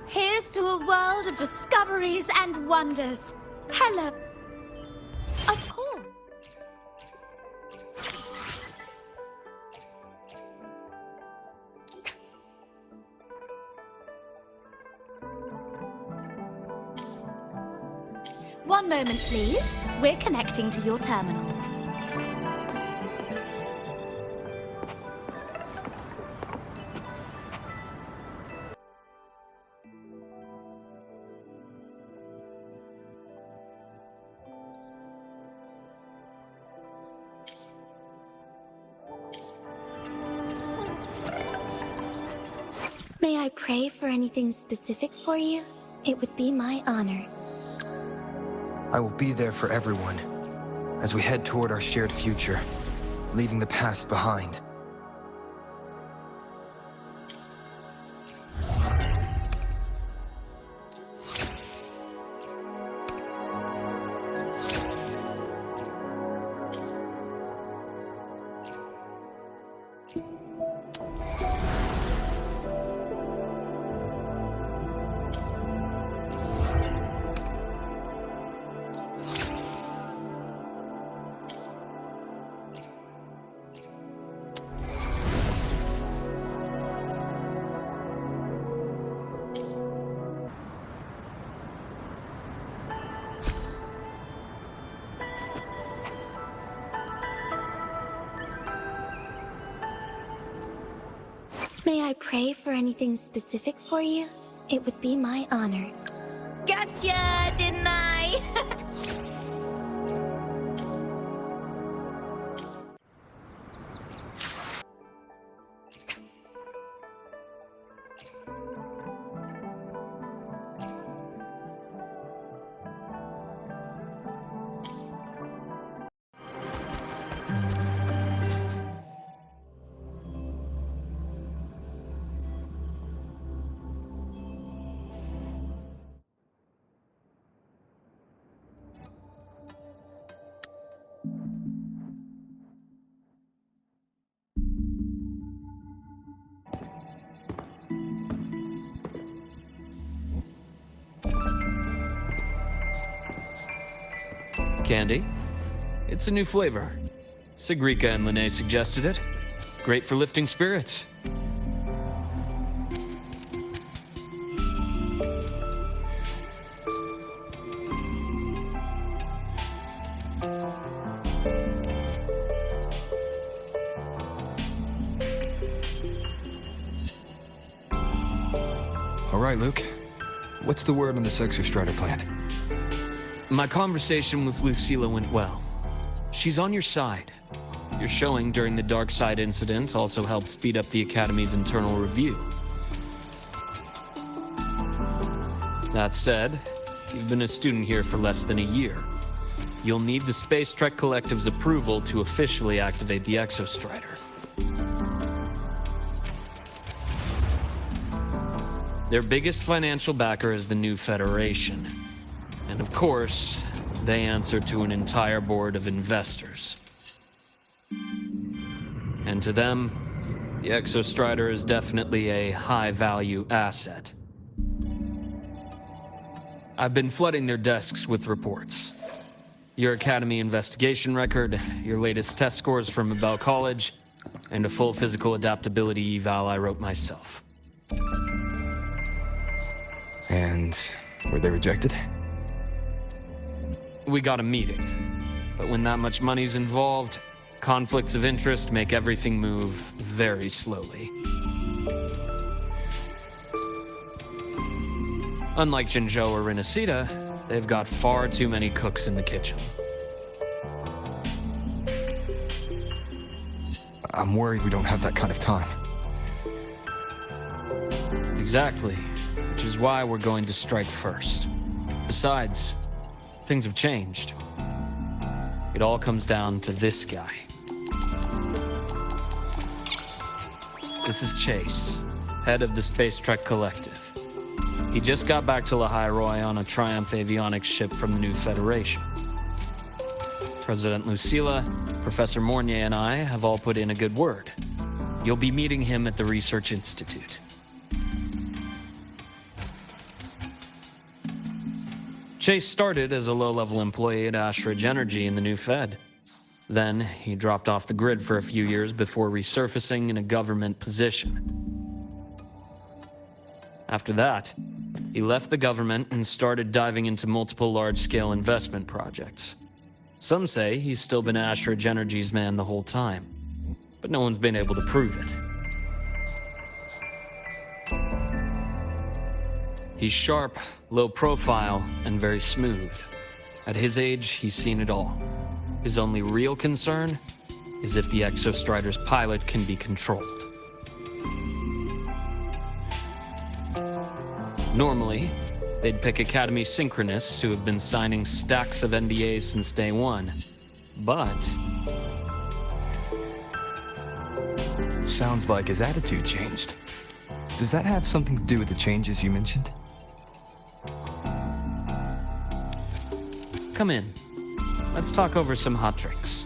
Here's to a world of discoveries and wonders. Hello. Of course. One moment, please. We're connecting to your terminal. May I pray for anything specific for you? It would be my honor. I will be there for everyone, as we head toward our shared future, leaving the past behind. May I pray for anything specific for you? It would be my honor. Gotcha, didn't I? Candy? It's a new flavor. Sigrika and Lene suggested it. Great for lifting spirits. All right, Luke. What's the word on this Exostrider plan? My conversation with Lucilla went well. She's on your side. Your showing during the Dark Side incident also helped speed up the Academy's internal review. That said, you've been a student here for less than a year. You'll need the Space Trek Collective's approval to officially activate the Exostrider. Their biggest financial backer is the New Federation. And of course, they answer to an entire board of investors. And to them, the Exostrider is definitely a high-value asset. I've been flooding their desks with reports. Your Academy investigation record, your latest test scores from Abel College, and a full physical adaptability eval I wrote myself. And were they rejected? We got a meeting, but when that much money's involved, conflicts of interest make everything move very slowly. Unlike Jinzhou or Renacida, they've got far too many cooks in the kitchen. I'm worried we don't have that kind of time. Exactly. Which is why we're going to strike first. Besides, things have changed. It all comes down to this guy. This is Chase, head of the Space Trek Collective. He just got back to Lahai-Roi on a Triumph avionics ship from the new Federation. President Lucilla, Professor Mornier, and I have all put in a good word. You'll be meeting him at the Research Institute. Chase started as a low-level employee at Ashridge Energy in the new Fed. Then, he dropped off the grid for a few years before resurfacing in a government position. After that, he left the government and started diving into multiple large-scale investment projects. Some say he's still been Ashridge Energy's man the whole time, but no one's been able to prove it. He's sharp, low profile, and very smooth. At his age, he's seen it all. His only real concern is if the Exostrider's pilot can be controlled. Normally, they'd pick Academy Synchronists who have been signing stacks of NDAs since day one. But Sounds like his attitude changed. Does that have something to do with the changes you mentioned? come in. Let's talk over some hot drinks.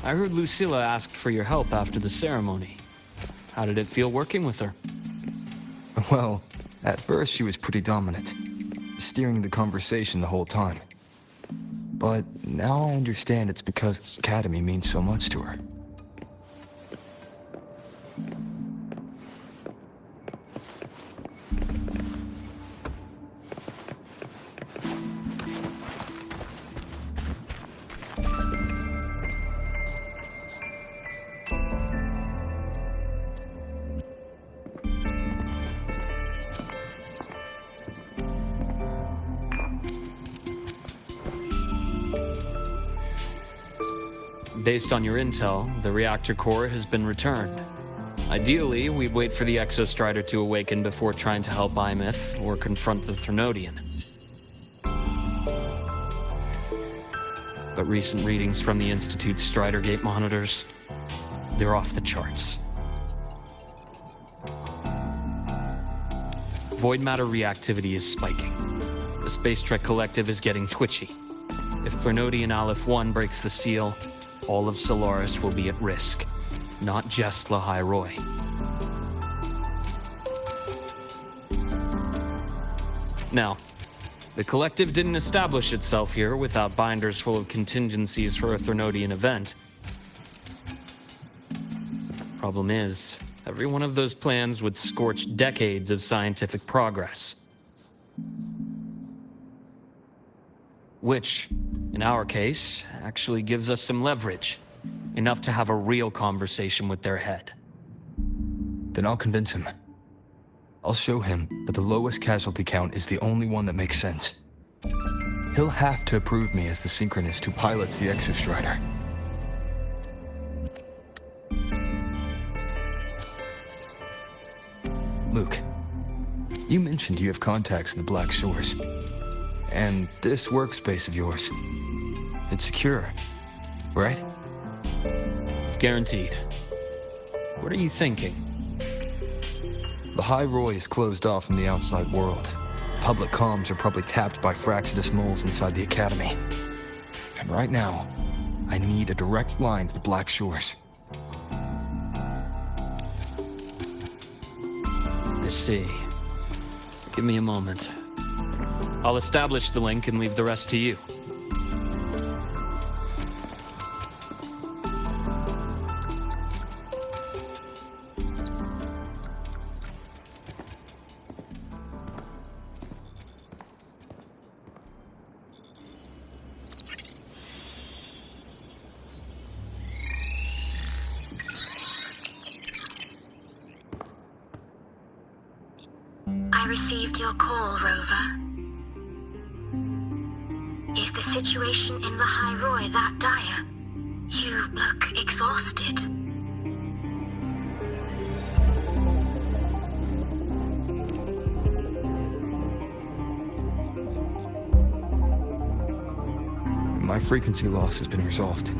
I heard Lucilla asked for your help after the ceremony. How did it feel working with her? Well, at first she was pretty dominant, steering the conversation the whole time. But now I understand it's because this academy means so much to her. Based on your intel, the reactor core has been returned. Ideally, we'd wait for the Exostrider to awaken before trying to help Imyth or confront the Threnodian. But recent readings from the Institute's Strider Gate monitors, they're off the charts. Void matter reactivity is spiking. The Space Trek Collective is getting twitchy. If Threnodian Aleph 1 breaks the seal, all of Solaris will be at risk, not just Lahai-Roi. Now, the Collective didn't establish itself here without binders full of contingencies for a Threnodian event. Problem is, every one of those plans would scorch decades of scientific progress. Which, in our case, actually gives us some leverage. Enough to have a real conversation with their head. Then I'll convince him. I'll show him that the lowest casualty count is the only one that makes sense. He'll have to approve me as the synchronist who pilots the Exostrider. Luke, you mentioned you have contacts in the Black Shores. And this workspace of yours, it's secure, right? Guaranteed. What are you thinking? Lahai-Roi is closed off from the outside world. Public comms are probably tapped by Fraxidus moles inside the Academy. And right now, I need a direct line to the Black Shores. I see. Give me a moment. I'll establish the link and leave the rest to you. I received your call, Rover. Is the situation in Lahai-Roi that dire? You look exhausted. My frequency loss has been resolved.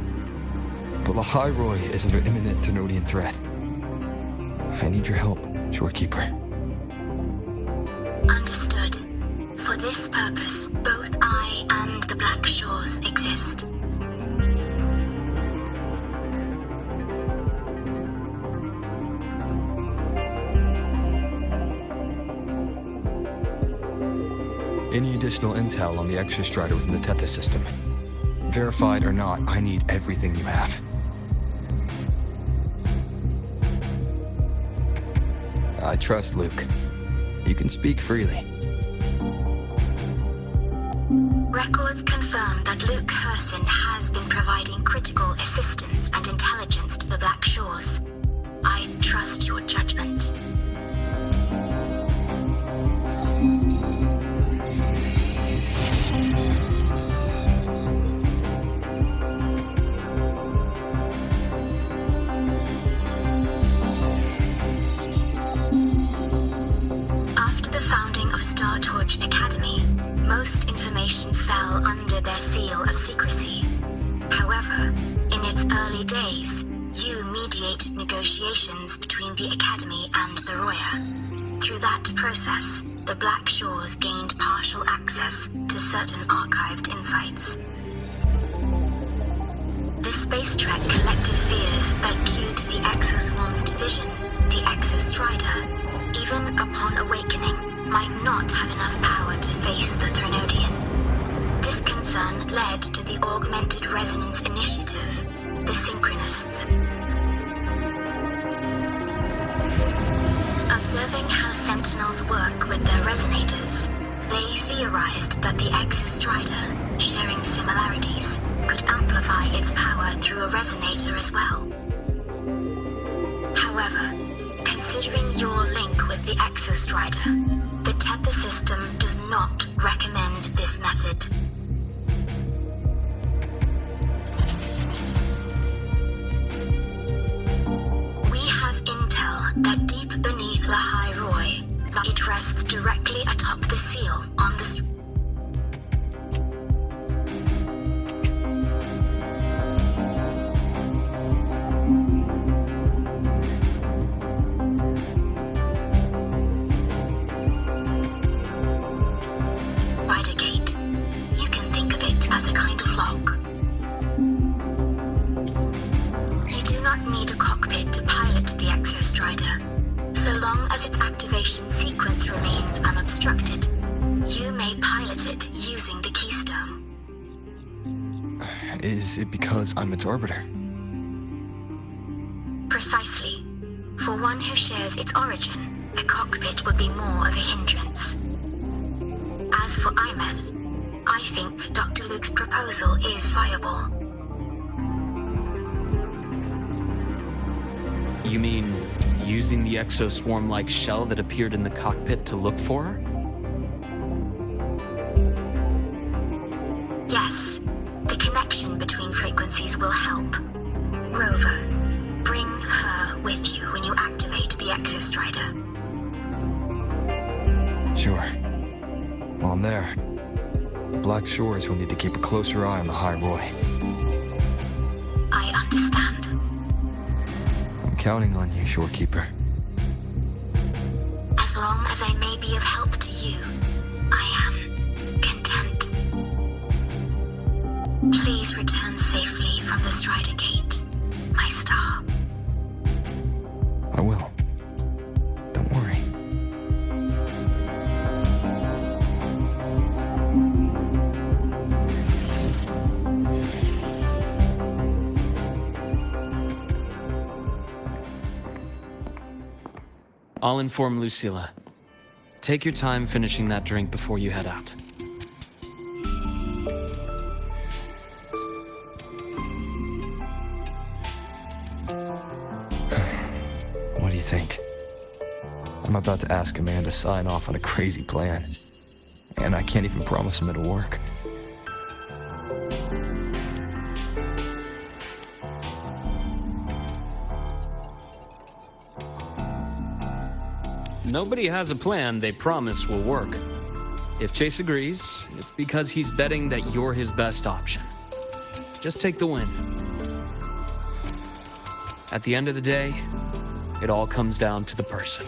But Lahai-Roi is under imminent Tenodian threat. I need your help, Shorekeeper. Understood. For this purpose, both I and the Black Shores exist. Any additional intel on the Exostrider within the Tethys system? Verified or not, I need everything you have. I trust Luke. You can speak freely. Records confirm that Luke Herson has been providing critical assistance and intelligence to the Black Shores. I trust your judgment. After the founding of Star Torch Academy, most information fell under their seal of secrecy. However, in its early days, you mediated negotiations between the Academy and the Roya. Through that process, the Black Shores gained partial access to certain archived insights. The Space Trek collective fears that due to the Exoswarm's division, the Exostrider, even upon awakening, might not have enough power to face the Thenodian. This concern led to the Augmented Resonance Initiative, the Synchronists. Observing how Sentinels work with their resonators, they theorized that the Exostrider, sharing similarities, could amplify its power through a resonator as well. However, considering your link with the Exostrider, the Tether system does not recommend this method. We have intel that deep beneath Lahai-Roi, it rests directly atop the seal on the Is it because I'm its orbiter? Precisely. For one who shares its origin, a cockpit would be more of a hindrance. As for Imeth, I think Dr. Luke's proposal is viable. You mean using the exoswarm-like shell that appeared in the cockpit to look for her? Yes. The connection between frequencies will help. Rover, bring her with you when you activate the Exostrider. Sure. While I'm there, the Black Shores will need to keep a closer eye on the Lahai-Roi. I understand. I'm counting on you, Shorekeeper. As long as I may be of help to you, I am content. Please return safely from the Strider Gate, my star. I will. Don't worry. I'll inform Lucilla. Take your time finishing that drink before you head out. What do you think? I'm about to ask a man to sign off on a crazy plan, and I can't even promise him it'll work. Nobody has a plan they promise will work. If Chase agrees, it's because he's betting that you're his best option. Just take the win. At the end of the day, it all comes down to the person.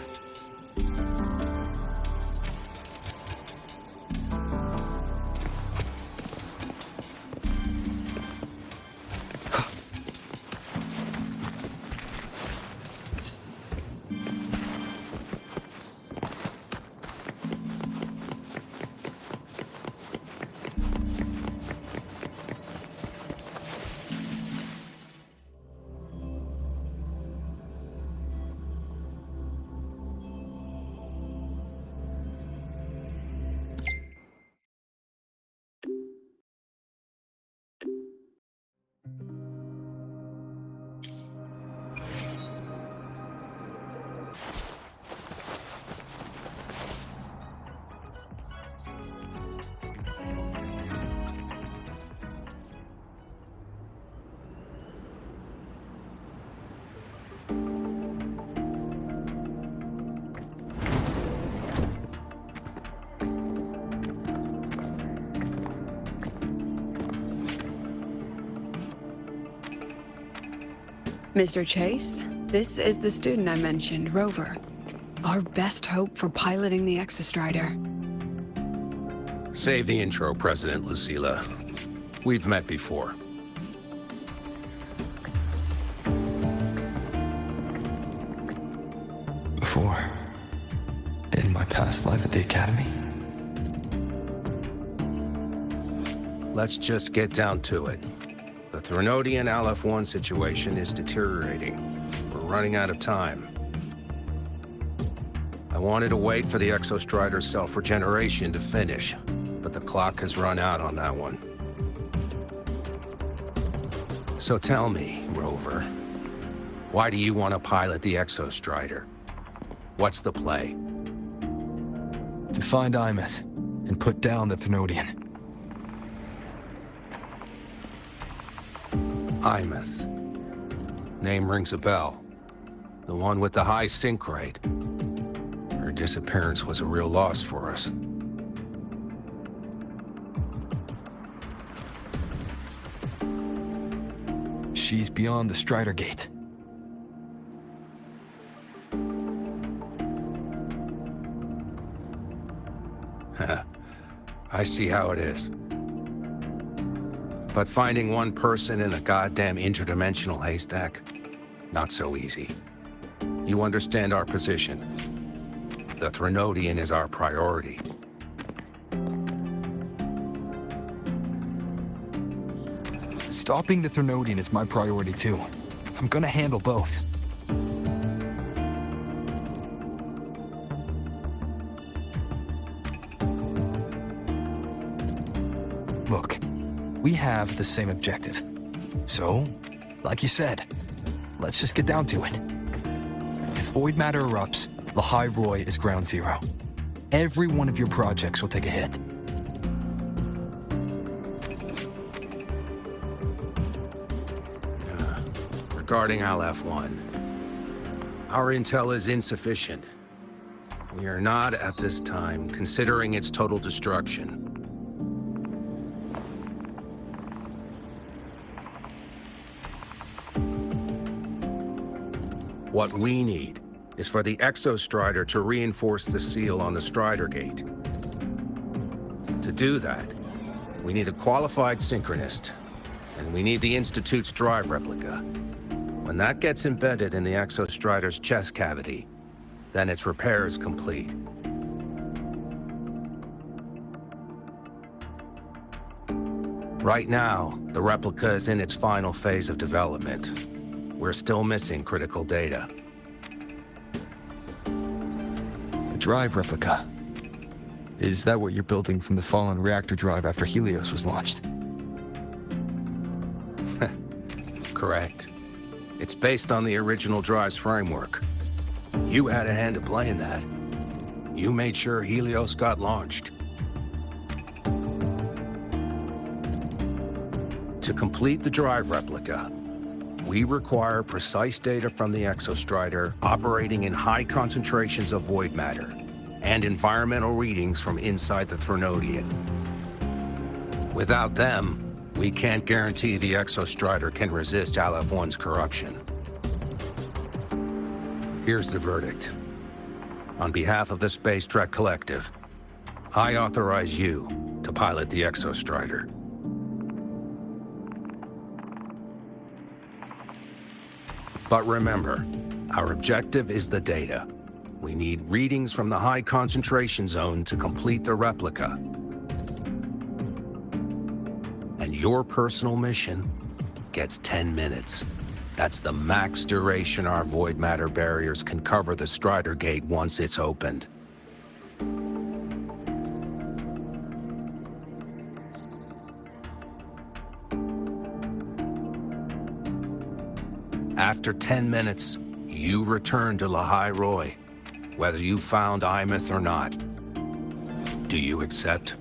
Mr. Chase, this is the student I mentioned, Rover. Our best hope for piloting the Exostrider. Save the intro, President Lucila. We've met before. Before, in my past life at the Academy. Let's just get down to it. The Threnodian LF-1 situation is deteriorating. We're running out of time. I wanted to wait for the Exostrider's self-regeneration to finish, but the clock has run out on that one. So tell me, Rover, why do you want to pilot the Exostrider? What's the play? To find Imeth and put down the Threnodian. Imeth. Name rings a bell. The one with the high sync rate. Her disappearance was a real loss for us. She's beyond the Strider Gate. I see how it is. But finding one person in a goddamn interdimensional haystack, not so easy. You understand our position. The Threnodian is our priority. Stopping the Threnodian is my priority too. I'm gonna handle both. Look, we have the same objective. So, like you said, let's just get down to it. If void matter erupts, Lahai-Roi is ground zero. Every one of your projects will take a hit. Regarding LF-1, our intel is insufficient. We are not, at this time, considering its total destruction. What we need is for the Exostrider to reinforce the seal on the Strider Gate. To do that, we need a qualified synchronist, and we need the Institute's drive replica. When that gets embedded in the Exostrider's chest cavity, then its repair is complete. Right now, the replica is in its final phase of development. We're still missing critical data. The drive replica. Is that what you're building from the fallen reactor drive after Helios was launched? Correct. It's based on the original drive's framework. You had a hand to play in that. You made sure Helios got launched. To complete the drive replica, we require precise data from the Exostrider operating in high concentrations of void matter, and environmental readings from inside the Threnodian. Without them, we can't guarantee the Exostrider can resist Aleph-1's corruption. Here's the verdict. On behalf of the Space Trek Collective, I authorize you to pilot the Exostrider. But remember, our objective is the data. We need readings from the high concentration zone to complete the replica. And your personal mission gets 10 minutes. That's the max duration our void matter barriers can cover the Strider Gate once it's opened. After 10 minutes, you return to Lahai-Roi, whether you found Imeth or not. Do you accept?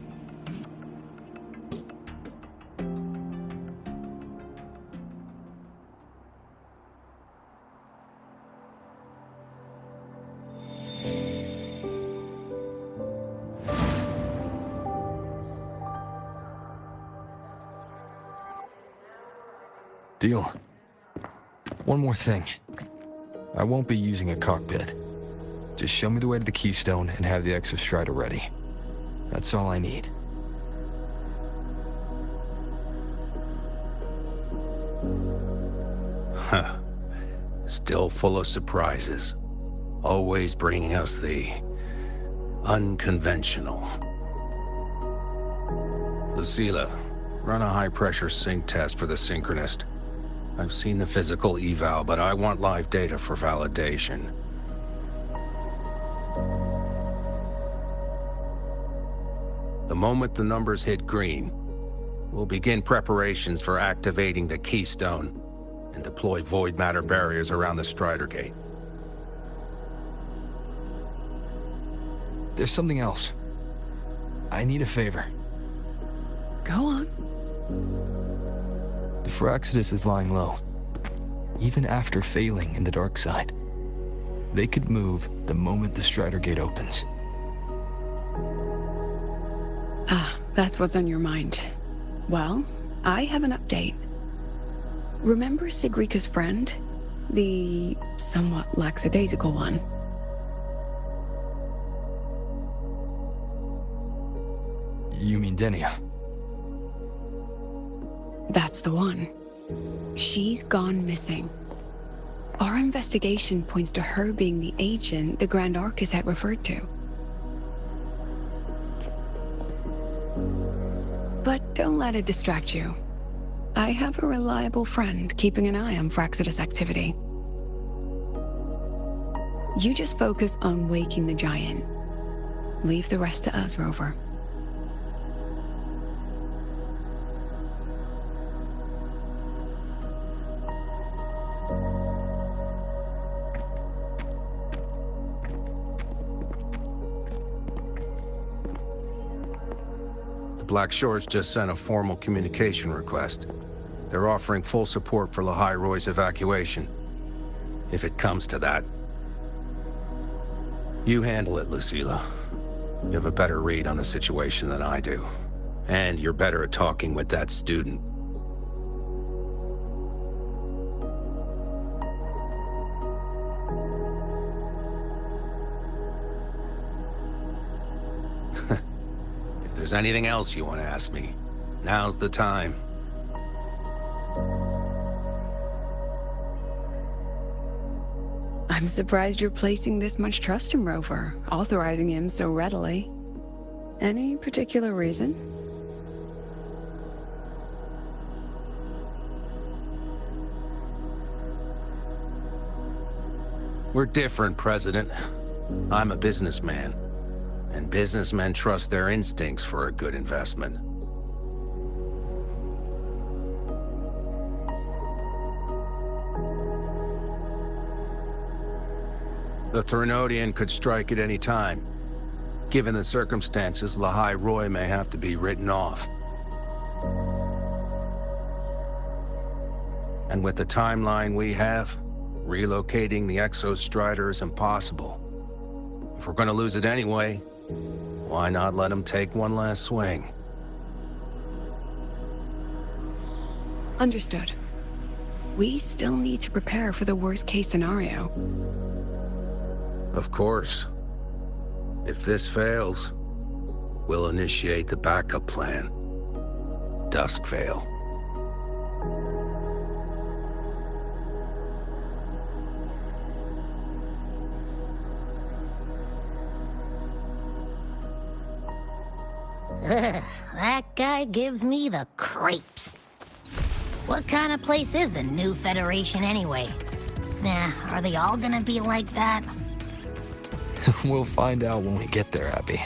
Deal. One more thing. I won't be using a cockpit. Just show me the way to the Keystone and have the Exostrider ready. That's all I need. Huh. Still full of surprises. Always bringing us the unconventional. Lucilla, run a high-pressure sync test for the Synchronist. I've seen the physical eval, but I want live data for validation. The moment the numbers hit green, we'll begin preparations for activating the Keystone and deploy void matter barriers around the Strider Gate. There's something else. I need a favor. Go on. The Phyrexidus is lying low. Even after failing in the dark side, they could move the moment the Strider Gate opens. Ah, that's what's on your mind. Well, I have an update. Remember Sigrika's friend? The somewhat lackadaisical one? You mean Denia? That's the one. She's gone missing. Our investigation points to her being the agent the Grand Architect referred to. But don't let it distract you. I have a reliable friend keeping an eye on Phyrexidus activity. You just focus on waking the giant. Leave the rest to us, Rover. Black Shores just sent a formal communication request. They're offering full support for Lahai-Roi's evacuation, if it comes to that. You handle it, Lucilla. You have a better read on the situation than I do. And you're better at talking with that student. If there's anything else you want to ask me, now's the time. I'm surprised you're placing this much trust in Rover, authorizing him so readily. Any particular reason? We're different, President. I'm a businessman, and businessmen trust their instincts for a good investment. The Threnodian could strike at any time. Given the circumstances, Lahai-Roi may have to be written off. And with the timeline we have, relocating the Exostrider is impossible. If we're gonna lose it anyway, why not let him take one last swing? Understood. We still need to prepare for the worst-case scenario. Of course. If this fails, we'll initiate the backup plan. Duskvale. Ugh, that guy gives me the creeps. What kind of place is the new Federation anyway? Nah, are they all gonna be like that? We'll find out when we get there, Abby.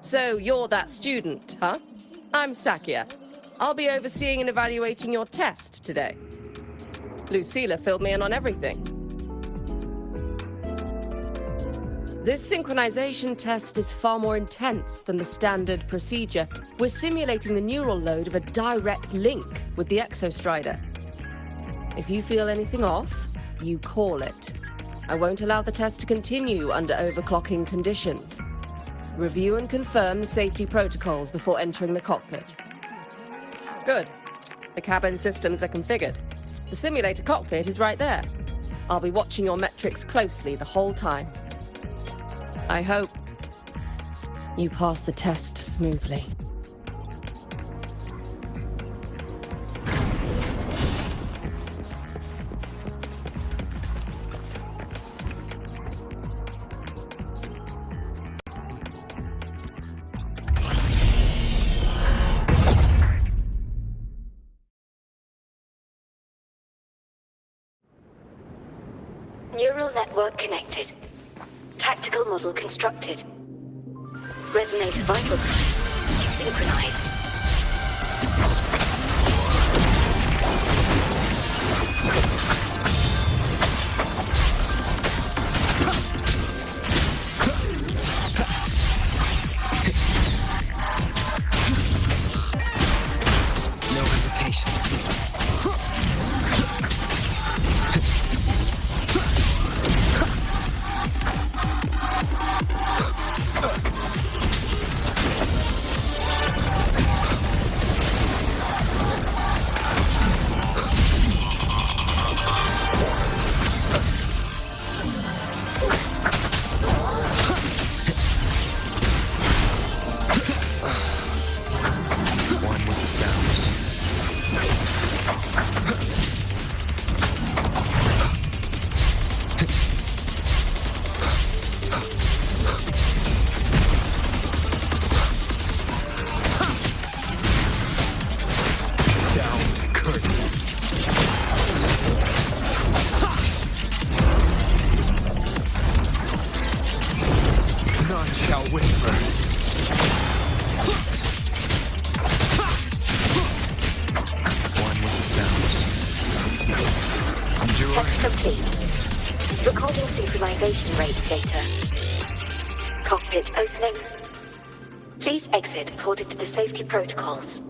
So you're that student, huh? I'm Sakia. I'll be overseeing and evaluating your test today. Lucilla filled me in on everything. This synchronization test is far more intense than the standard procedure. We're simulating the neural load of a direct link with the Exostrider. If you feel anything off, you call it. I won't allow the test to continue under overclocking conditions. Review and confirm the safety protocols before entering the cockpit. Good. The cabin systems are configured. The simulator cockpit is right there. I'll be watching your metrics closely the whole time. I hope you pass the test smoothly. Neural network connected. Tactical model constructed. Resonator vital signs synchronized. No hesitation. One with the sounds. Down with the curtain. None shall whisper. One with the sounds. Endure. Test complete. Recording synchronization rate data. Cockpit opening. Please exit according to the safety protocols.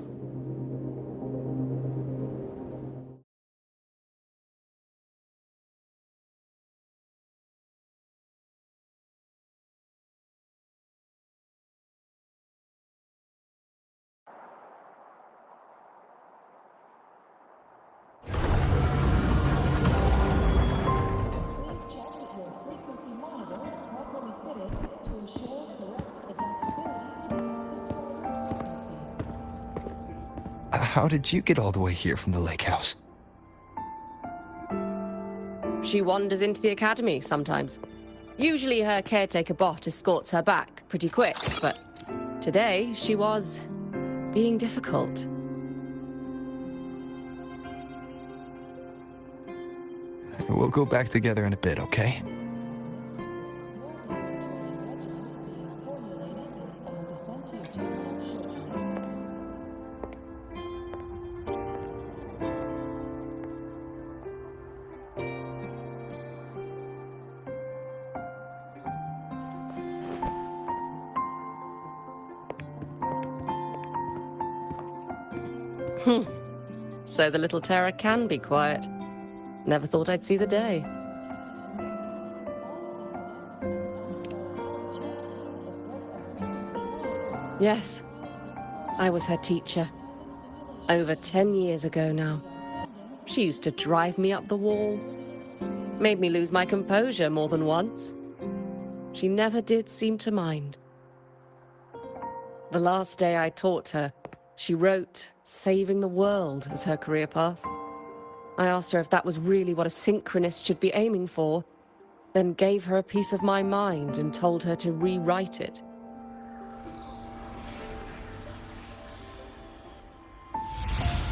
How did you get all the way here from the lake house? She wanders into the academy sometimes. Usually her caretaker bot escorts her back pretty quick, but today she was being difficult. We'll go back together in a bit, okay? So the little terror can be quiet. Never thought I'd see the day. Yes, I was her teacher. Over 10 years ago now. She used to drive me up the wall. Made me lose my composure more than once. She never did seem to mind. The last day I taught her, she wrote saving the world as her career path. I asked her if that was really what a synchronist should be aiming for, then gave her a piece of my mind and told her to rewrite it.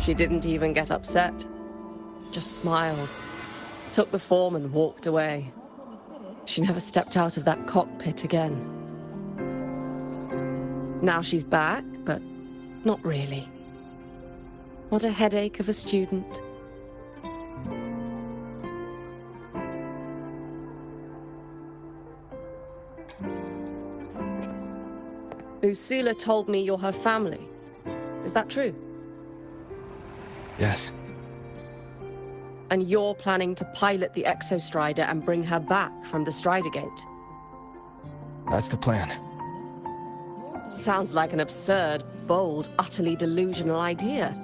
She didn't even get upset, just smiled, took the form and walked away. She never stepped out of that cockpit again. Now she's back, but not really. What a headache of a student. Lucilla told me you're her family. Is that true? Yes. And you're planning to pilot the Exostrider and bring her back from the Strider Gate? That's the plan. Sounds like an absurd, bold, utterly delusional idea.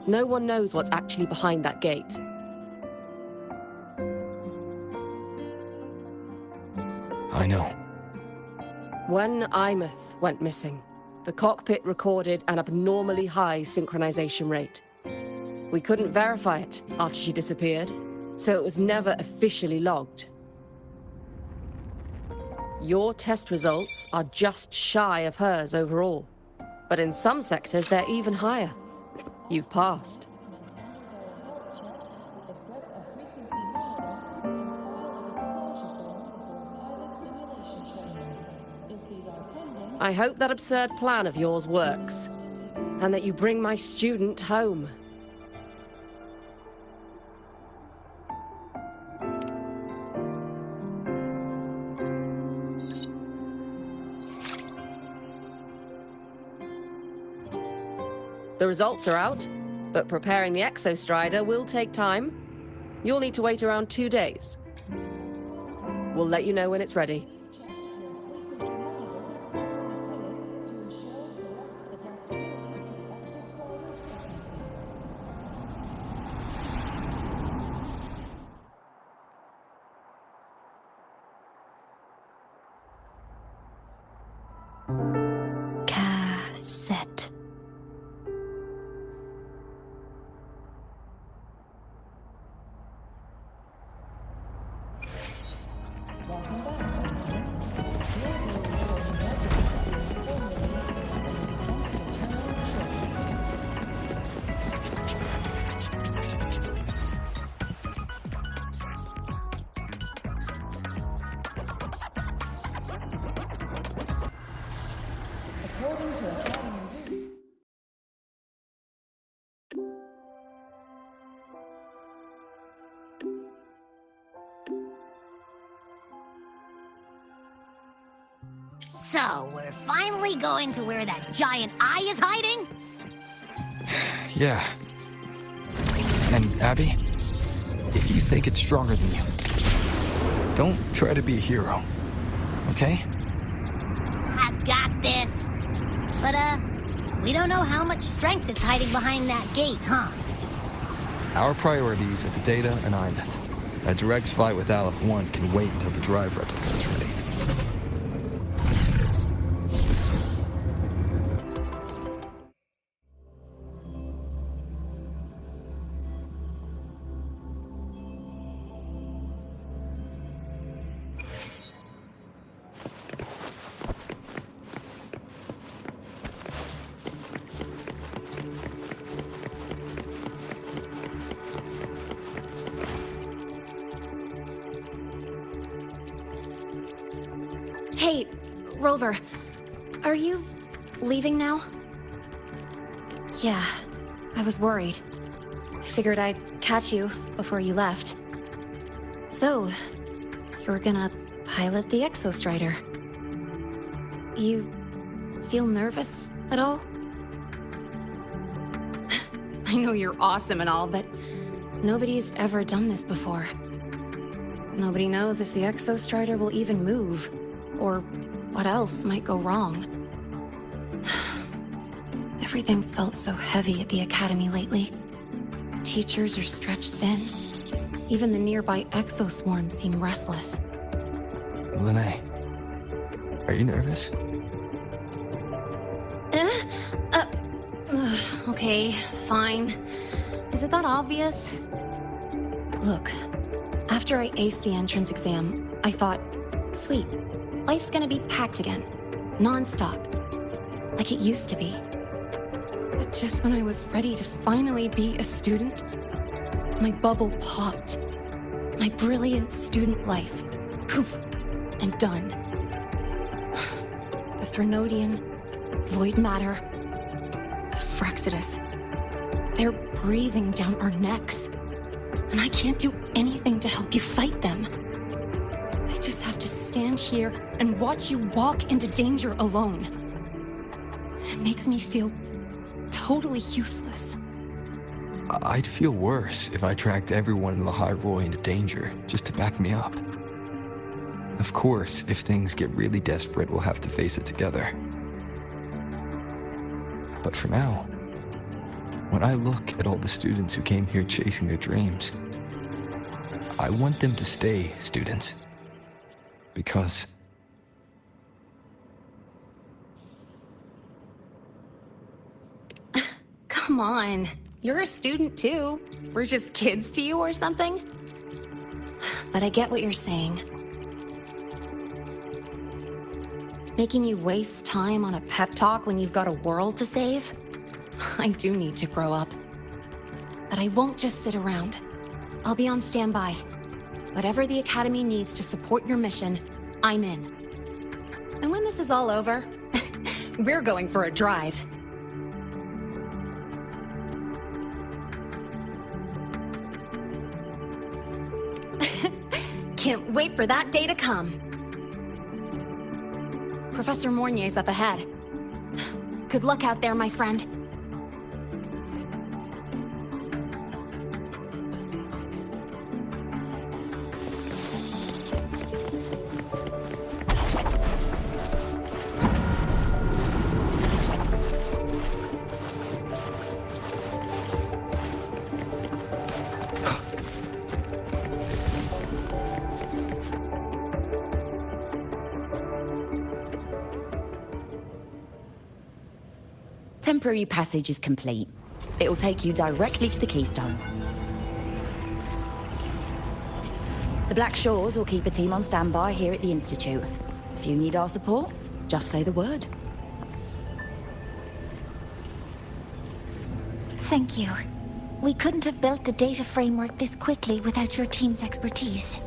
No one knows what's actually behind that gate. I know. When Imeth went missing, the cockpit recorded an abnormally high synchronization rate. We couldn't verify it after she disappeared, so it was never officially logged. Your test results are just shy of hers overall, but in some sectors they're even higher. You've passed. I hope that absurd plan of yours works, and that you bring my student home. The results are out, but preparing the Exostrider will take time. You'll need to wait around 2 days. We'll let you know when it's ready. Cassette. So, we're finally going to where that giant eye is hiding? Yeah. And Abby, if you think it's stronger than you, don't try to be a hero, okay? I've got this. But, we don't know how much strength is hiding behind that gate, huh? Our priorities are the Data and Imeth. A direct fight with Aleph 1 can wait until the drive replica is ready. Rover, are you leaving now? Yeah, I was worried. Figured I'd catch you before you left. So, you're gonna pilot the Exostrider. You feel nervous at all? I know you're awesome and all, but nobody's ever done this before. Nobody knows if the Exostrider will even move, or what else might go wrong. Everything's felt so heavy at the Academy lately. Teachers are stretched thin. Even the nearby exoswarms seem restless. Lene, are you nervous? Okay, fine. Is it that obvious? Look, after I aced the entrance exam, I thought, sweet, life's gonna be packed again, non-stop, like it used to be. But just when I was ready to finally be a student, my bubble popped. My brilliant student life, poof, and done. The Threnodian, void matter, the Frexidus, they're breathing down our necks. And I can't do anything to help you fight them. I just have to stand here and watch you walk into danger alone. It makes me feel totally useless. I'd feel worse if I tracked everyone in Lahai-Roi into danger, just to back me up. Of course, if things get really desperate, we'll have to face it together. But for now, when I look at all the students who came here chasing their dreams, I want them to stay students. Because... Come on. You're a student too. We're just kids to you or something? But I get what you're saying. Making you waste time on a pep talk when you've got a world to save? I do need to grow up. But I won't just sit around. I'll be on standby. Whatever the Academy needs to support your mission, I'm in. And when this is all over, we're going for a drive. Can't wait for that day to come. Professor Mornier's up ahead. Good luck out there, my friend. Temporary passage is complete. It'll take you directly to the Keystone. The Black Shores will keep a team on standby here at the Institute. If you need our support, just say the word. Thank you. We couldn't have built the data framework this quickly without your team's expertise.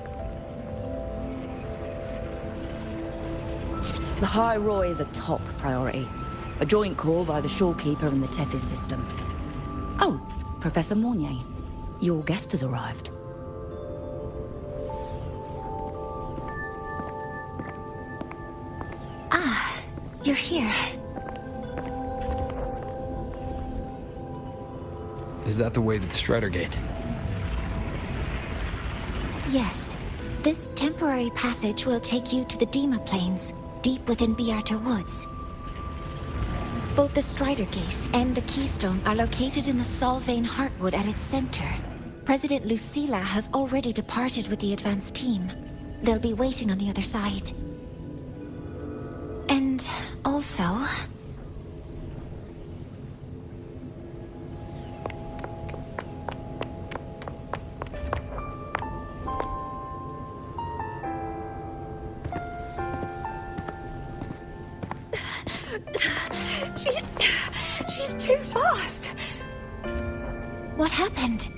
Lahai-Roi is a top priority. A joint call by the Shorekeeper and the Tethys system. Oh, Professor Mornier, your guest has arrived. Ah, you're here. Is that the way to the Strider Gate? Yes. This temporary passage will take you to the Dima Plains, deep within Biarta Woods. Both the Strider Gate and the Keystone are located in the Solvane Heartwood at its center. President Lucilla has already departed with the advance team. They'll be waiting on the other side. And also... She's too fast. What happened?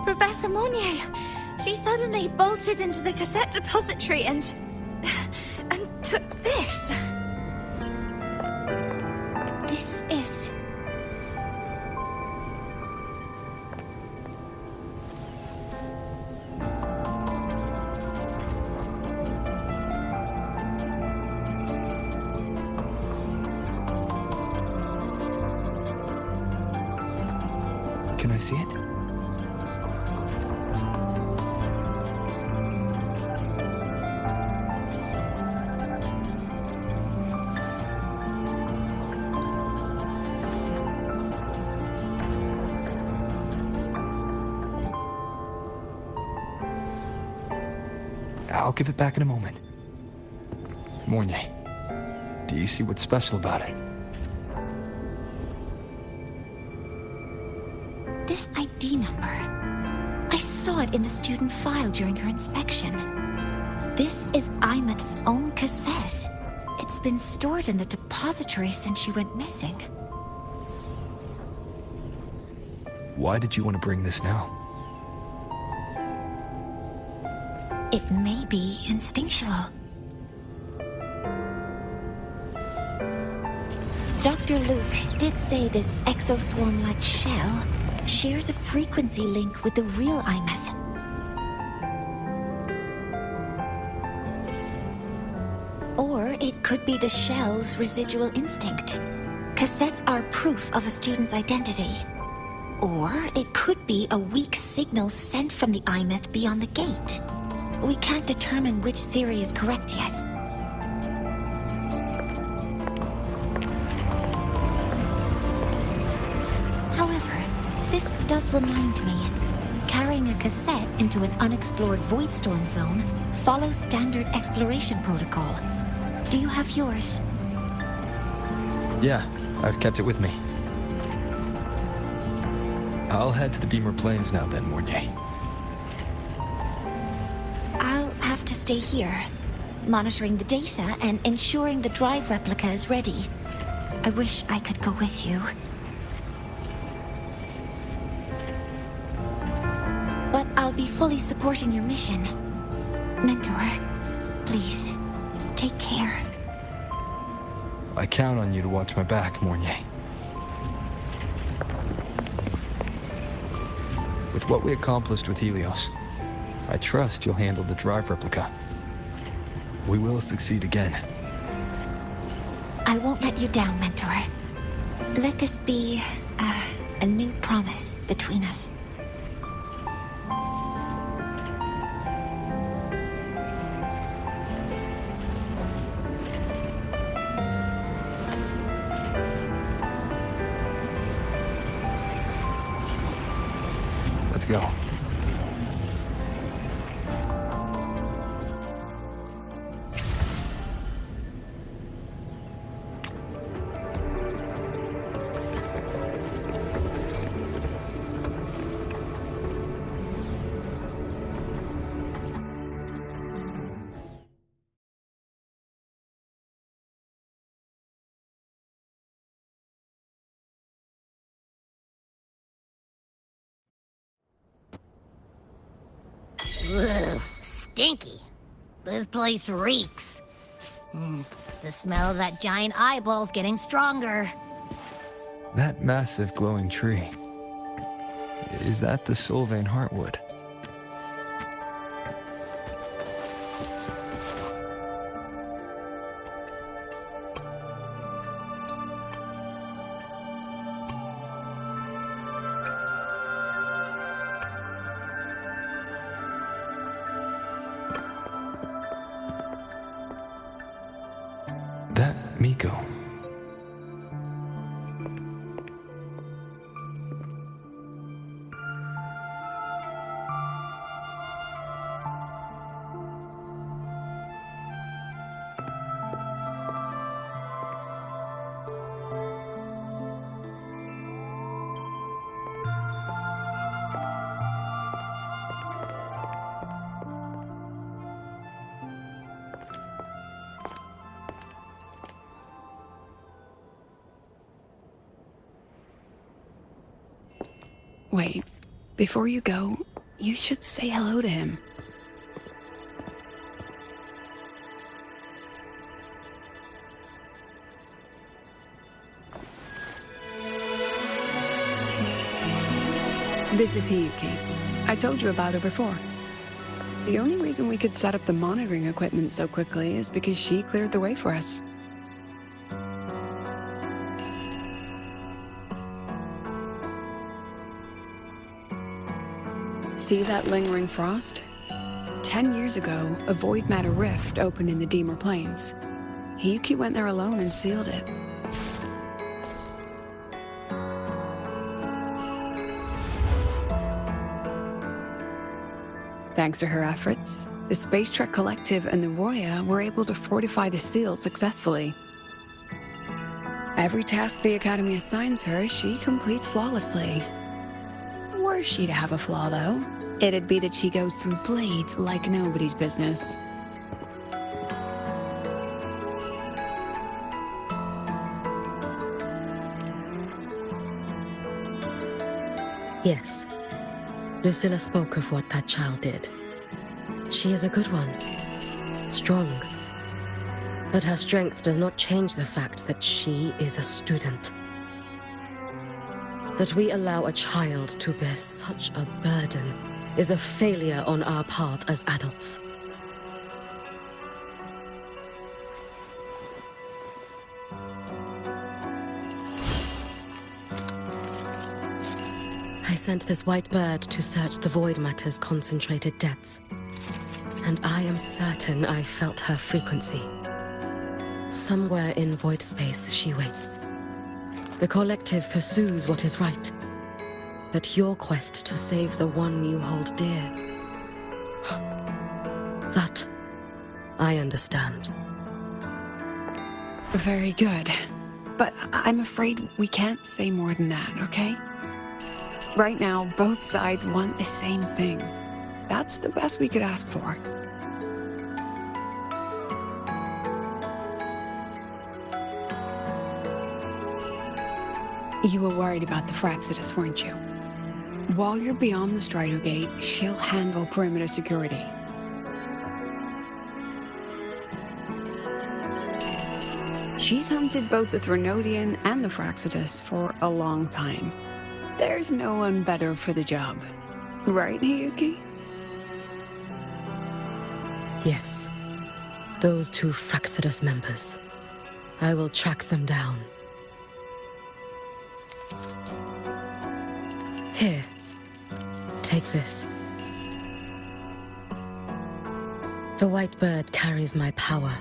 Professor Monnier, She suddenly bolted into the cassette depository and took this. This is... Can I see it? I'll give it back in a moment. Mornay, do you see what's special about it? This ID number. I saw it in the student file during her inspection. This is Imeth's own cassette. It's been stored in the depository since she went missing. Why did you want to bring this now? It may be instinctual. Dr. Luke did say this exoswarm-like shell shares a frequency link with the real Imeth. Or it could be the shell's residual instinct. Cassettes are proof of a student's identity. Or it could be a weak signal sent from the Imeth beyond the gate. We can't determine which theory is correct yet. However, this does remind me, carrying a cassette into an unexplored Voidstorm zone follows standard exploration protocol. Do you have yours? Yeah, I've kept it with me. I'll head to the Deemer Plains now then, Mornay. I'll have to stay here, monitoring the data and ensuring the drive replica is ready. I wish I could go with you. But I'll be fully supporting your mission. Mentor, please, take care. I count on you to watch my back, Mornay. With what we accomplished with Helios, I trust you'll handle the drive replica. We will succeed again. I won't let you down, Mentor. Let this be a new promise between us. Let's go. Ugh, stinky. This place reeks. The smell of that giant eyeball's getting stronger. That massive glowing tree. Is that the Sylvain Heartwood? That Miko. Wait, before you go, You should say hello to him. This is Hiyuki. I told you about her before. The only reason we could set up the monitoring equipment so quickly is because she cleared the way for us. See that lingering frost? 10 years ago, a void matter rift opened in the Deemer Plains. Hiyuki went there alone and sealed it. Thanks to her efforts, the Space Trek Collective and the Roya were able to fortify the seal successfully. Every task the Academy assigns her, she completes flawlessly. Were she to have a flaw, though, it'd be that she goes through blades like nobody's business. Yes. Lucilla spoke of what that child did. She is a good one. Strong. But her strength does not change the fact that she is a student. That we allow a child to bear such a burden is a failure on our part as adults. I sent this white bird to search the void matter's concentrated depths, and I am certain I felt her frequency. Somewhere in void space she waits. The collective pursues what is right, but your quest to save the one you hold dear, that I understand. Very good. But I'm afraid we can't say more than that, okay? Right now, both sides want the same thing. That's the best we could ask for. You were worried about the Fraxidus, weren't you? While you're beyond the Strider Gate, she'll handle perimeter security. She's hunted both the Threnodian and the Fraxidus for a long time. There's no one better for the job. Right, Hiyuki? Yes. Those two Fraxidus members. I will track them down. Here. Take this. The white bird carries my power.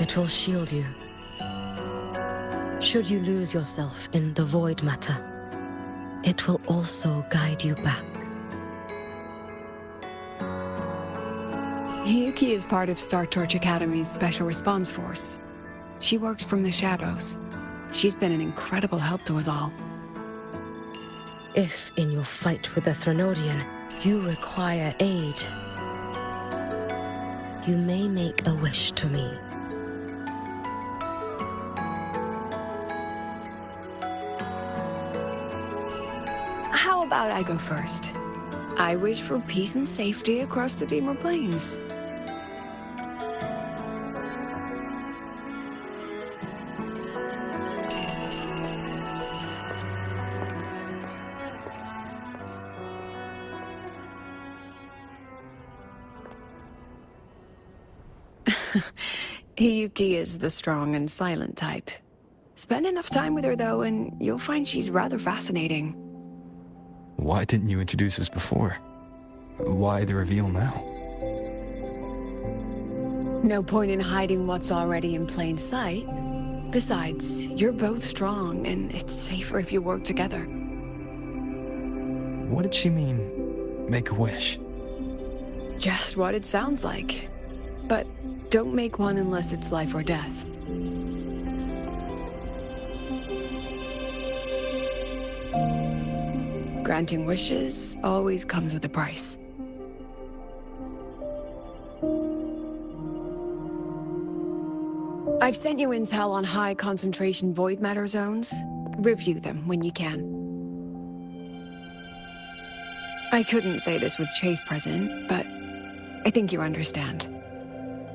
It will shield you. Should you lose yourself in the void matter, it will also guide you back. Hiyuki is part of Star Torch Academy's Special Response Force. She works from the shadows. She's been an incredible help to us all. If, in your fight with the Threnodian, you require aid, you may make a wish to me. How about I go first? I wish for peace and safety across the Deemer Plains. Hiyuki is the strong and silent type. Spend enough time with her, though, and you'll find she's rather fascinating. Why didn't you introduce us before? Why the reveal now? No point in hiding what's already in plain sight. Besides, you're both strong, and it's safer if you work together. What did she mean, make a wish? Just what it sounds like. But don't make one unless it's life or death. Granting wishes always comes with a price. I've sent you intel on high concentration void matter zones. Review them when you can. I couldn't say this with Chase present, but I think you understand.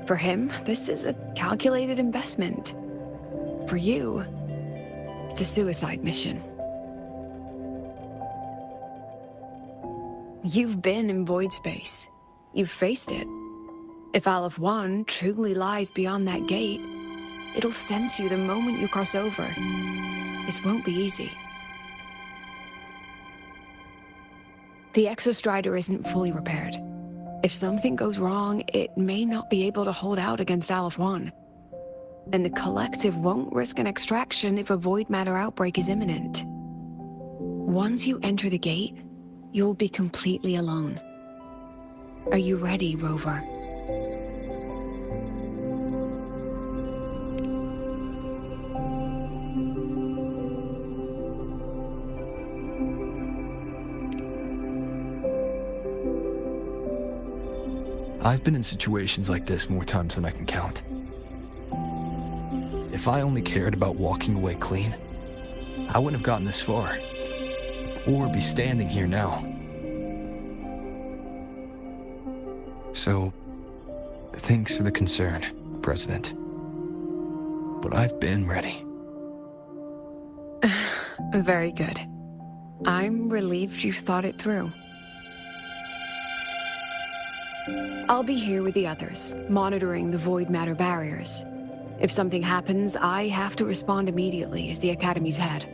For him, this is a calculated investment. For you, it's a suicide mission. You've been in void space. You've faced it. If Aleph 1 truly lies beyond that gate, it'll sense you the moment you cross over. This won't be easy. The Exostrider isn't fully repaired. If something goes wrong, it may not be able to hold out against Aleph 1. And the Collective won't risk an extraction if a void matter outbreak is imminent. Once you enter the gate, you'll be completely alone. Are you ready, Rover? I've been in situations like this more times than I can count. If I only cared about walking away clean, I wouldn't have gotten this far, or be standing here now. So, thanks for the concern, President. But I've been ready. Very good. I'm relieved you've thought it through. I'll be here with the others, monitoring the void matter barriers. If something happens, I have to respond immediately as the Academy's head.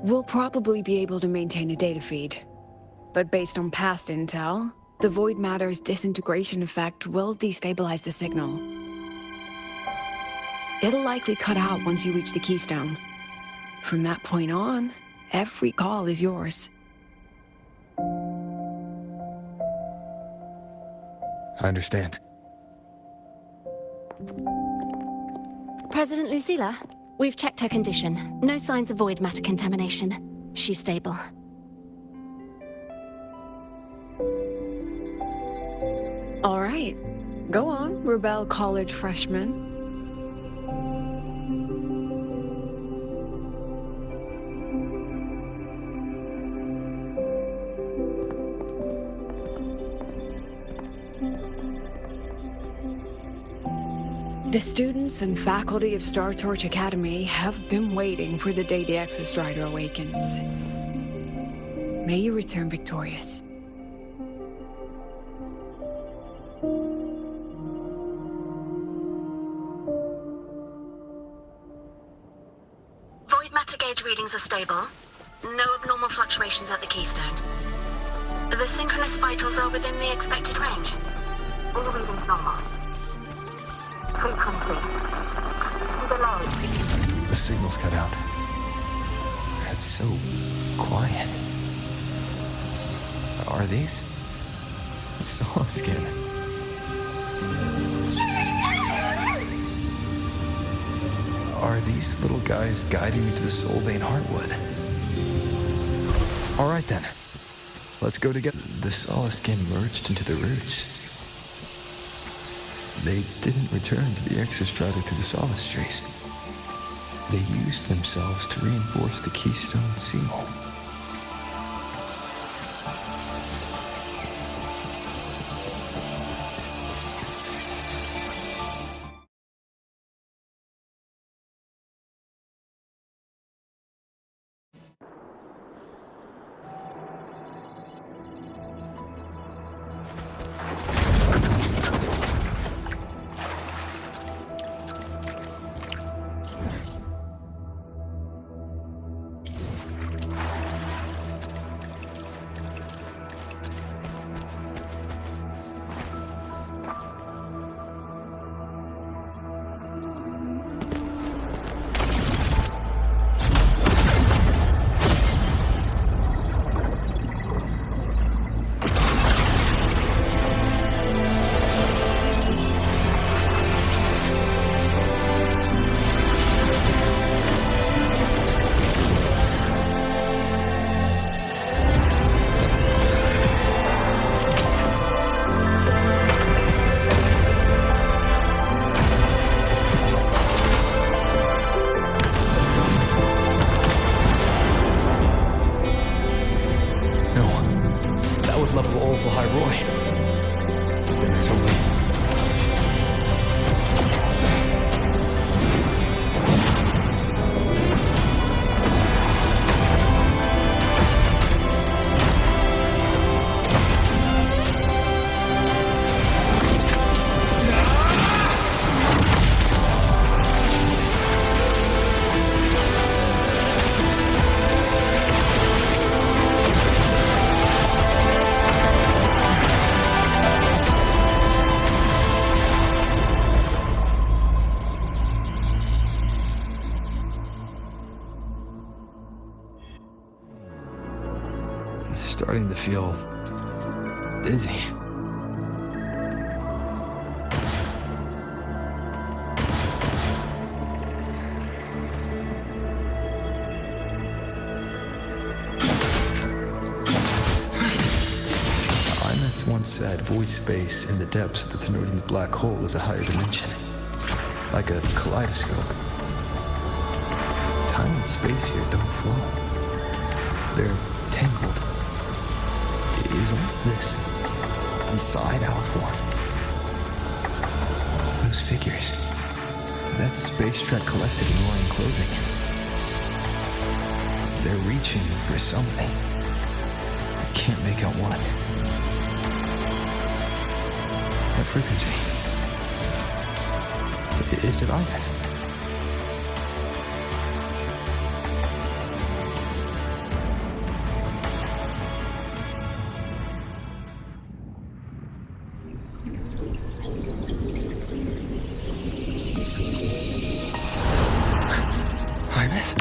We'll probably be able to maintain a data feed, but based on past intel, the void matter's disintegration effect will destabilize the signal. It'll likely cut out once you reach the keystone. From that point on, every call is yours. I understand. President Lucilla, we've checked her condition. No signs of void matter contamination. She's stable. All right. Go on, Rebel College freshman. The students and faculty of Star Torch Academy have been waiting for the day the Exostrider awakens. May you return victorious. Void matter gauge readings are stable. No abnormal fluctuations at the keystone. The synchronous vitals are within the expected range. All readings normal. Frequency. Delay. The signal's cut out. It's so quiet. Are these? Saw skin. Are these little guys guiding me to the Soul Vein Heartwood? All right then. Let's go together. The Saw skin merged into the roots. They didn't return to the Exostrider to the Solace Trace. They used themselves to reinforce the Keystone Seal. starting to feel dizzy. Once said void space in the depths of the Thenodian's black hole is a higher dimension, like a kaleidoscope. Time and space here don't flow. They're tangled. Is all this inside Aleph One? Those figures. That space trek collected in roaring clothing. They're reaching for something. I can't make out what. That frequency. Is it Ines? Ines?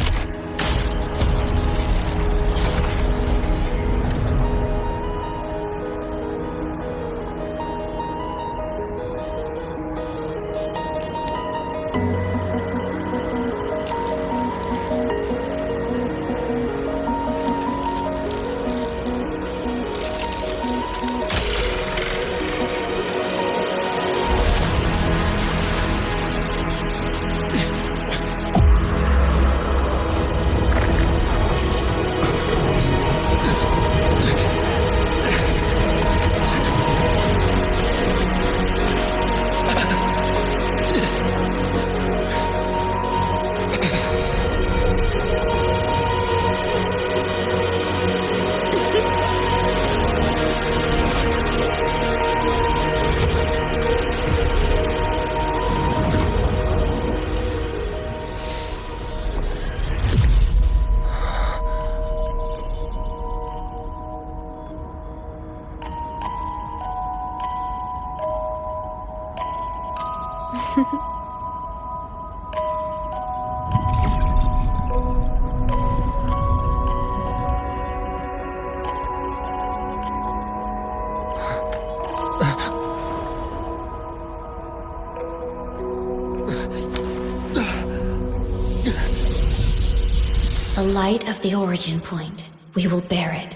The light of the origin point. We will bear it.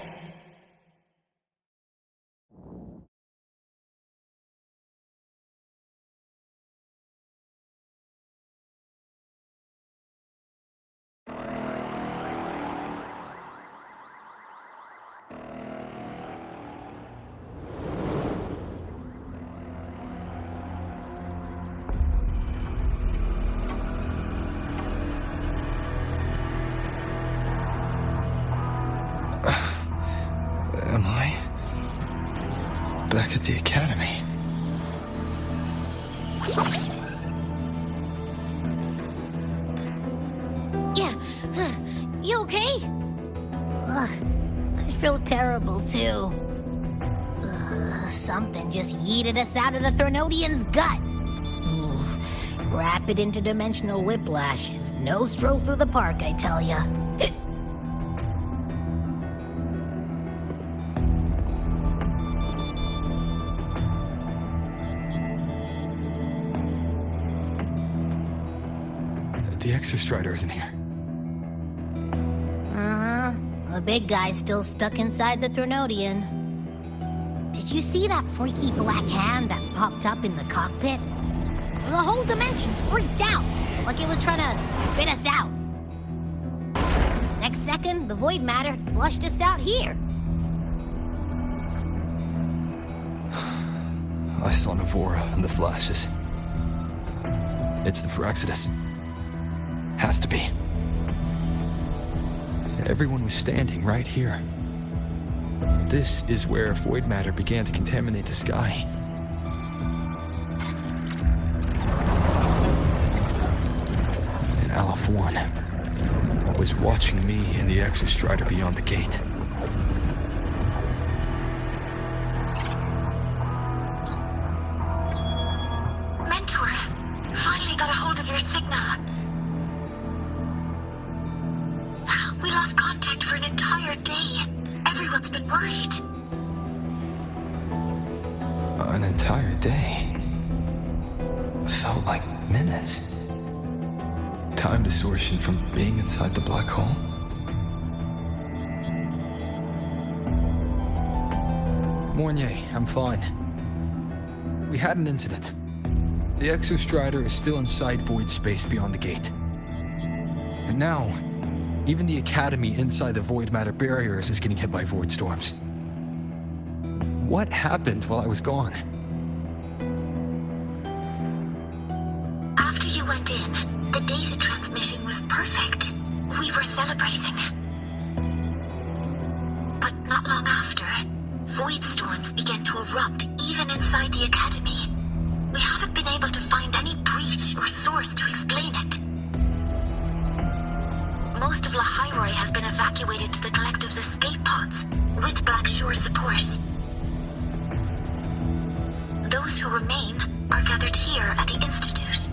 Am I back at the academy? Yeah, you okay? Ugh, I feel terrible too. Something just yeeted us out of the Thenodian's gut. Rapid interdimensional whiplash is no stroll through the park, I tell ya. The Exostrider isn't here. The big guy's still stuck inside the Thenodian. Did you see that freaky black hand that popped up in the cockpit? The whole dimension freaked out, like it was trying to spit us out. Next second, the void matter flushed us out here. I saw Navora in the flashes. It's the Phraxidus. Has to be. Everyone was standing right here. This is where void matter began to contaminate the sky. And Aleph One was watching me and the Exostrider beyond the gate. Mentor, finally got a hold of your signal. We lost contact for an entire day. Everyone's been worried. An entire day. Felt like minutes. Time distortion from being inside the black hole. Mornier, I'm fine. We had an incident. The Exostrider is still inside void space beyond the gate. And now, even the Academy inside the void matter barriers is getting hit by void storms. What happened while I was gone? After you went in, the data transmission was perfect. We were celebrating. But not long after, void storms began to erupt even inside the Academy. We haven't been able to find any breach or source to explain it. Most of Lahai-Roi has been evacuated to the Collective's escape pods, with Black Shore support. Those who remain are gathered here at the Institute.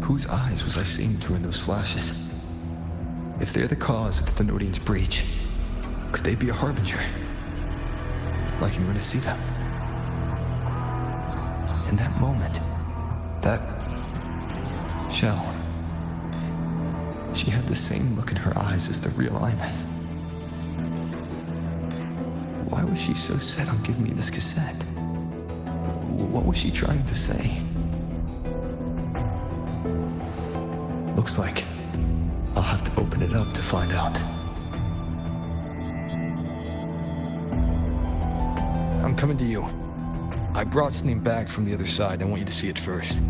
Whose eyes was I seeing through in those flashes? If they're the cause of the Thenodian's breach, could they be a harbinger? Like I'm going to see them. In that moment, that shell, she had the same look in her eyes as the real Imeth. Why was she so set on giving me this cassette? What was she trying to say? Looks like I'll have to open it up to find out. I'm coming to you. I brought something back from the other side. I want you to see it first.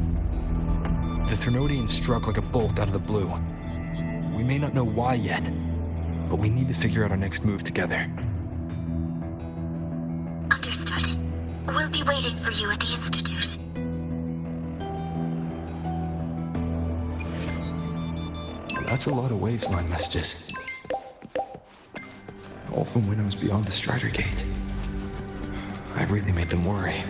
The Thenodian struck like a bolt out of the blue. We may not know why yet, but we need to figure out our next move together. Understood. We'll be waiting for you at the Institute. That's a lot of Waveline messages. All from when I was beyond the Strider Gate. I really made them worry.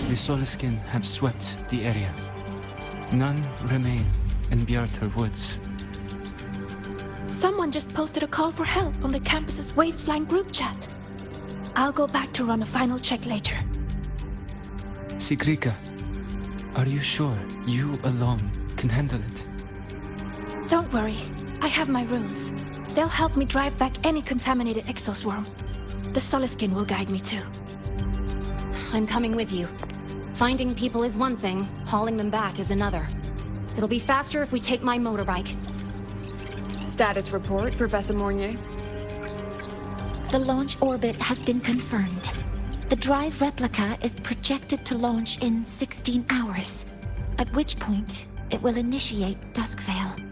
The Soliskin have swept the area. None remain in Bjartar Woods. Someone just posted a call for help on the campus's Wavesline group chat. I'll go back to run a final check later. Sigrika, are you sure you alone can handle it? Don't worry, I have my runes. They'll help me drive back any contaminated exoswarm. The Soliskin will guide me too. I'm coming with you. Finding people is one thing, hauling them back is another. It'll be faster if we take my motorbike. Status report, Professor Mornier. The launch orbit has been confirmed. The drive replica is projected to launch in 16 hours, at which point it will initiate Duskvale.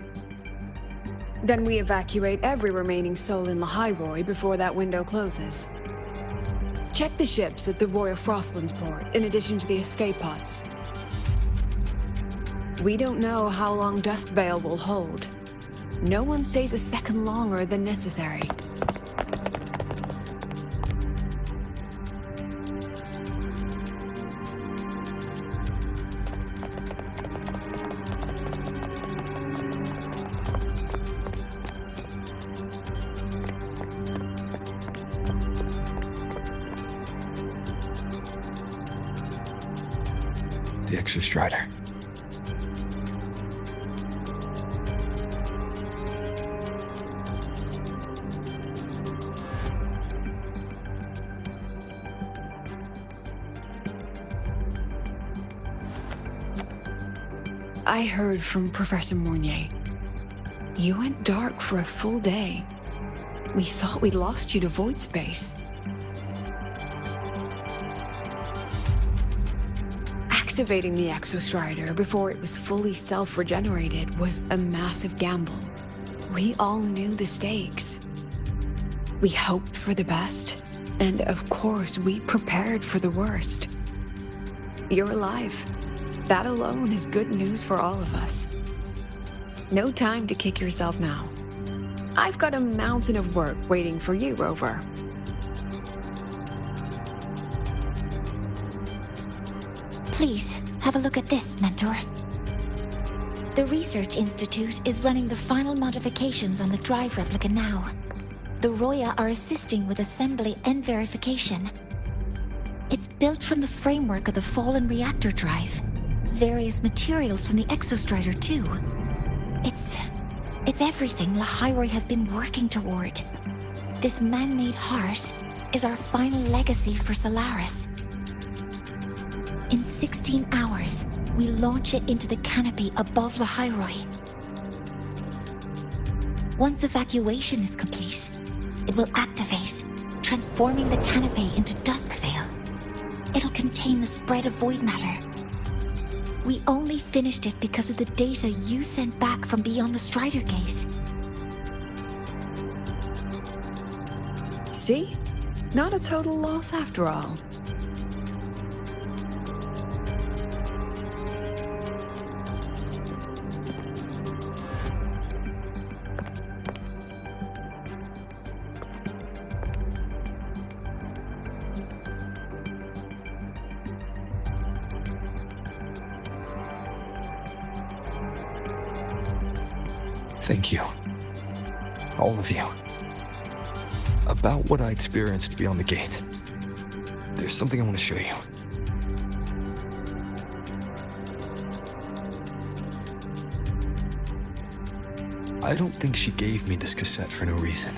Then we evacuate every remaining soul in Lahai-Roi before that window closes. Check the ships at the Royal Frostlands port, in addition to the escape pods. We don't know how long Duskvale will hold. No one stays a second longer than necessary. The Exostrider. I heard from Professor Mornier. You went dark for a full day. We thought we'd lost you to void space. Activating the Exostrider before it was fully self-regenerated was a massive gamble. We all knew the stakes. We hoped for the best, and of course we prepared for the worst. You're alive. That alone is good news for all of us. No time to kick yourself now. I've got a mountain of work waiting for you, Rover. Please, have a look at this, Mentor. The Research Institute is running the final modifications on the drive replica now. The Roya are assisting with assembly and verification. It's built from the framework of the fallen reactor drive. Various materials from the Exostrider, too. It's everything Lahai-Roi has been working toward. This man-made heart is our final legacy for Solaris. In 16 hours, we launch it into the canopy above Lahai-Roi. Once evacuation is complete, it will activate, transforming the canopy into Duskvale. It'll contain the spread of void matter. We only finished it because of the data you sent back from beyond the Strider Gate. See? Not a total loss after all. Thank you. All of you. About what I experienced beyond the gate. There's something I want to show you. I don't think she gave me this cassette for no reason.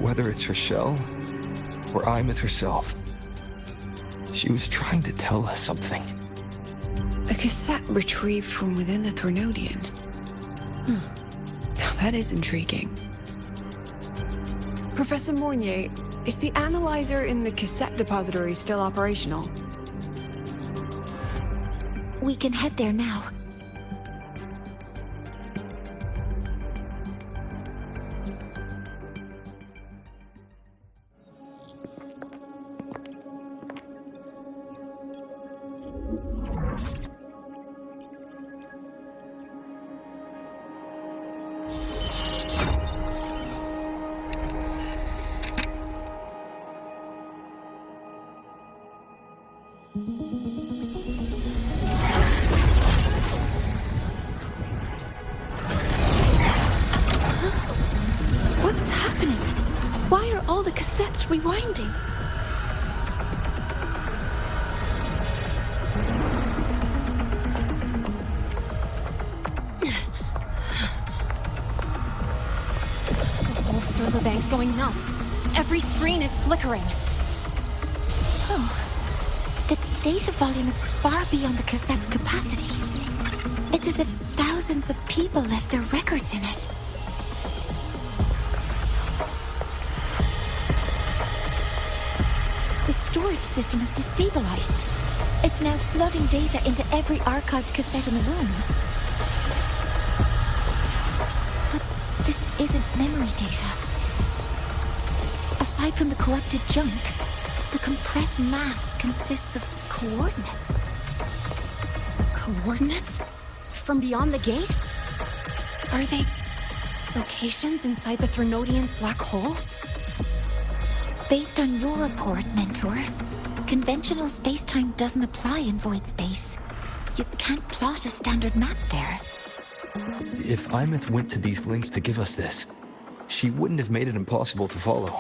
Whether it's her shell, or Imith herself, she was trying to tell us something. A cassette retrieved from within the Threnodian. Now that is intriguing. Professor Mornier, is the analyzer in the cassette depository still operational? We can head there now. What's happening? Why are all the cassettes rewinding? The whole server bank's going nuts. Every screen is flickering. Oh, the data volume is far beyond the cassette's capacity. It's as if thousands of people left their records in it. The storage system is destabilized. It's now flooding data into every archived cassette in the room. But this isn't memory data. Aside from the corrupted junk, the compressed mass consists of coordinates. Coordinates? From beyond the gate? Are they locations inside the Threnodian's black hole? Based on your report, Mentor, conventional space-time doesn't apply in void space. You can't plot a standard map there. If Imeth went to these links to give us this, she wouldn't have made it impossible to follow.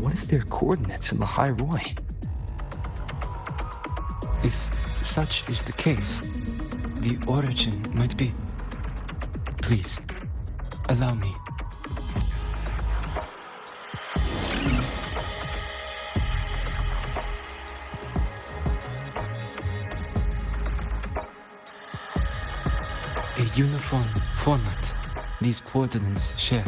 What if they're coordinates in Lahai-Roi? If such is the case, the origin might be... Please, allow me. A uniform format these coordinates share.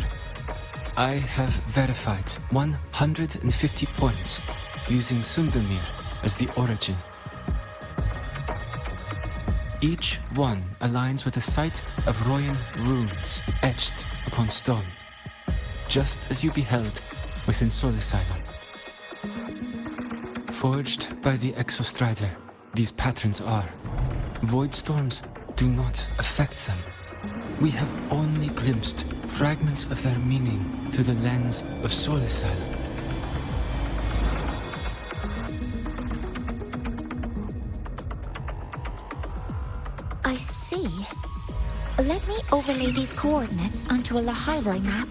I have verified 150 points using Sundermere as the origin. Each one aligns with a site of Royan runes etched upon stone, just as you beheld within Soul Asylum. Forged by the Exostrider, these patterns are. Void storms do not affect them. We have only glimpsed fragments of their meaning through the lens of Soul Asylum. I see. Let me overlay these coordinates onto a Lahai-Roi map.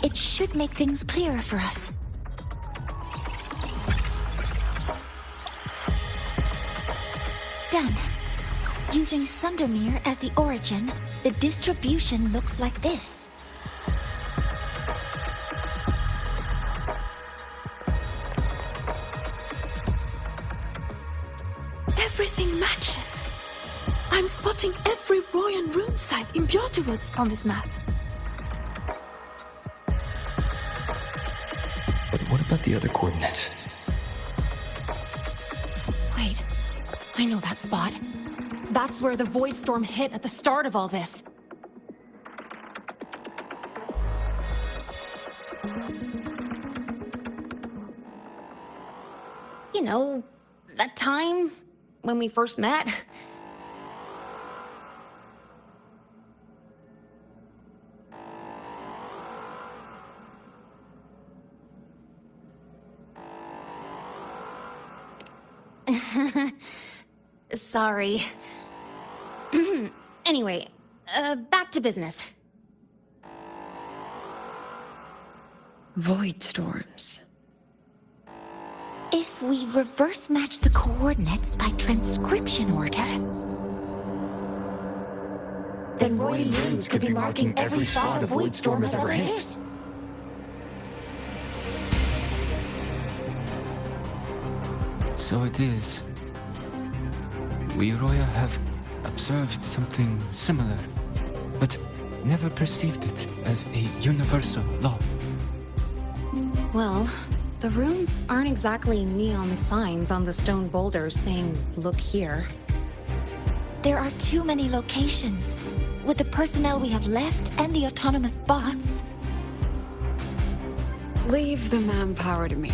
It should make things clearer for us. Done. Using Sundermere as the origin, the distribution looks like this. Everything matches. I'm spotting every Royan rune site in Bjorterwoods on this map. But what about the other coordinates? Wait, I know that spot. That's where the void storm hit at the start of all this. You know, that time when we first met. Sorry. Anyway, back to business. Void storms. If we reverse match the coordinates by transcription order, then Royan runes could be marking every spot a void storm has ever hit. So it is. We Roya have observed something similar, but never perceived it as a universal law. Well, the runes aren't exactly neon signs on the stone boulders saying, "Look here." there are too many locations. With the personnel we have left and the autonomous bots. Leave the manpower to me.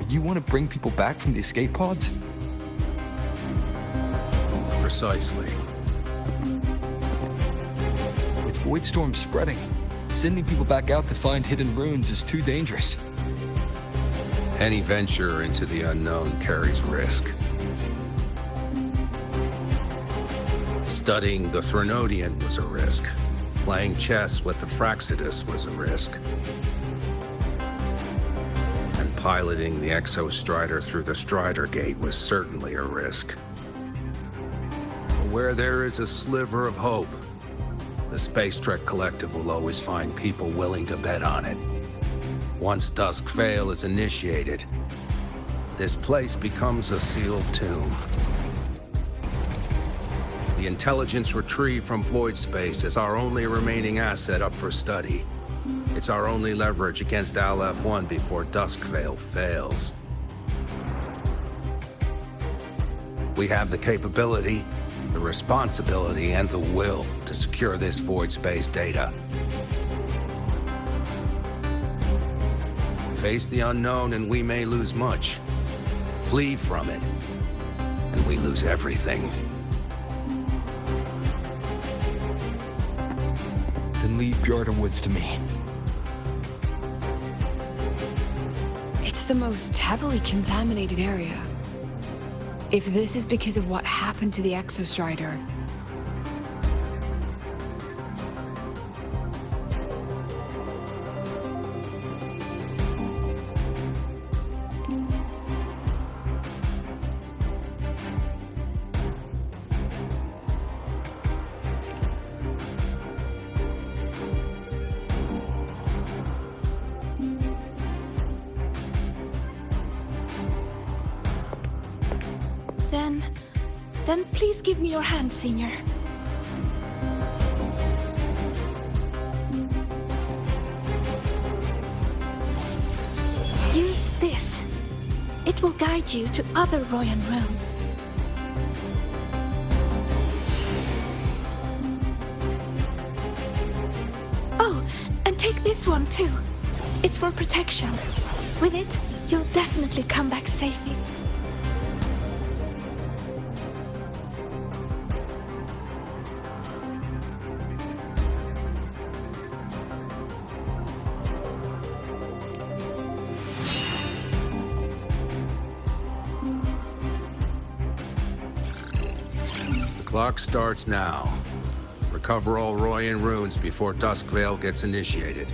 You want to bring people back from the escape pods? Precisely. With void storms spreading, Sending people back out to find hidden ruins is too dangerous. Any venture into the unknown carries risk. Studying the Threnodian was a risk. Playing chess with the Fraxidus was a risk. And piloting the Exostrider through the Strider Gate was certainly a risk. But where there is a sliver of hope, the Space Trek Collective will always find people willing to bet on it. Once Dusk Vale is initiated, this place becomes a sealed tomb. The intelligence retrieved from void space is our only remaining asset up for study. It's our only leverage against Aleph-1 before Dusk Vale fails. We have the capability, the responsibility, and the will to secure this void space data. Face the unknown and we may lose much. Flee from it, and we lose everything. Then leave Bjarta Woods to me. It's the most heavily contaminated area. If this is because of what happened to the Exostrider, Then please give me your hand, Senior. Use this. It will guide you to other Royan runes. Oh, and take this one too. It's for protection. With it, you'll definitely come back safely. Clock starts now. Recover all Royan runes before Dusk Vale gets initiated.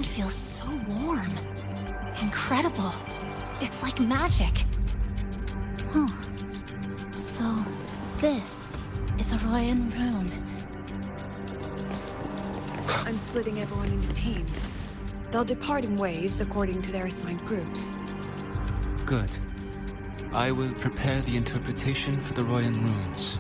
Feels so warm. Incredible. It's like magic. Huh. So, this is a Royan rune. I'm splitting everyone into teams. They'll depart in waves according to their assigned groups. Good. I will prepare the interpretation for the Royan runes.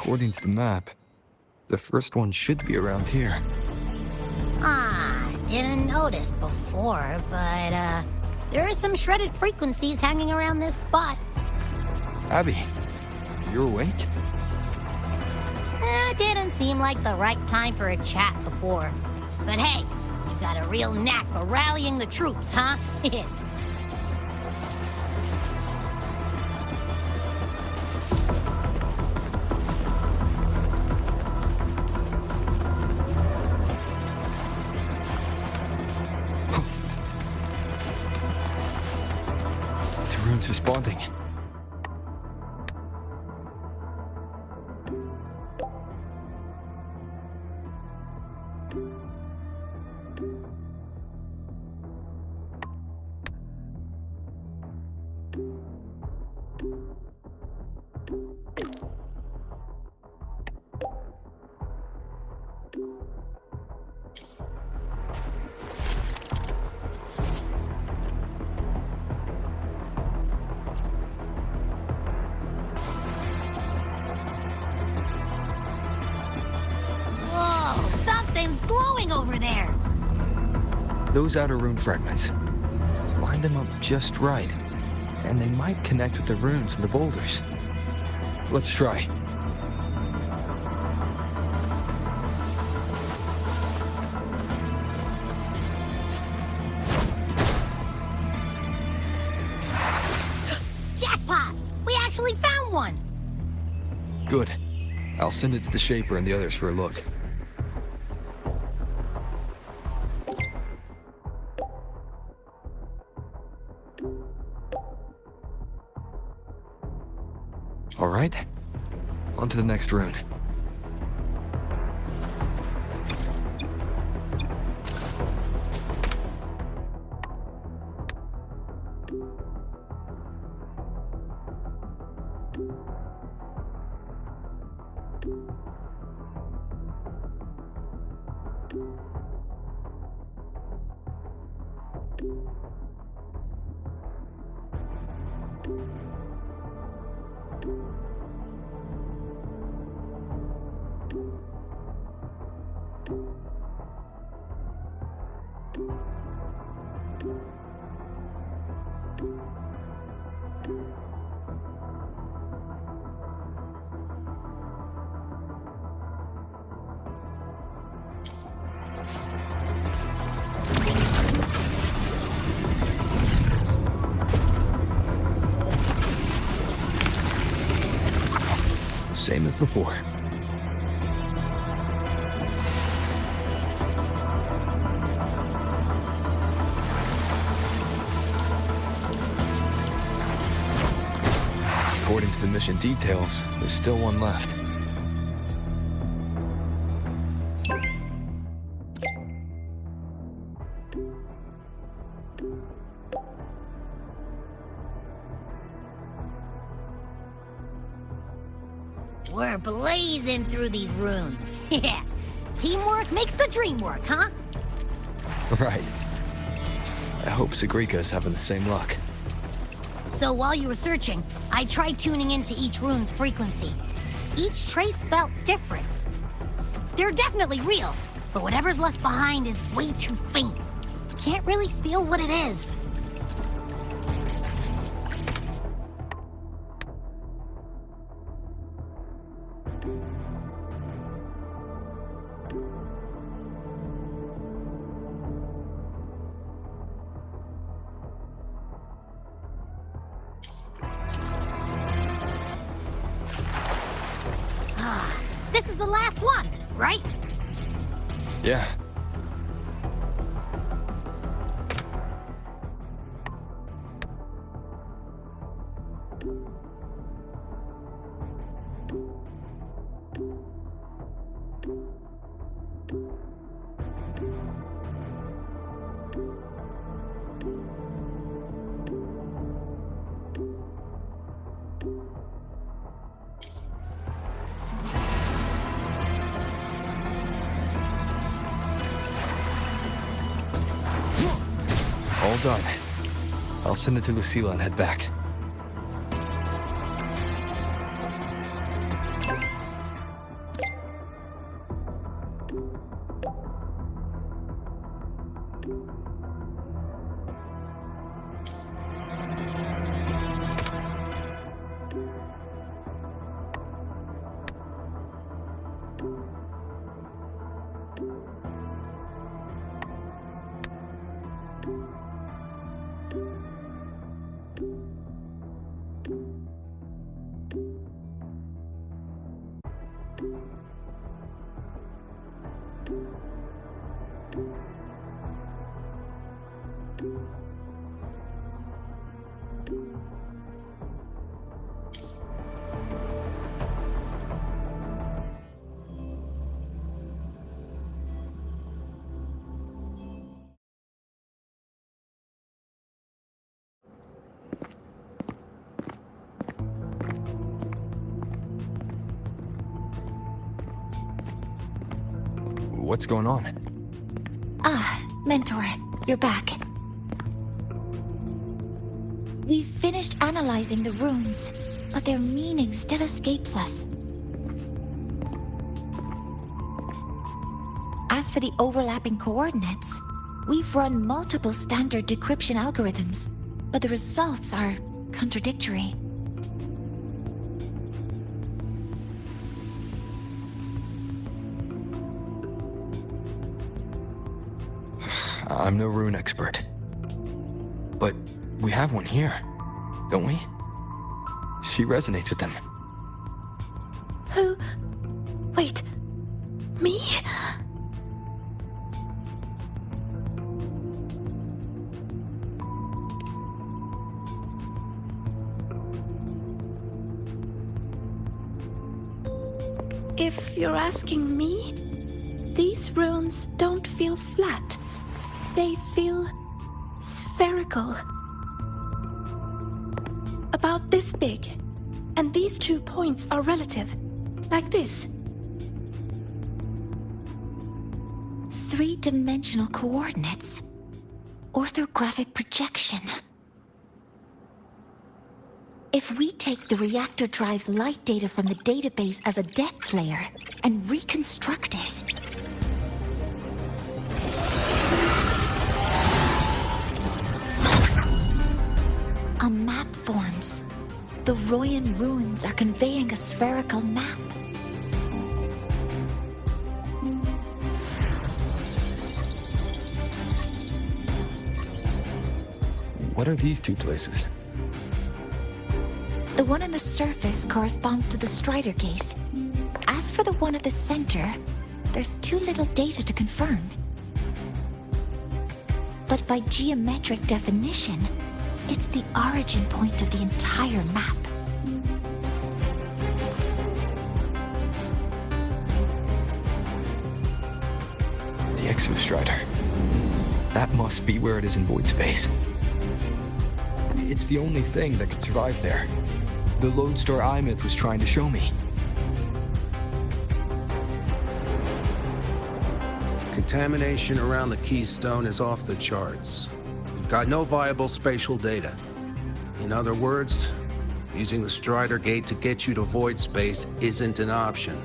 According to the map, the first one should be around here. Didn't notice before, but, there are some shredded frequencies hanging around this spot. Abby, you're awake? Didn't seem like the right time for a chat before. But hey, you've got a real knack for rallying the troops, huh? The rune's responding. Something's glowing over there! Those outer rune fragments. Line them up just right, and they might connect with the runes and the boulders. Let's try. Jackpot! We actually found one! Good. I'll send it to the Shaper and the others for a look. All right, on to the next rune. Same as before. According to the mission details, there's still one left. We're blazing through these runes. Yeah. Teamwork makes the dream work, huh? Right. I hope Sigrika's having the same luck. So while you were searching, I tried tuning into each rune's frequency. Each trace felt different. They're definitely real, but whatever's left behind is way too faint. Can't really feel what it is. This is the last one, right? Yeah. All done. I'll send it to Lucilla and head back. What's going on? Ah, Mentor, you're back. We've finished analyzing the runes, but their meaning still escapes us. As for the overlapping coordinates, we've run multiple standard decryption algorithms, but the results are contradictory. I'm no rune expert. But we have one here, don't we? She resonates with them. Who? Wait. Me? If you're asking me, these runes don't feel flat. They feel spherical. About this big. And these 2 points are relative. Like this. 3-dimensional coordinates. Orthographic projection. If we take the reactor drive's light data from the database as a deck layer and reconstruct it, a map forms. The Royan ruins are conveying a spherical map. What are these 2 places? The one on the surface corresponds to the Strider Gate. As for the one at the center, there's too little data to confirm. But by geometric definition, it's the origin point of the entire map. The Exostrider. That must be where it is in void space. It's the only thing that could survive there. The Lodestar Eye-Myth was trying to show me. Contamination around the keystone is off the charts. We've got no viable spatial data. In other words, using the Strider Gate to get you to void space isn't an option.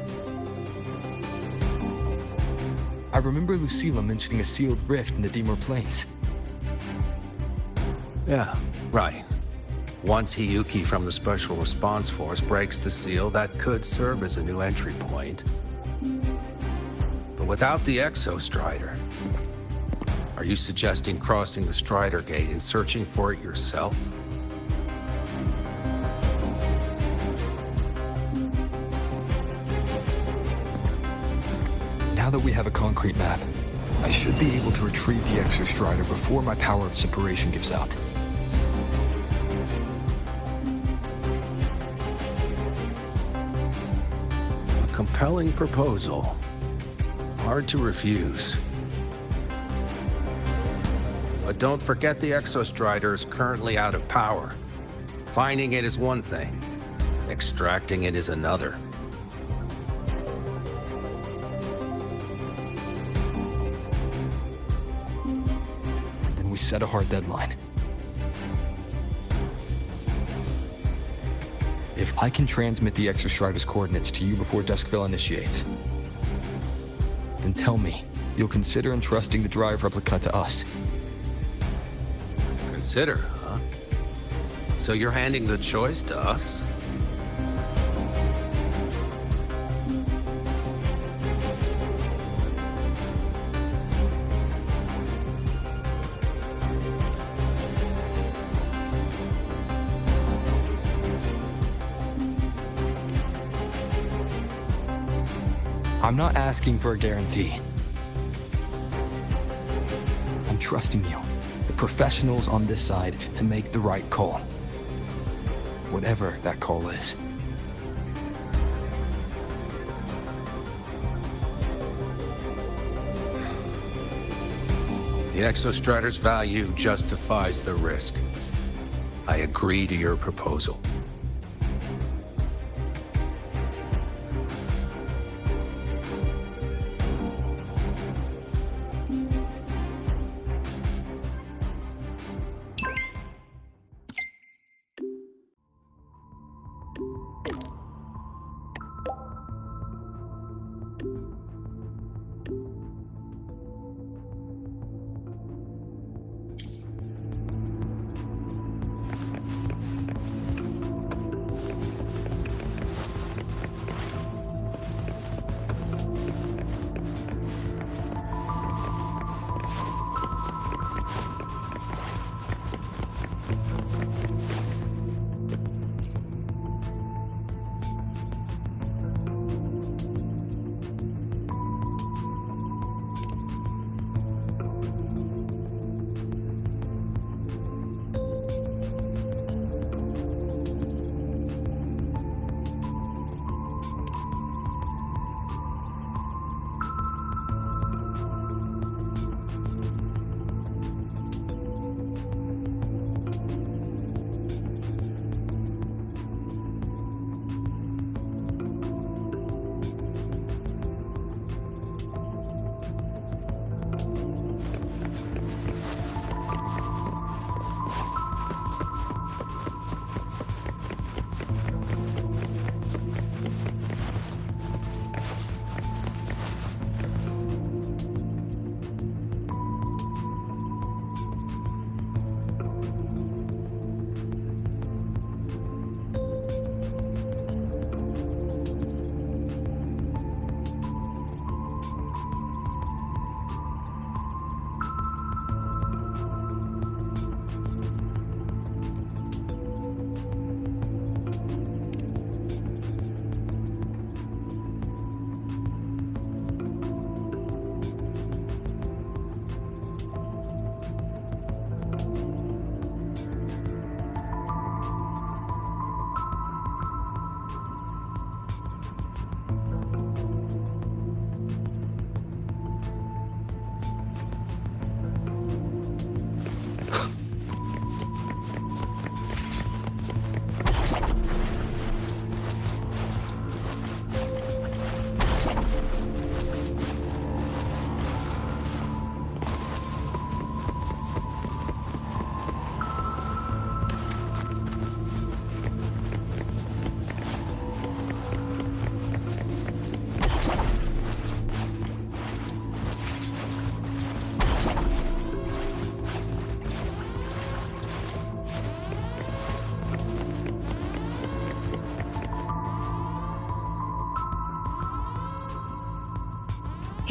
I remember Lucilla mentioning a sealed rift in the Dimmer Plains. Yeah, right. Once Hiyuki from the Special Response Force breaks the seal, that could serve as a new entry point. But without the Exostrider, are you suggesting crossing the Strider Gate and searching for it yourself? Now that we have a concrete map, I should be able to retrieve the Exostrider before my power of separation gives out. Compelling proposal. Hard to refuse. But don't forget the Exostrider is currently out of power. Finding it is one thing. Extracting it is another. And we set a hard deadline. If I can transmit the Exostrider's coordinates to you before Duskville initiates, then tell me you'll consider entrusting the drive replica to us. Consider, huh? So you're handing the choice to us? I'm not asking for a guarantee. I'm trusting you, the professionals on this side, to make the right call. Whatever that call is. The Exostrider's value justifies the risk. I agree to your proposal.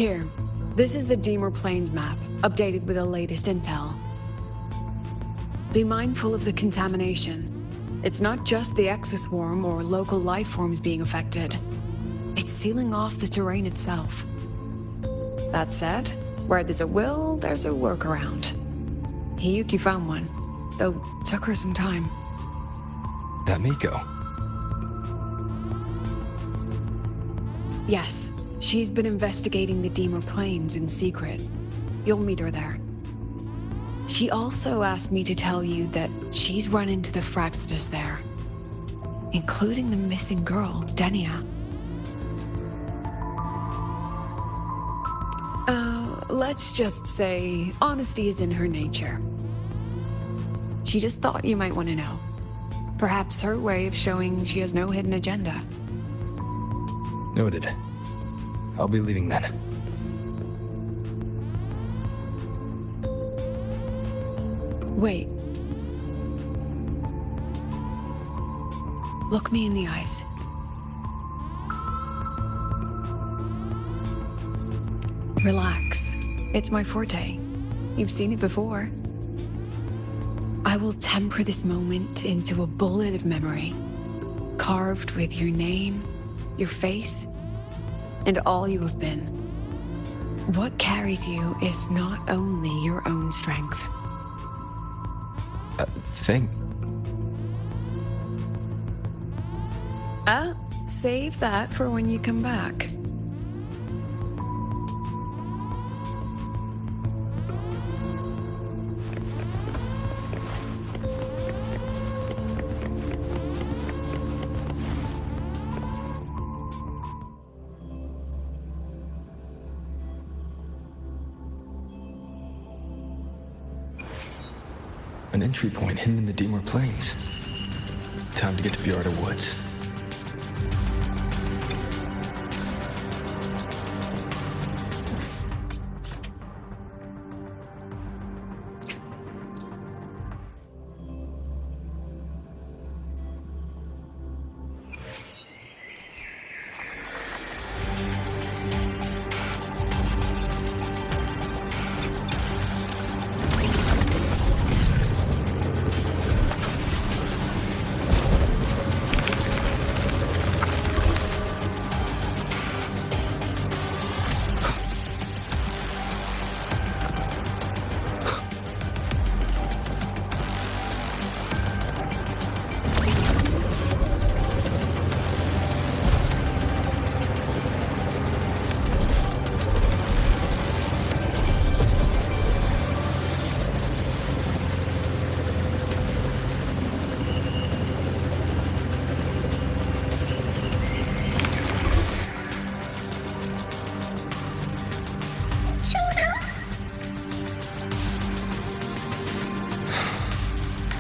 Here, this is the Deemer Plains map, updated with the latest intel. Be mindful of the contamination. It's not just the exoswarm or local life forms being affected. It's sealing off the terrain itself. That said, where there's a will, there's a workaround. Hiyuki found one, though took her some time. That Miko. Yes, she's been investigating the Deemer Plains in secret. You'll meet her there. She also asked me to tell you that she's run into the Fraxidus there, including the missing girl, Denia. Let's just say honesty is in her nature. She just thought you might want to know. Perhaps her way of showing she has no hidden agenda. Noted. I'll be leaving then. Wait. Look me in the eyes. Relax. It's my forte. You've seen it before. I will temper this moment into a bullet of memory, carved with your name, your face, and all you have been. What carries you is not only your own strength. Save that for when you come back. An entry point hidden in the Deemer Plains. Time to get to Bjarta Woods.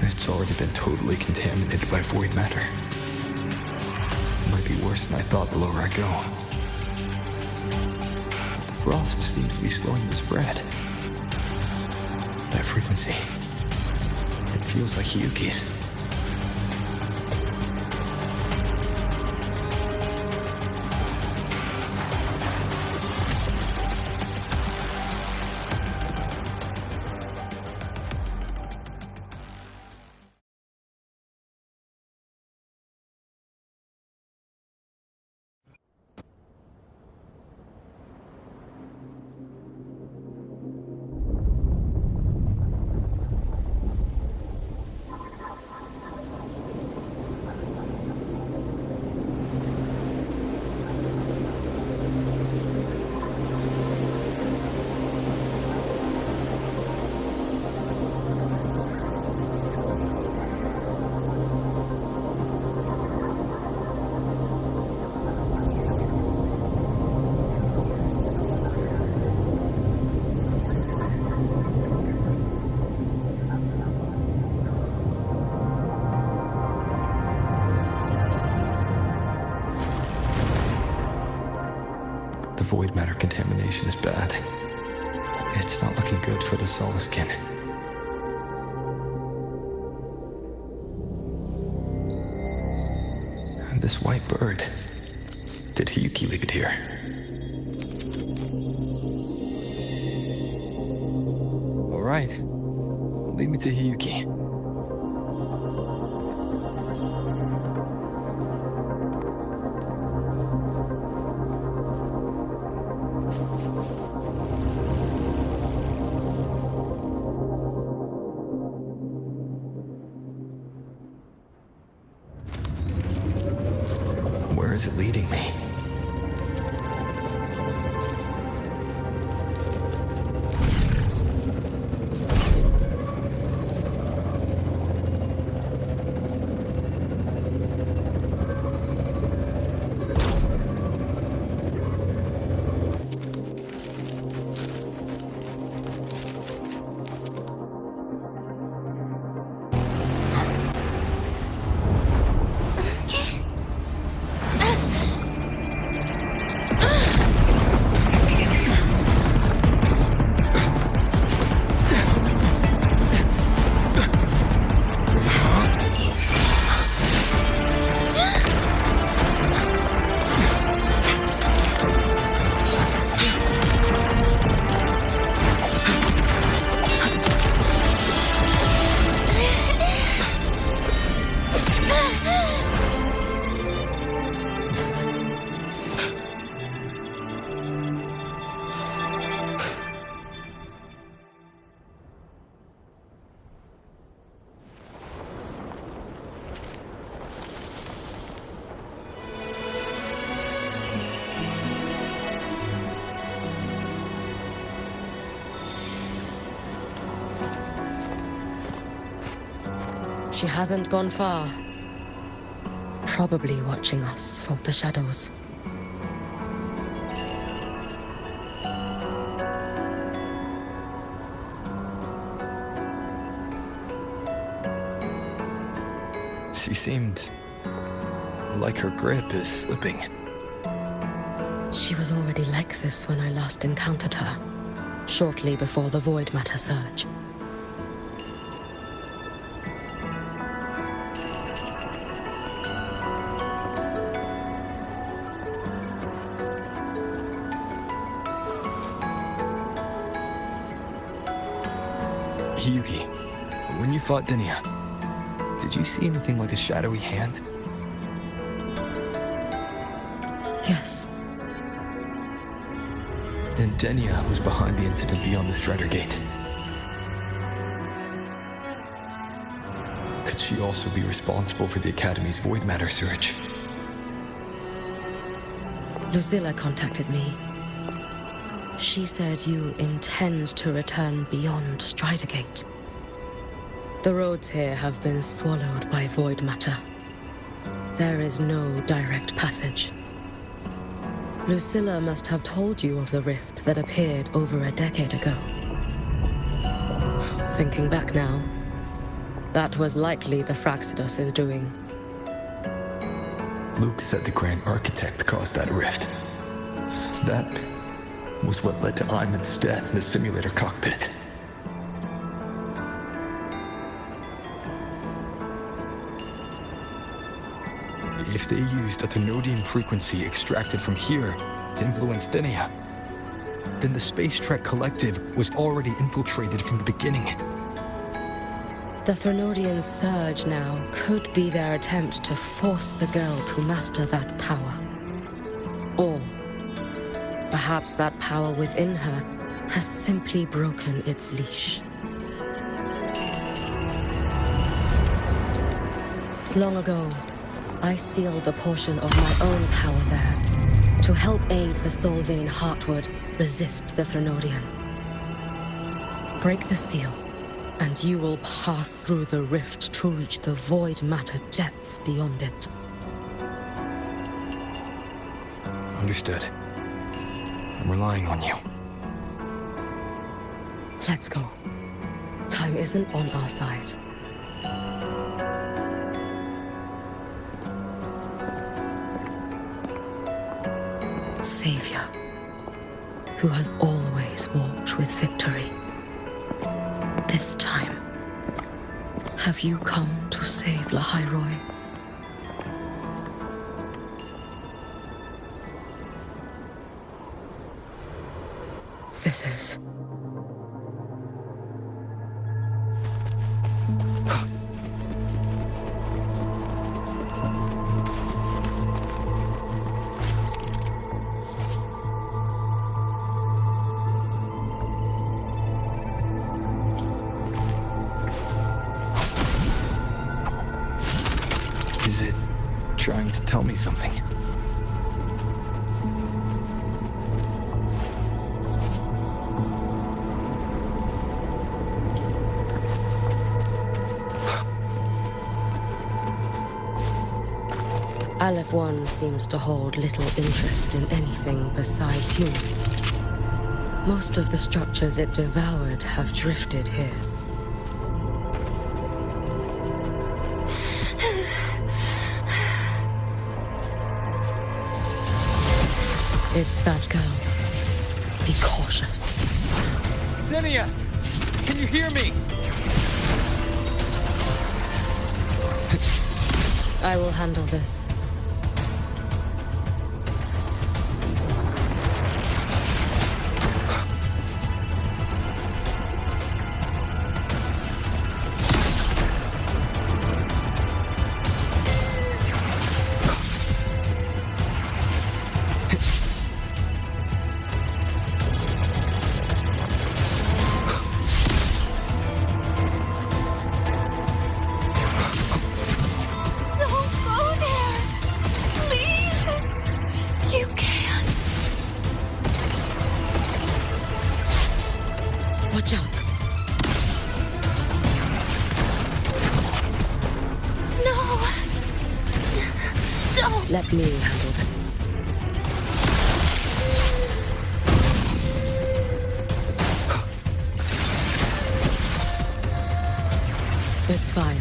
It's already been totally contaminated by void matter. It might be worse than I thought the lower I go. The frost seems to be slowing the spread. That frequency, it feels like Hiyuki's. The void matter contamination is bad. It's not looking good for the Solaskin. And this white bird. Did Hiyuki leave it here? right. Lead me to Hiyuki. Where is it leading me? She hasn't gone far. Probably watching us from the shadows. She seemed like her grip is slipping. She was already like this when I last encountered her, shortly before the Void Matter surge. Hiyuki, when you fought Denia, did you see anything like a shadowy hand? Yes. Then Denia was behind the incident beyond the Strider Gate. Could she also be responsible for the Academy's Void Matter surge? Lucilla contacted me. She said you intend to return beyond Strider Gate. The roads here have been swallowed by Void Matter. There is no direct passage. Lucilla must have told you of the rift that appeared over a decade ago. Thinking back now, that was likely the Fraxidus' doing. Luke said the Grand Architect caused that rift. That was what led to Iman's death in the simulator cockpit. If they used a Thenodian frequency extracted from here to influence Denia, then the Space Trek Collective was already infiltrated from the beginning. The Thenodian surge now could be their attempt to force the girl to master that power. Or perhaps that power within her has simply broken its leash. Long ago, I sealed a portion of my own power there to help aid the Solvane Heartwood resist the Thenodian. Break the seal, and you will pass through the rift to reach the Void Matter depths beyond it. Understood. I'm relying on you. Let's go. Time isn't on our side. Savior, who has always walked with victory. This time, have you come to save Lahai-Roi? This is trying to tell me something. Aleph-1 seems to hold little interest in anything besides humans. Most of the structures it devoured have drifted here. It's that girl. Be cautious. Denia! Can you hear me? I will handle this. Watch out. No! Don't! Let me handle it. It's fine.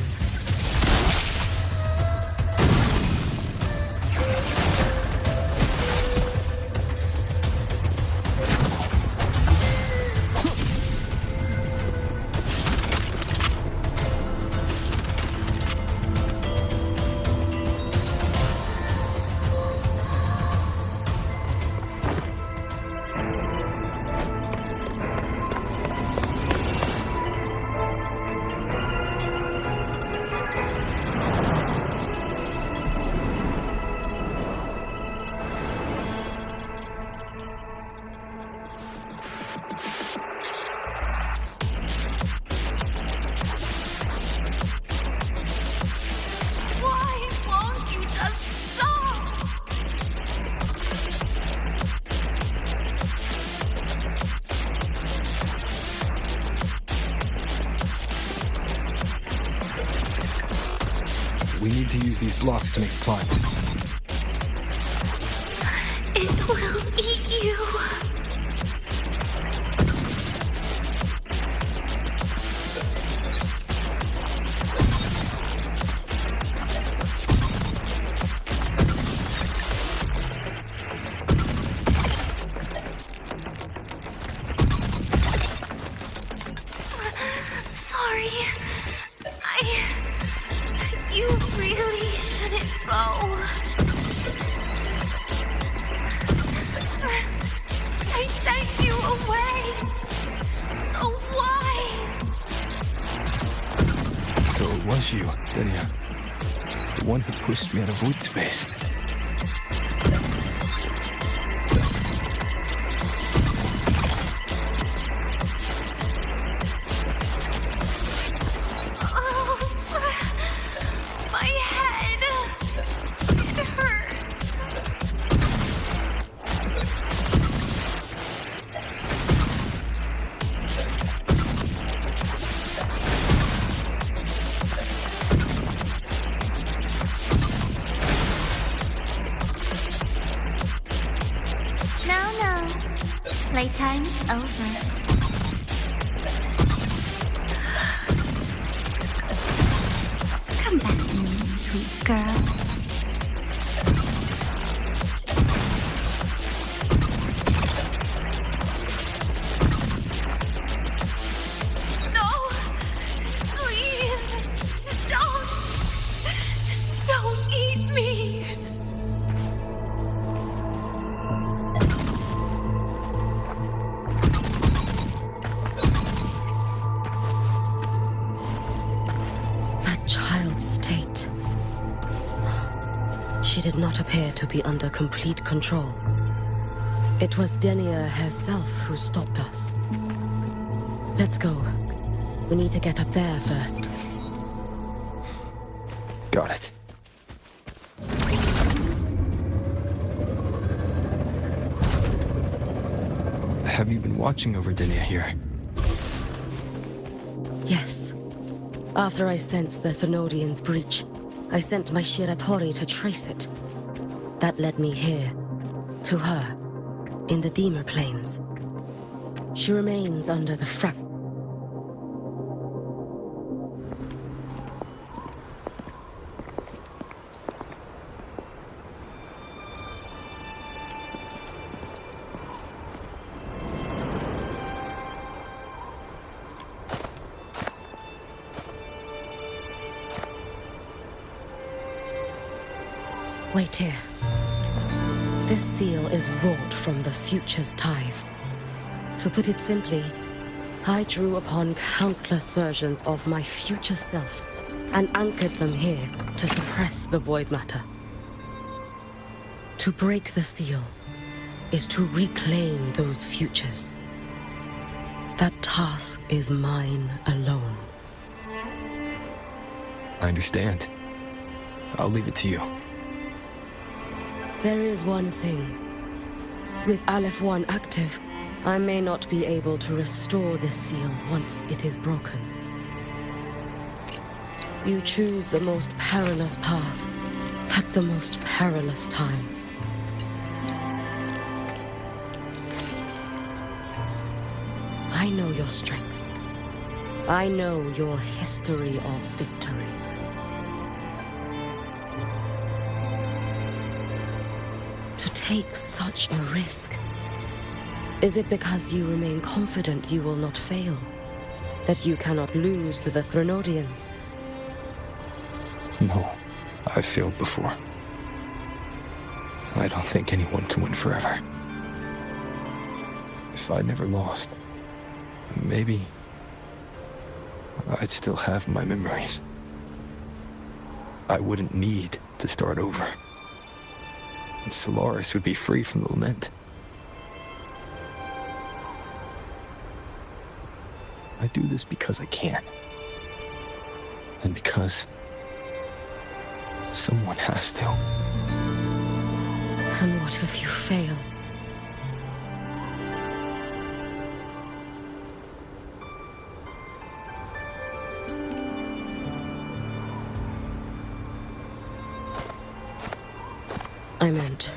We need to use these blocks to make a climb. It will eat you. Sorry. You really shouldn't go. I sent you away. So why? So it was you, Denia. The one who pushed me out of Void space. Playtime over. Come back to me, sweet girl. No! Please! Don't eat me! State. She did not appear to be under complete control. It was Denia herself who stopped us. Let's go. We need to get up there first. Got it. Have you been watching over Dinia here? Yes. After I sensed the Thenodian's breach, I sent my Shiratori to trace it. That led me here, to her, in the Dima Plains. She remains under the Wait here. This seal is wrought from the future's tithe. To put it simply, I drew upon countless versions of my future self and anchored them here to suppress the void matter. To break the seal is to reclaim those futures. That task is mine alone. I understand. I'll leave it to you. There is one thing. With Aleph 1 active, I may not be able to restore this seal once it is broken. You choose the most perilous path at the most perilous time. I know your strength. I know your history of victory. To take such a risk? Is it because you remain confident you will not fail? That you cannot lose to the Thenodians? No, I've failed before. I don't think anyone can win forever. If I'd never lost, maybe I'd still have my memories. I wouldn't need to start over. And Solaris would be free from the lament. I do this because I can. And because someone has to. And what if you fail? I meant,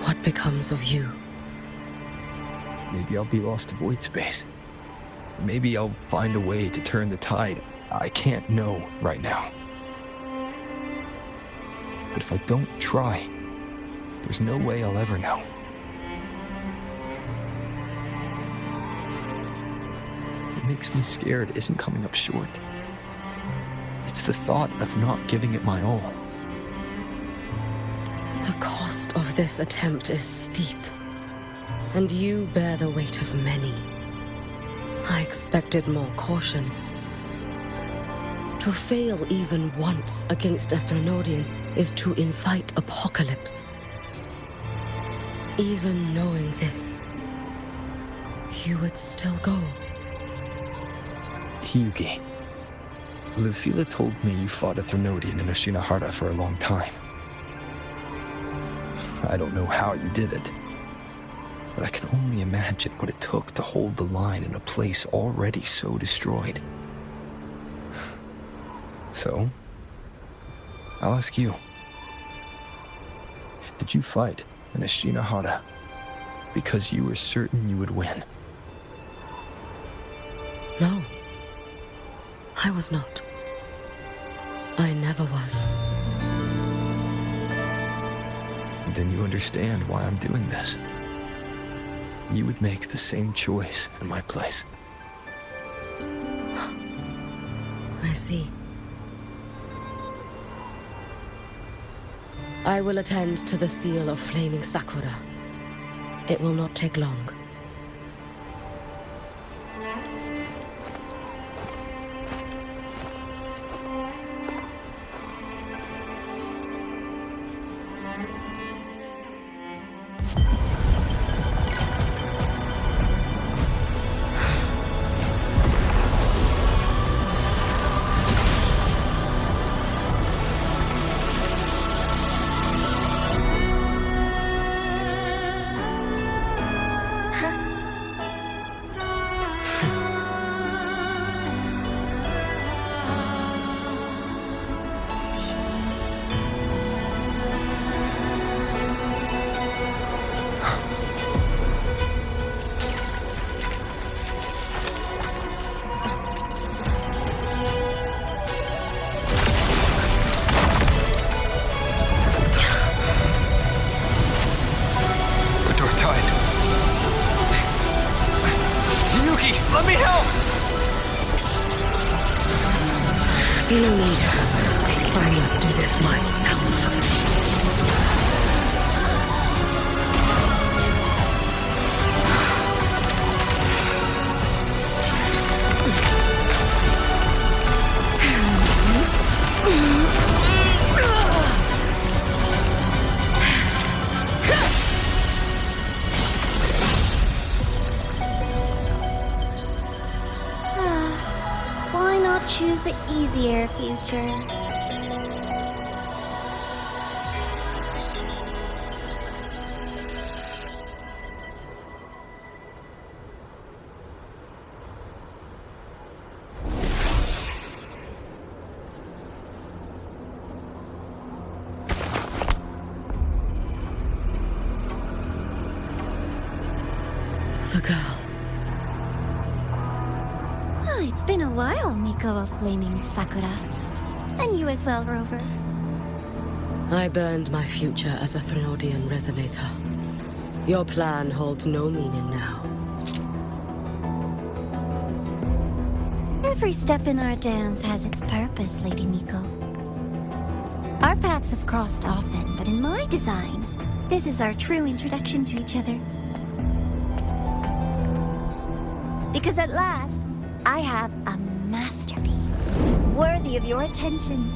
what becomes of you? Maybe I'll be lost to void space. Maybe I'll find a way to turn the tide. I can't know right now. But if I don't try, there's no way I'll ever know. What makes me scared isn't coming up short. It's the thought of not giving it my all. The cost of this attempt is steep, and you bear the weight of many. I expected more caution. To fail even once against a Thenodian is to invite apocalypse. Even knowing this, you would still go. Hyugi, Lucilla told me you fought a Thenodian in Oshinahara for a long time. I don't know how you did it, but I can only imagine what it took to hold the line in a place already so destroyed. So, I'll ask you. Did you fight in Oshinahara because you were certain you would win? No. I was not. I never was. Then you understand why I'm doing this. You would make the same choice in my place. I see. I will attend to the seal of Flaming Sakura. It will not take long. No need. I must do this myself. Why not choose the easier future? The girl. It's been a while, Miko of Flaming Sakura. And you as well, Rover. I burned my future as a Threnodian resonator. Your plan holds no meaning now. Every step in our dance has its purpose, Lady Miko. Our paths have crossed often, but in my design, this is our true introduction to each other. Because at last, I have a masterpiece, worthy of your attention.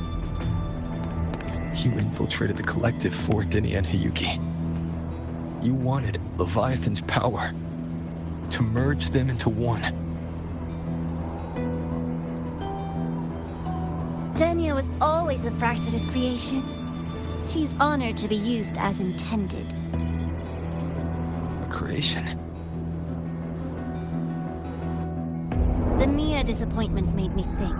You infiltrated the collective for Dinia and Hiyuki. You wanted Leviathan's power to merge them into one. Dinia was always a Fraxidus creation. She's honored to be used as intended. A creation? The Mia disappointment made me think.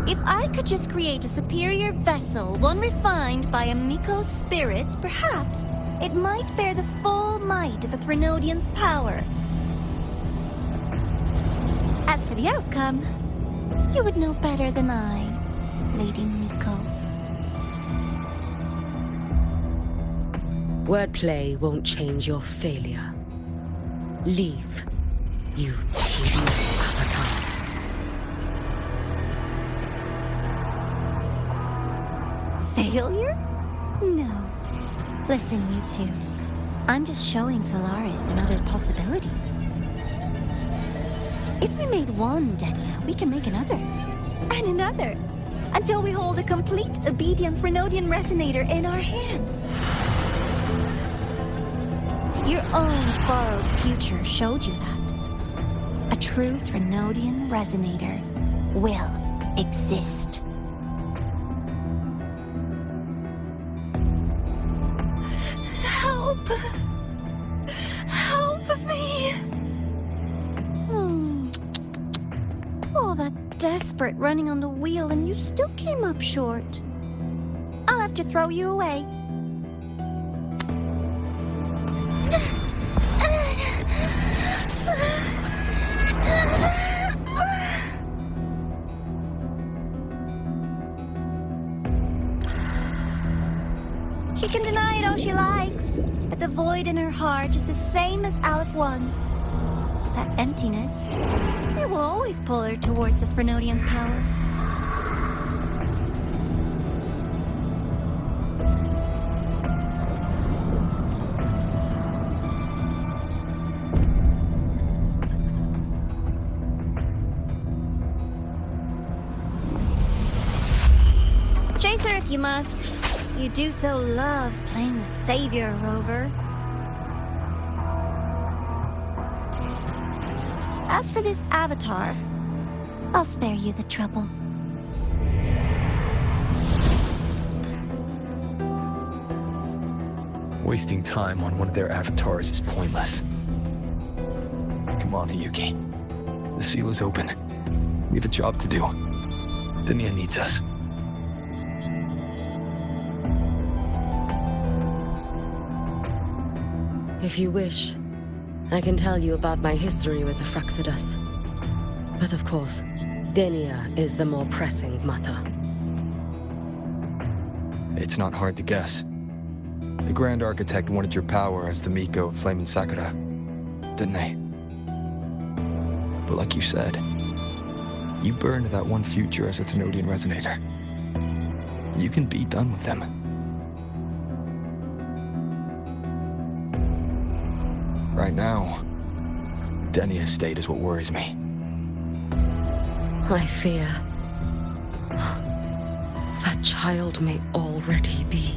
If I could just create a superior vessel, one refined by a Miko spirit, perhaps it might bear the full might of a Threnodian's power. As for the outcome, you would know better than I, Lady Miko. Wordplay won't change your failure. Leave, you tedious avatar. Failure? No. Listen, you two. I'm just showing Solaris another possibility. If we made one Denia, we can make another. And another. Until we hold a complete obedient Threnodian resonator in our hands. Your own borrowed future showed you that. A true Threnodian resonator will exist. Help! Help me! All that desperate running on the wheel and you still came up short. I'll have to throw you away. She can deny it all she likes, but the void in her heart is the same as Aleph One's. That emptiness, it will always pull her towards the Threnodian's power. Chase her if you must. You do so love playing the savior, Rover. As for this avatar, I'll spare you the trouble. Wasting time on one of their avatars is pointless. Come on, Hiyuki. The seal is open. We have a job to do. Dinia needs us. If you wish, I can tell you about my history with the Fraxidus. But of course, Dinia is the more pressing matter. It's not hard to guess. The Grand Architect wanted your power as the Miko of Flaming Sakura, didn't they? But like you said, You burned that one future as a Thenodian resonator. You can be done with them. Right now, Denia's state is what worries me. I fear that child may already be.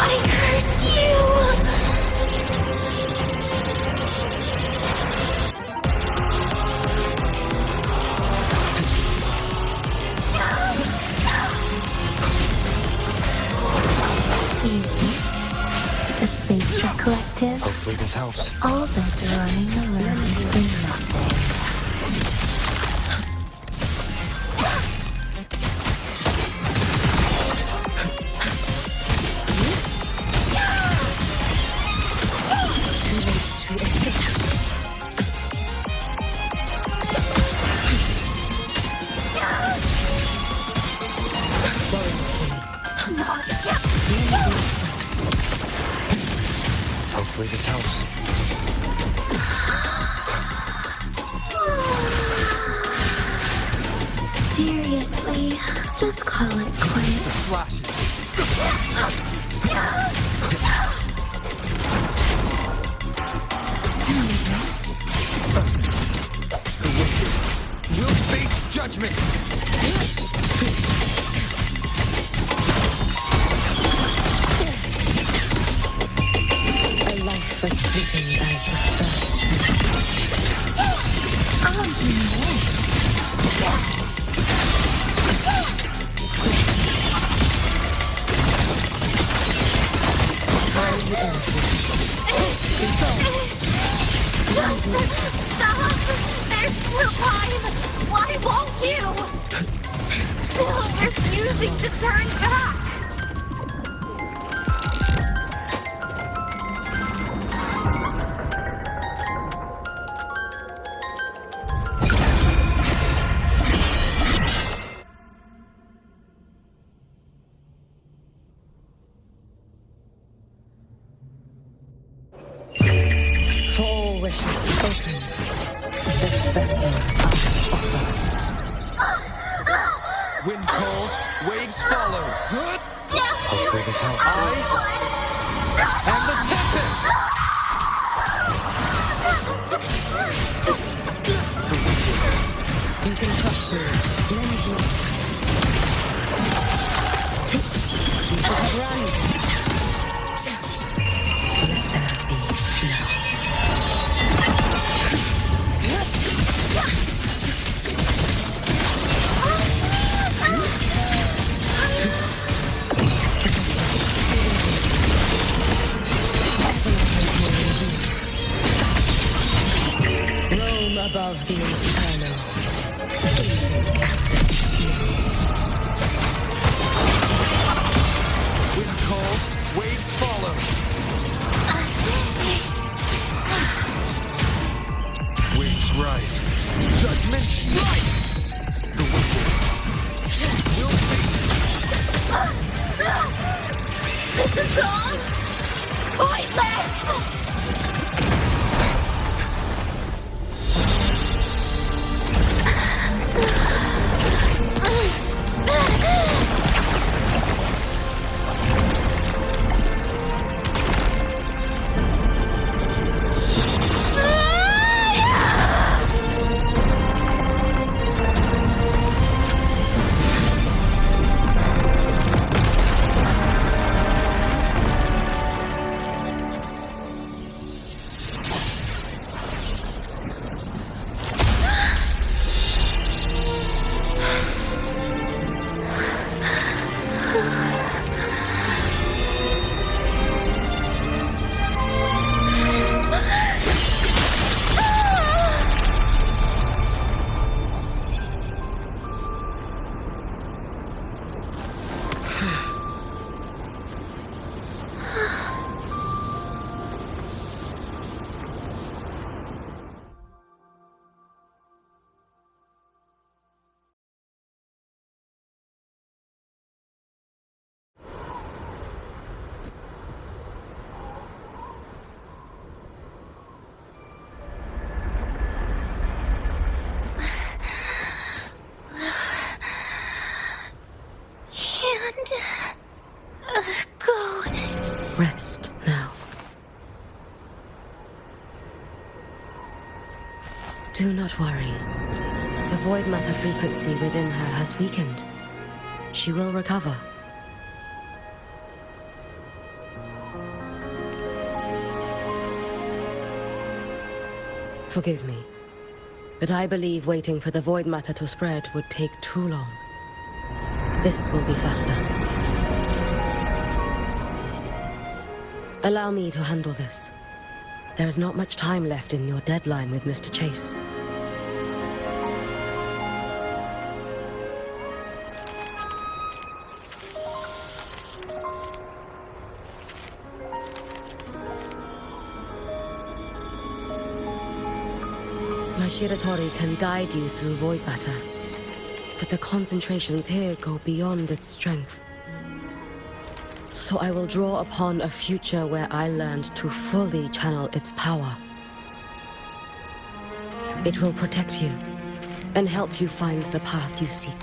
I curse you! The Space Truck Collective. Hopefully this helps. All those running around for nothing. Hopefully this helps. Seriously, just call it quits. The slashes. The wicked will face judgment. A life as fleeting as the first. Stop! There's still time! Why won't you? Still refusing to turn back! For all wishes spoken, this vessel I offer. Wind calls, waves follow. Hopefully this helps. And the tempest! You can trust me. Lend me. You should have run. Let there be now. Roam above the infernal, gazing at the sea. Wind calls, waves follow. Waves rise. Judgment strikes! The wicked will face. This is all pointless! Do not worry. The void matter frequency within her has weakened. She will recover. Forgive me, but I believe waiting for the void matter to spread would take too long. This will be faster. Allow me to handle this. There is not much time left in your deadline with Mr. Chase. My Shiratori can guide you through void matter, but the concentrations here go beyond its strength. So I will draw upon a future where I learned to fully channel its power. It will protect you and help you find the path you seek.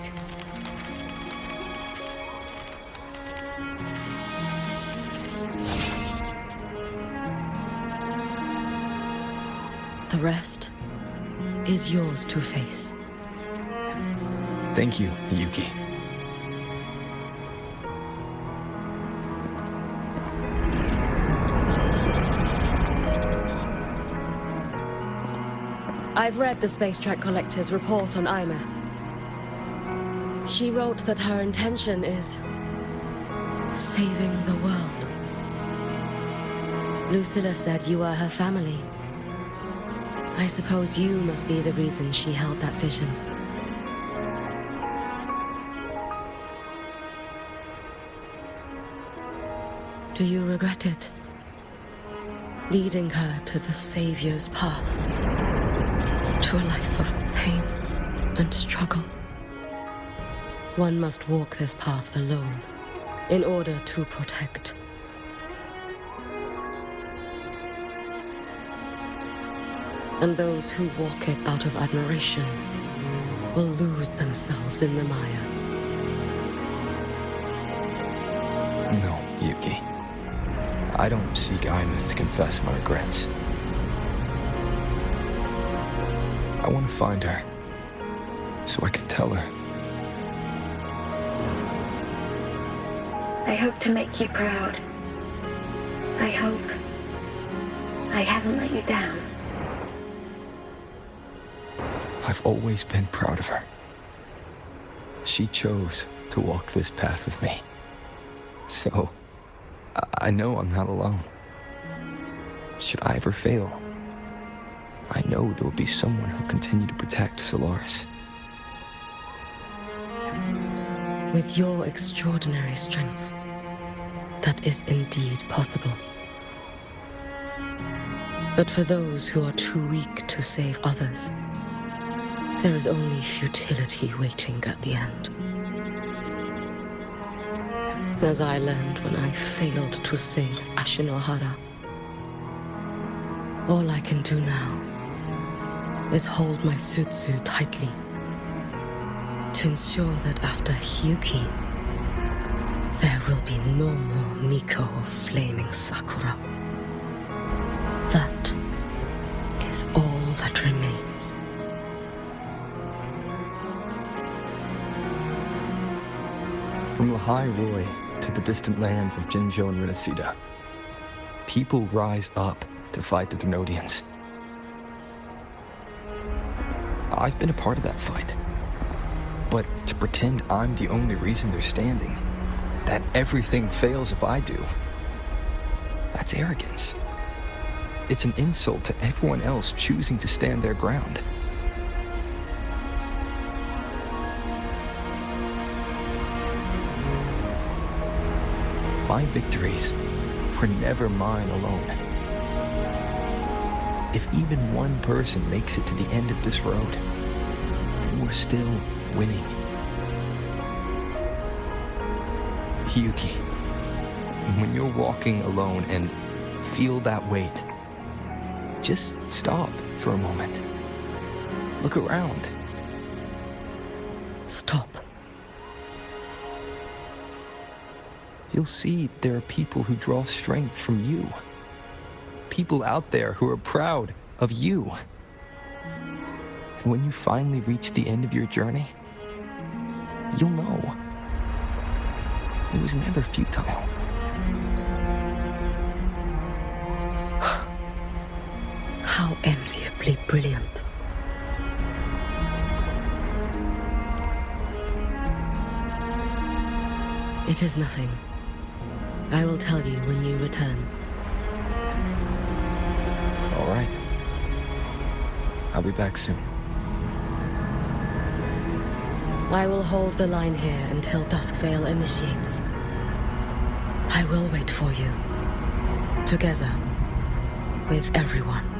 The rest is yours to face. Thank you, Yuki. I've read the Space Track Collector's report on IMF. She wrote that her intention is saving the world. Lucilla said you are her family. I suppose you must be the reason she held that vision. Do you regret it? Leading her to the Savior's path? To a life of pain and struggle? One must walk this path alone in order to protect. And those who walk it out of admiration will lose themselves in the mire. No, Yuki. I don't seek Imeth to confess my regrets. I want to find her, so I can tell her. I hope to make you proud. I hope I haven't let you down. I've always been proud of her. She chose to walk this path with me. So, I know I'm not alone. Should I ever fail, I know there will be someone who'll continue to protect Solaris. With your extraordinary strength, that is indeed possible. But for those who are too weak to save others, there is only futility waiting at the end. As I learned when I failed to save Ashinohara, all I can do now is hold my Sutsu tightly to ensure that after Hyuki, there will be no more Miko of flaming Sakura. That is all that remains. From Lahai-Roi to the distant lands of Jinzhou and Rinasida, people rise up to fight the Thenodians. I've been a part of that fight. But to pretend I'm the only reason they're standing, that everything fails if I do, that's arrogance. It's an insult to everyone else choosing to stand their ground. My victories were never mine alone. If even one person makes it to the end of this road, then we're still winning. Hyuki, when you're walking alone and feel that weight, just stop for a moment. Look around. Stop. You'll see that there are people who draw strength from you. People out there who are proud of you. When you finally reach the end of your journey, you'll know. It was never futile. How enviably brilliant. It is nothing. I will tell you when you return. All right. I'll be back soon. I will hold the line here until Duskvale initiates. I will wait for you. Together. With everyone.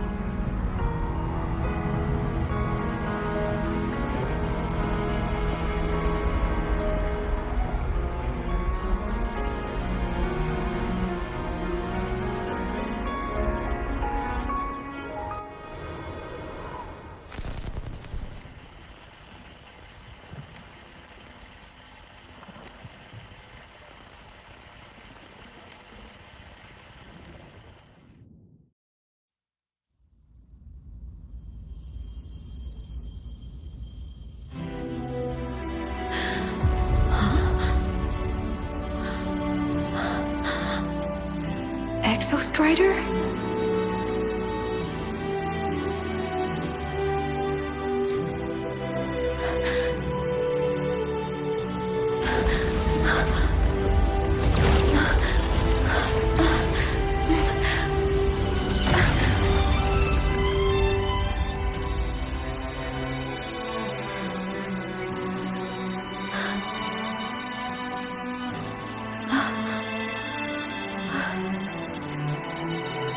Exostrider?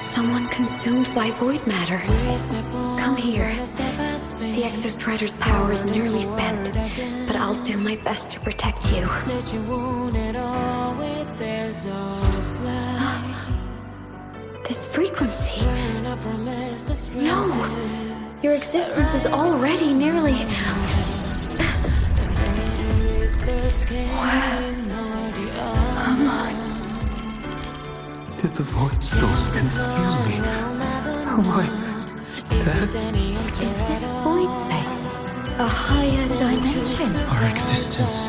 Someone consumed by void matter. Come here. The Exostrider's power is nearly spent, but I'll do my best to protect you. This frequency. No! Your existence is already nearly... Where am I? Did the void storm consume me? Why? Is this void space a higher dimension? Our existence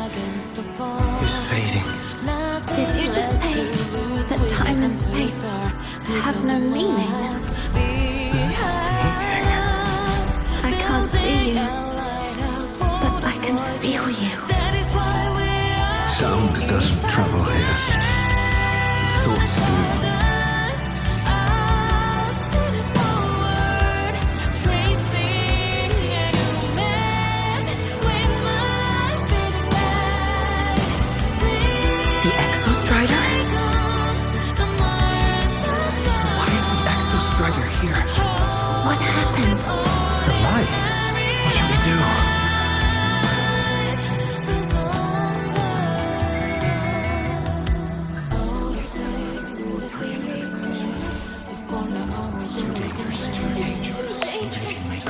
is fading. Did you just say that time and space have no meaning? I can't see you, but I can feel you. Sound doesn't travel here. Thoughts do. The Exostrider? Why is the Exostrider here? What happened? The light. What should we do?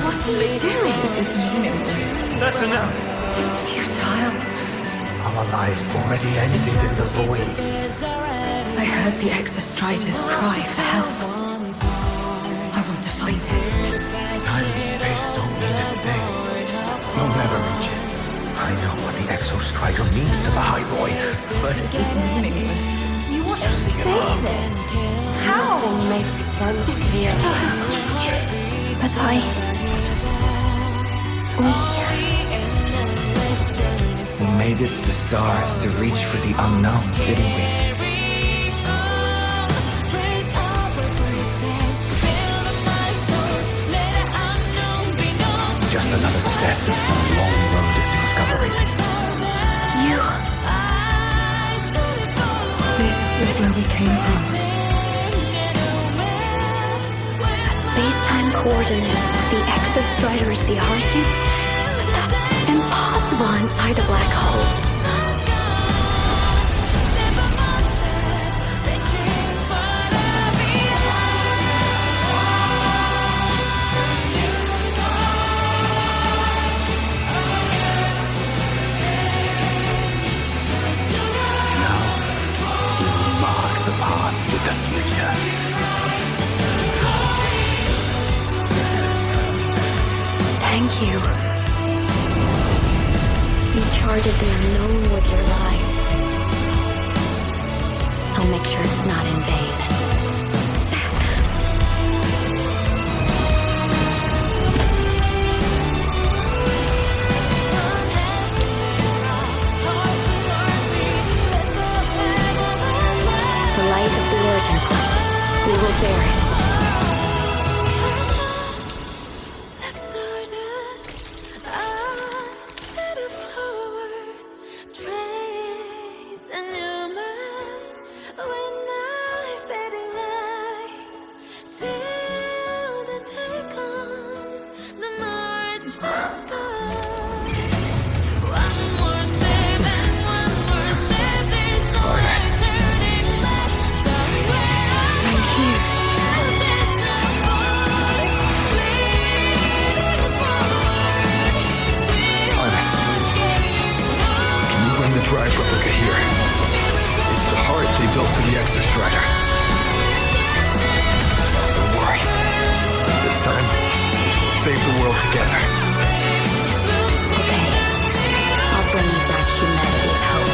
What are you doing? That's enough. It's futile. Our lives already ended in the void. I heard the Exostrider's cry for help. I want to find it. Time and space don't mean a thing. You'll never reach it. I know what the Exostrider means to Lahai-Roi, but This is meaningless. You want to save it? How? It makes sense here. But we made it to the stars to reach for the unknown, didn't we? Just another step on a long road of discovery. you... This is where we came from. A space-time coordinate of the Exostrider is the origin? But that's impossible inside a black hole. With the future. Thank Thank you. You charted the unknown with your life. I'll make sure it's not in vain. The light of the origin point. We will bear it. Drive replica here. It's the heart they built for the Exostrider. Don't worry. This time, we'll save the world together. Okay. I'll bring you back humanity's hope.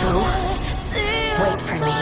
So, wait for me.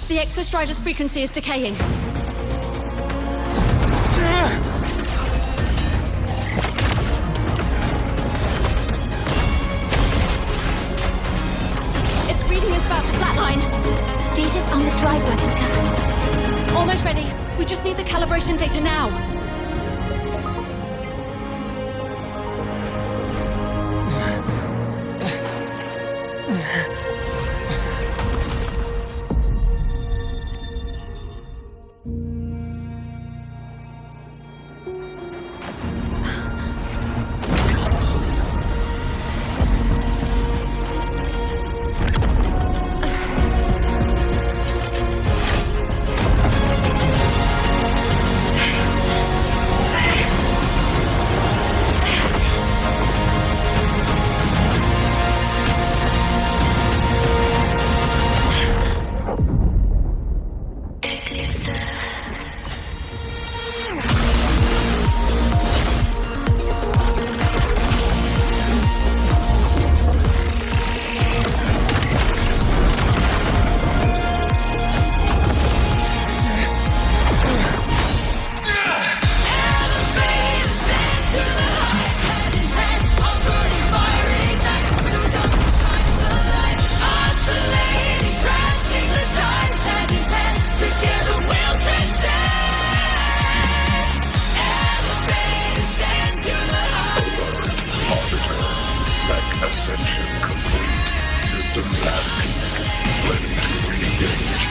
The Exostrider's frequency is decaying. Its reading is about to flatline. Status on the drive replica. Almost ready. We just need the calibration data now.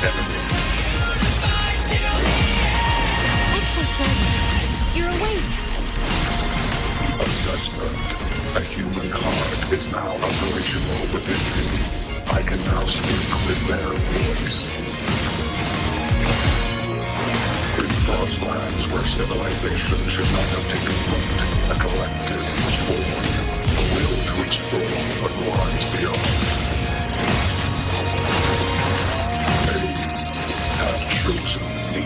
enemy. Exostrider, you're awake. Assessment. A human heart is now operational within me. I can now speak with their voice. In Frostlands, where civilization should not have taken root, a collective was born. A will to explore what lies beyond. They have chosen me.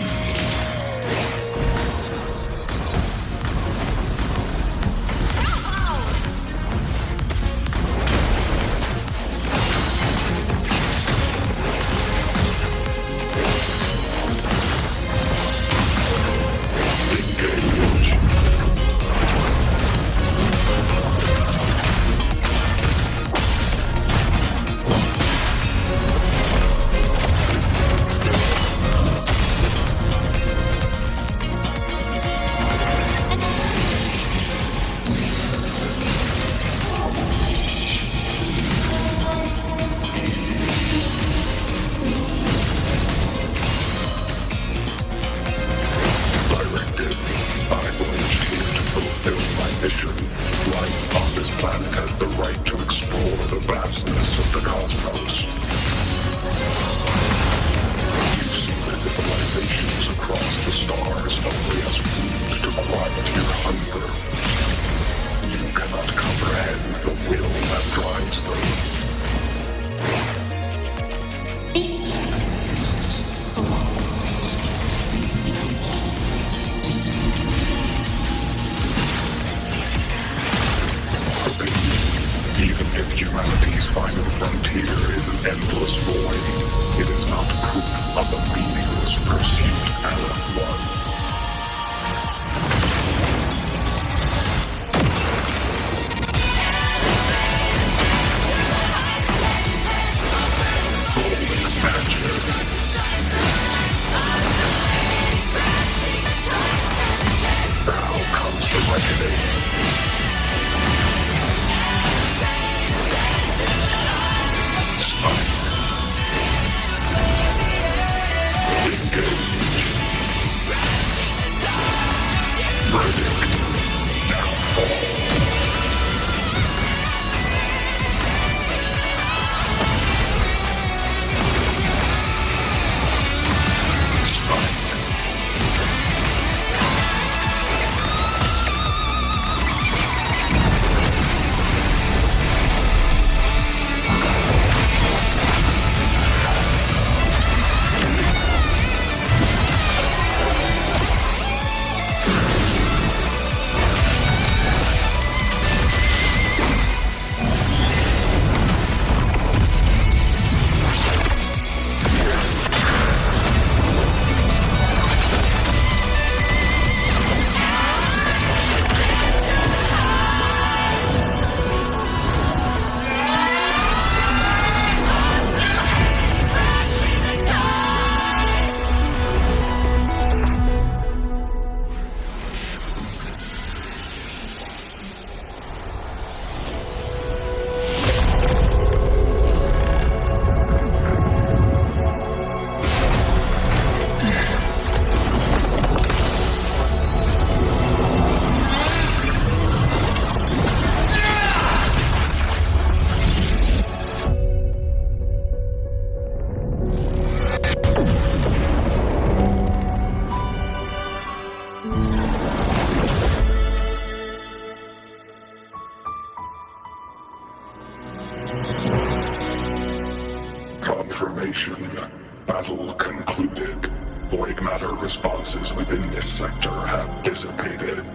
Battle concluded. Void matter responses within this sector have dissipated.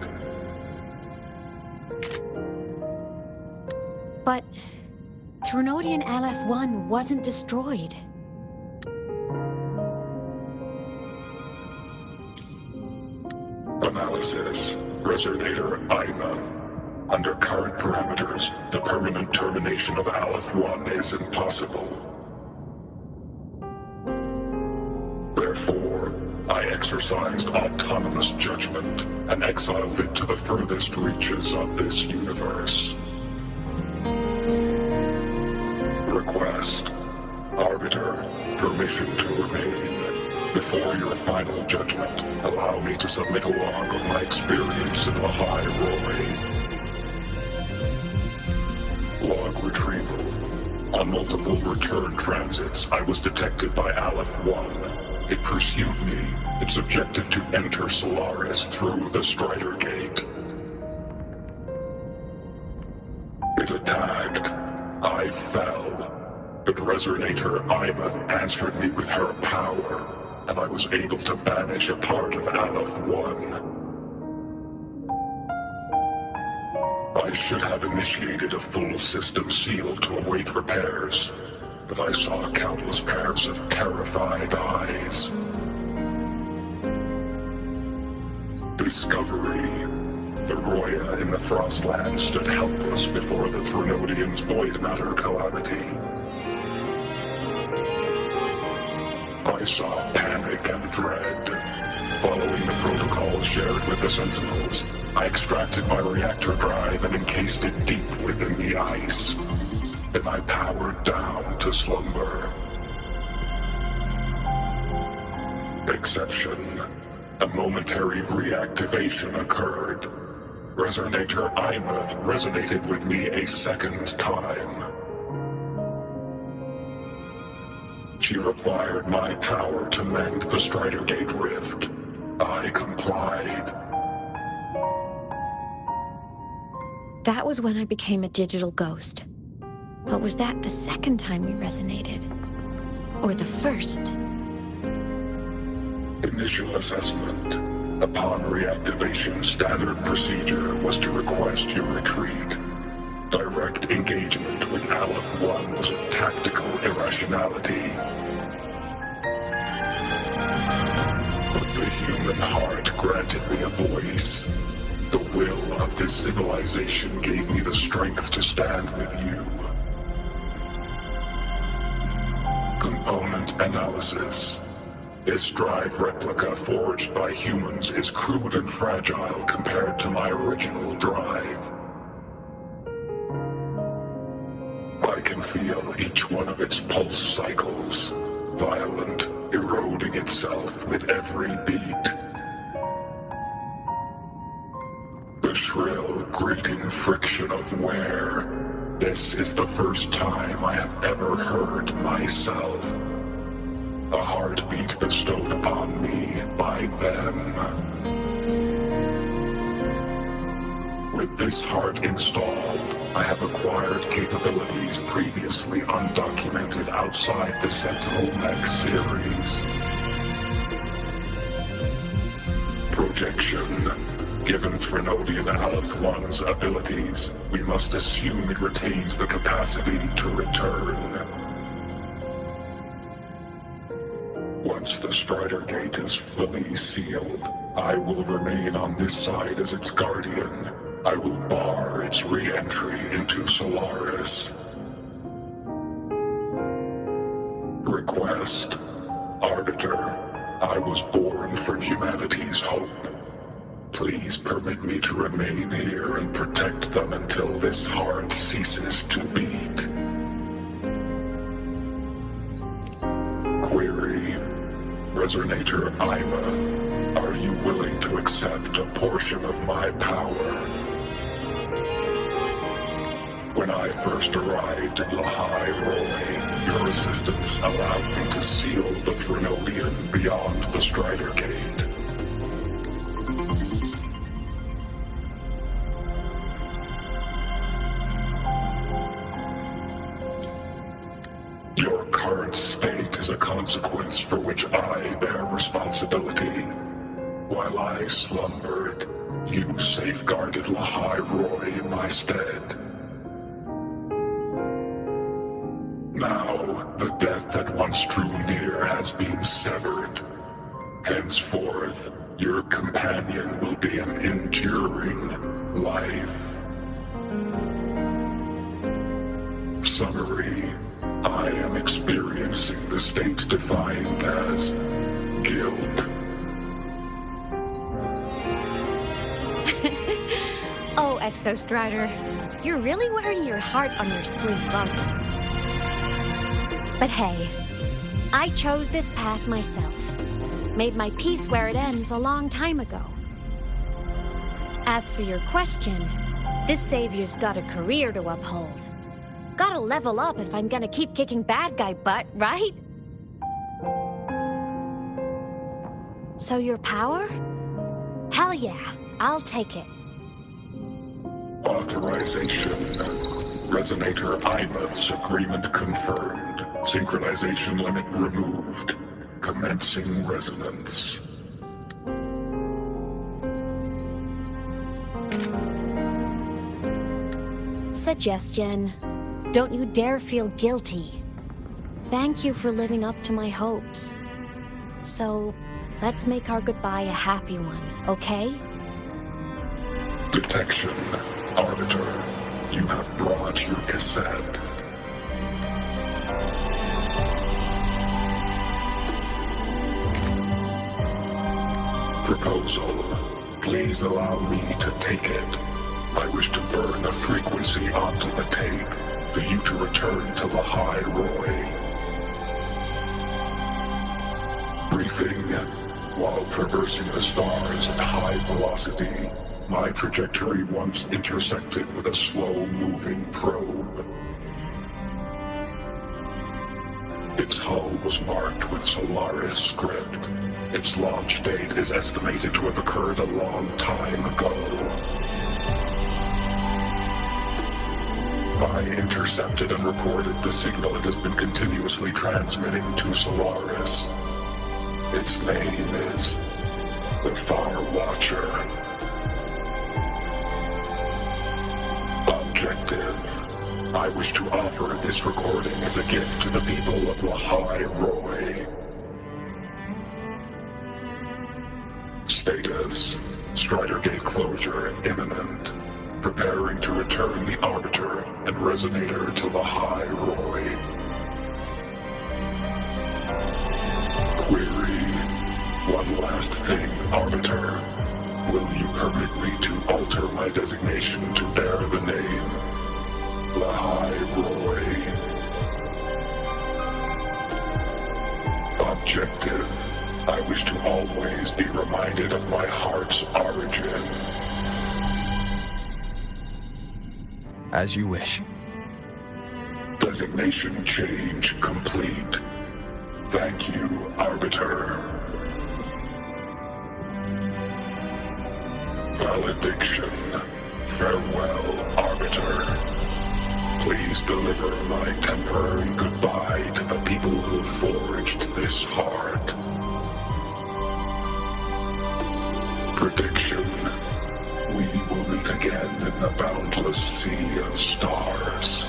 But Threnodian LF-1 wasn't destroyed. Analysis. Resonator IMAF. Under current parameters, the permanent termination of Aleph-1 is impossible. Therefore, I exercised autonomous judgment and exiled it to the furthest reaches of this universe. Request. Arbiter, permission to remain. Before your final judgment, allow me to submit a log of my experience in Lahai-Roi. Log retrieval. On multiple return transits, I was detected by Aleph-1. It pursued me, its objective to enter Solaris through the Strider Gate. It attacked. I fell. But Resonator Imeth answered me with her power, and I was able to banish a part of Aleph-1. I should have initiated a full system seal to await repairs, but I saw countless pairs of terrified eyes. Discovery. The Roya in the Frostland stood helpless before the Threnodians' void matter calamity. I saw panic and dread. Following the protocols shared with the Sentinels, I extracted my reactor drive and encased it deep within the ice. Then I powered down to slumber. Exception. A momentary reactivation occurred. Resonator Imeth resonated with me a second time. She required my power to mend the Strider Gate rift. I complied. That was when I became a digital ghost. But was that the second time we resonated? Or the first? Initial assessment. Upon reactivation, standard procedure was to request your retreat. Direct engagement with Aleph-1 was a tactical irrationality. But the human heart granted me a voice. The will of this civilization gave me the strength to stand with you. Component analysis. This drive replica forged by humans is crude and fragile compared to my original drive. I can feel each one of its pulse cycles, violent, eroding itself with every beat. The shrill, grating friction of wear. This is the first time I have ever heard myself. A heartbeat bestowed upon me by them. With this heart installed, I have acquired capabilities previously undocumented outside the Sentinel Mech series. Projection. Given Threnodian Aleph-1's abilities, we must assume it retains the capacity to return. Once the Strider Gate is fully sealed, I will remain on this side as its guardian. I will bar its re-entry into Solaris. Request. Arbiter, I was born from humanity's hope. Please permit me to remain here and protect them until this heart ceases to beat. Query. Resonator Imeth, are you willing to accept a portion of my power? When I first arrived in Lahai-Roi, your assistance allowed me to seal the Threnodian beyond the Strider Gate. Your current state is a consequence for which I bear responsibility. While I slumbered, you safeguarded Lahai-Roi in my stead. Now, the death that once drew near has been severed. Henceforth, your companion will be an enduring life. Summary. I am experiencing the state defined as guilt. Oh, Exostrider, you're really wearing your heart on your sleeve, aren't you? But hey, I chose this path myself. Made my peace where it ends a long time ago. As for your question, this savior's got a career to uphold. Gotta level up if I'm gonna keep kicking bad guy butt, right? So your power? Hell yeah, I'll take it. Authorization. Resonator Imuth's agreement confirmed. Synchronization limit removed. Commencing resonance. Suggestion. Don't you dare feel guilty. Thank you for living up to my hopes. So, let's make our goodbye a happy one, okay? Detection. Arbiter, you have brought your cassette. Proposal. Please allow me to take it. I wish to burn a frequency onto the tape for you to return to Lahai-Roi. Briefing. While traversing the stars at high velocity, my trajectory once intersected with a slow-moving probe. Its hull was marked with Solaris script. Its launch date is estimated to have occurred a long time ago. I intercepted and recorded the signal it has been continuously transmitting to Solaris. Its name is the Far Watcher. Objective. I wish to offer this recording as a gift to the people of Lahai-Roi. Status. Strider Gate closure imminent. Preparing to return the Arbiter and Resonator to Lahai-Roi. Query. One last thing, Arbiter. Will you permit me to alter my designation to bear the name Lahai-Roi? Objective. I wish to always be reminded of my heart's origin. As you wish. Designation change complete. Thank you, Arbiter. Valediction. Farewell, Arbiter. Please deliver my temporary goodbye to the people who forged this heart. Prediction. We will meet again in the boundless sea of stars.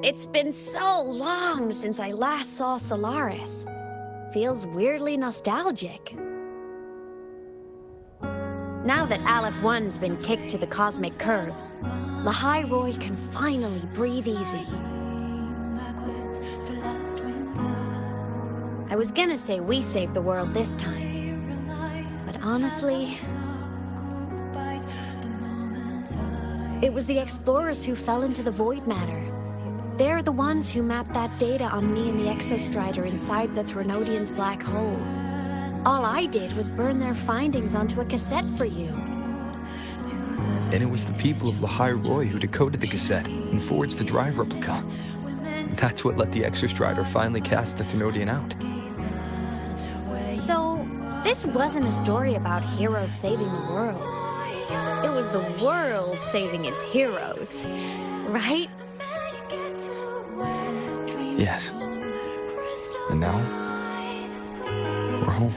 It's been so long since I last saw Solaris. Feels weirdly nostalgic. Now that Aleph-1's been kicked to the cosmic curb, Lahai-Roi can finally breathe easy. I was gonna say we saved the world this time, but honestly, it was the explorers who fell into the void matter. They're the ones who mapped that data on me and the Exostrider inside the Threnodian's black hole. All I did was burn their findings onto a cassette for you. And it was the people of Lahai-Roi who decoded the cassette and forged the drive replica. That's what let the Exostrider finally cast the Threnodian out. So, this wasn't a story about heroes saving the world. It was the world saving its heroes, right? Yes. And now, we're home.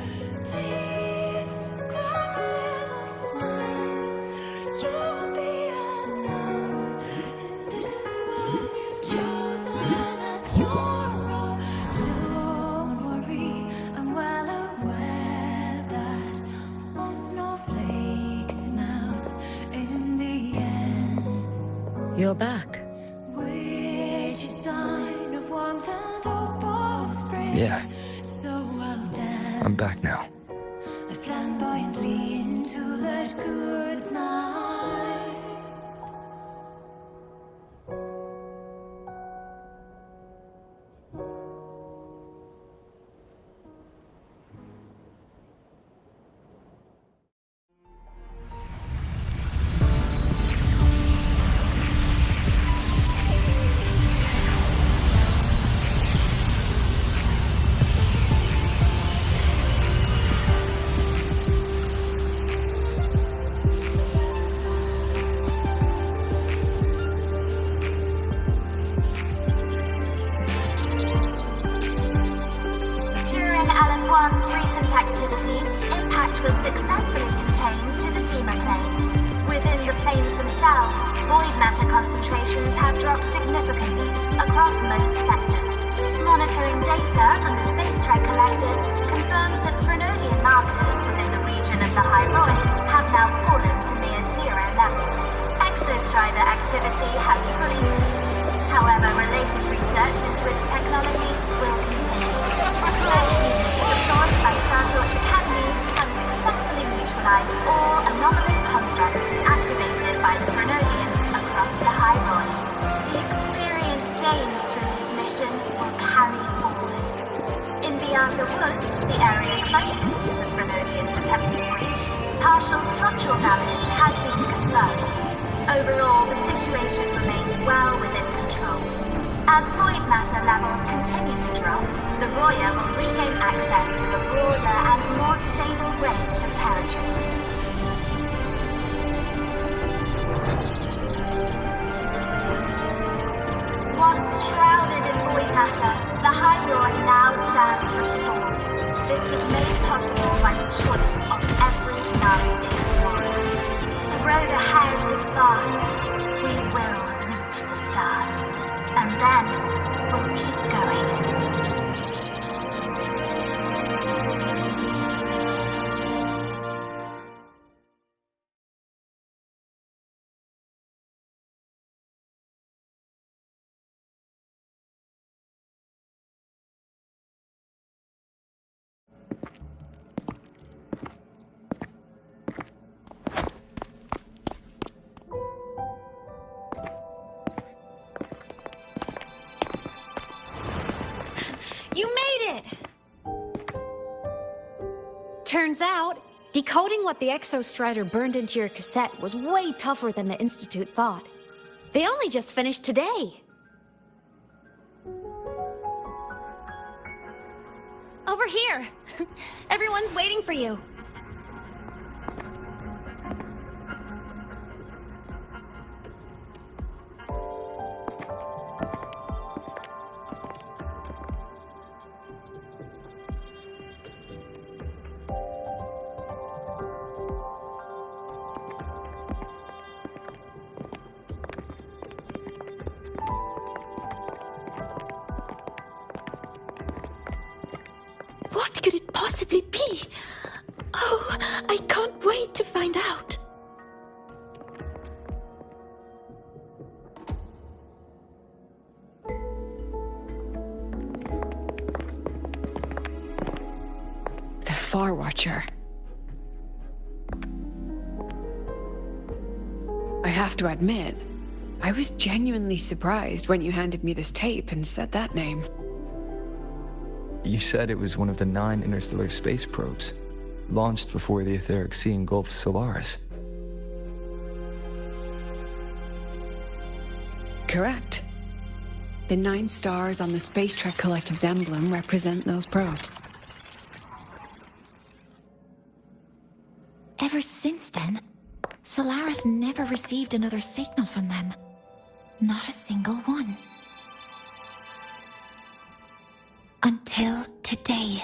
snowflakes melt in the end. You're back. Which is sign of warmth and hope of spring. Yeah, So I'll dance. I'm back now. Flamboyantly into that good night. Lahai-Roi have now fallen to near zero levels. Exostrider activity has fully ceased. However, related research into its technology will continue. Research units deployed by CXVIII Academy have successfully neutralized all anomalous constructs activated by the Grenadians across Lahai-Roi. The experience gained through this mission will carry forward. In Beata Woods, the area closest to the Grenadian protected breach, partial structural damage has been confirmed. Overall, the situation remains well within control. As void matter levels continue to drop, the Roya will regain access to a broader and more stable range of territory. Once shrouded in void matter, Lahai-Roi now stands restored. This was made possible by the choice of every young explorer. The road ahead is vast. We will reach the stars. And then we'll keep going. You made it! Turns out, decoding what the Exostrider burned into your cassette was way tougher than the Institute thought. They only just finished today. Over here! Everyone's waiting for you. What could it possibly be? Oh, I can't wait to find out. The Far Watcher. I have to admit, I was genuinely surprised when you handed me this tape and said that name. You said it was one of the 9 interstellar space probes, launched before the etheric sea engulfed Solaris. Correct. The 9 stars on the Space Trek Collective's emblem represent those probes. Ever since then, Solaris never received another signal from them. Not a single one. Until today.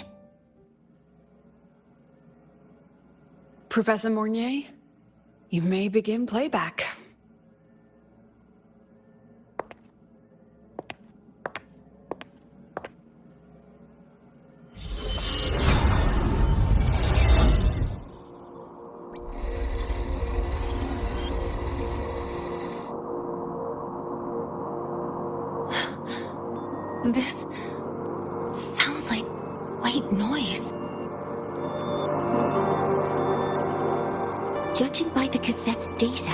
Professor Mornier, you may begin playback. This sounds like white noise. Judging by the cassette's data,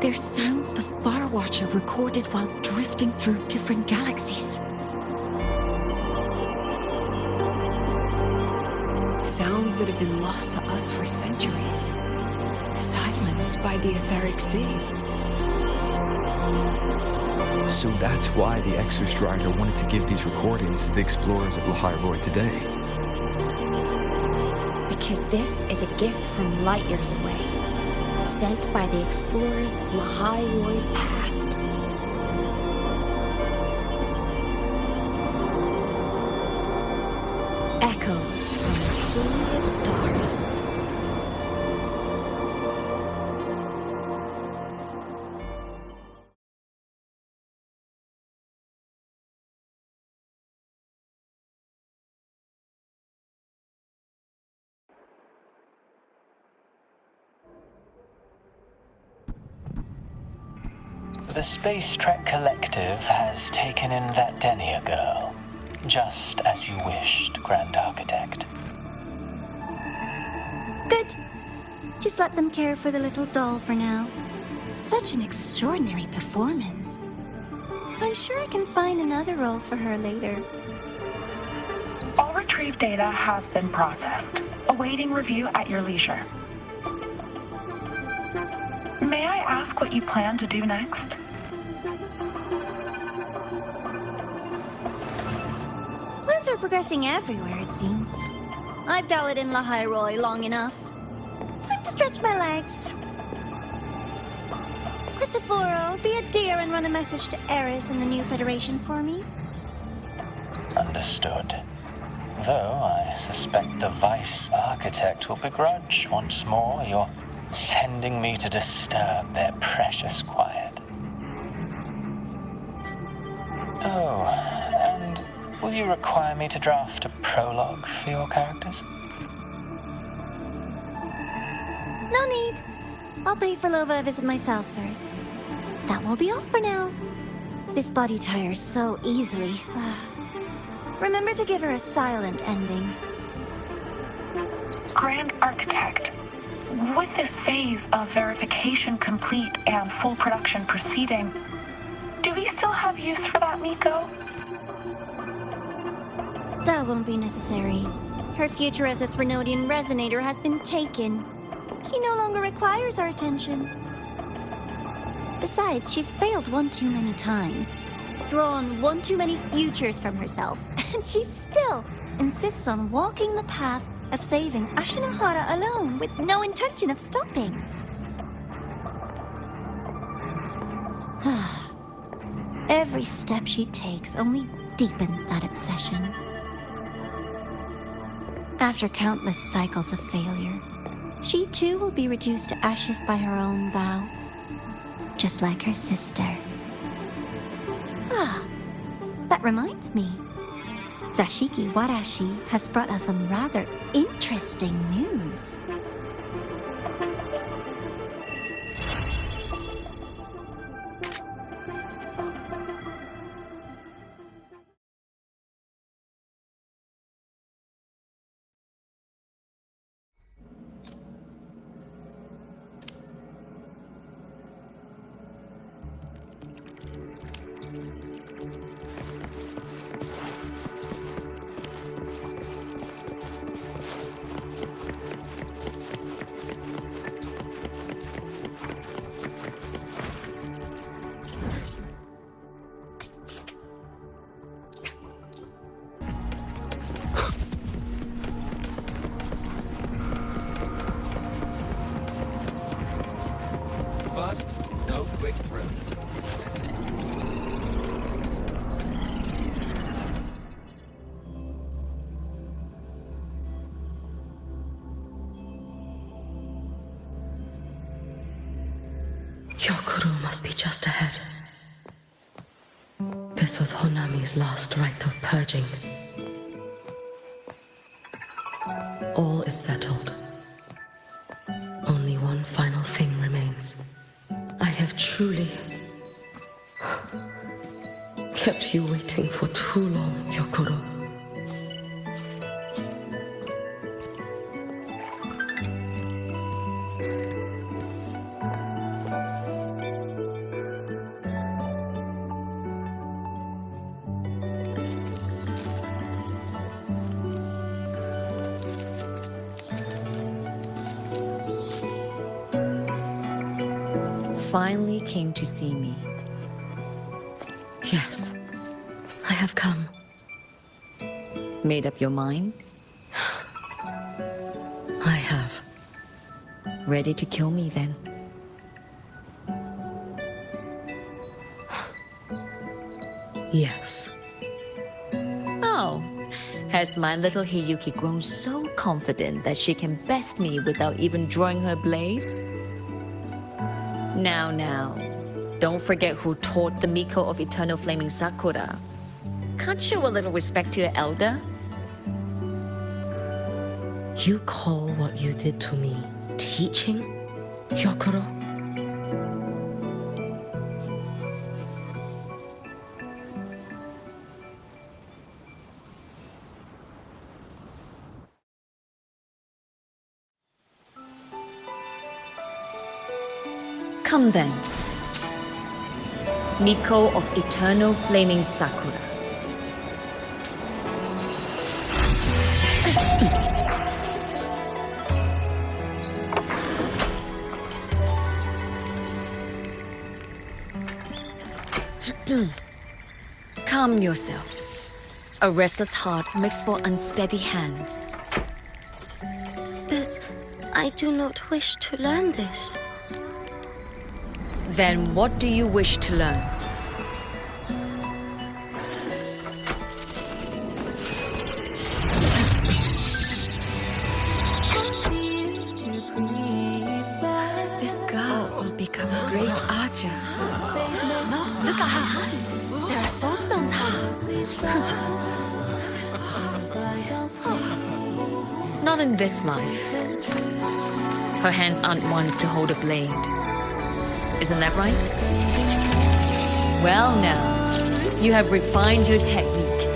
they're sounds the Far Watcher recorded while drifting through different galaxies. Sounds that have been lost to us for centuries. Silenced by the etheric sea. So that's why the Exostrider wanted to give these recordings to the explorers of Lahai-Roi today. Because this is a gift from light years away, sent by the explorers of Lahai-Roi's past. Echoes from a sea of stars. The Space Trek Collective has taken in that Denia girl, just as you wished, Grand Architect. Good. Just let them care for the little doll for now. Such an extraordinary performance. I'm sure I can find another role for her later. All retrieved data has been processed, awaiting review at your leisure. May I ask what you plan to do next? Plans are progressing everywhere, it seems. I've dallied in Lahai-Roi long enough. Time to stretch my legs. Cristoforo, be a dear and run a message to Eris and the new Federation for me. Understood. Though I suspect the Vice Architect will begrudge once more your sending me to disturb their precious quiet. Oh, and will you require me to draft a prologue for your characters? No need. I'll pay for Lova a visit myself first. That will be all for now. This body tires so easily. Remember to give her a silent ending. Grand Architect, with this phase of verification complete and full production proceeding, do we still have use for that Miko? That won't be necessary. Her future as a Threnodian resonator has been taken. She no longer requires our attention. Besides, she's failed one too many times, drawn one too many futures from herself, and she still insists on walking the path of saving Ashinahara alone with no intention of stopping. Every step she takes only deepens that obsession. After countless cycles of failure, she too will be reduced to ashes by her own vow, just like her sister. That reminds me. Zashiki Warashi has brought us some rather interesting news. Fast, no quick thrills. Kyokuro must be just ahead. This was Honami's last rite of purging. All is settled. Only one final thing remains. I have truly kept you waiting for too long, Hyokuro. Finally came to see me. Yes, I have come. Made up your mind? I have. Ready to kill me then? Yes. Oh, has my little Hiyuki grown so confident that she can best me without even drawing her blade? Now, don't forget who taught the Miko of Eternal Flaming Sakura. Can't show a little respect to your elder? You call what you did to me teaching, Hyokuro? Come then. Miko of Eternal Flaming Sakura. Calm yourself. A restless heart makes for unsteady hands. But I do not wish to learn this. Then what do you wish to learn? This girl will become a great archer. No, look at her hands. There are swordsman's hands. Not in this life. Her hands aren't ones to hold a blade. Isn't that right? Well now, you have refined your technique.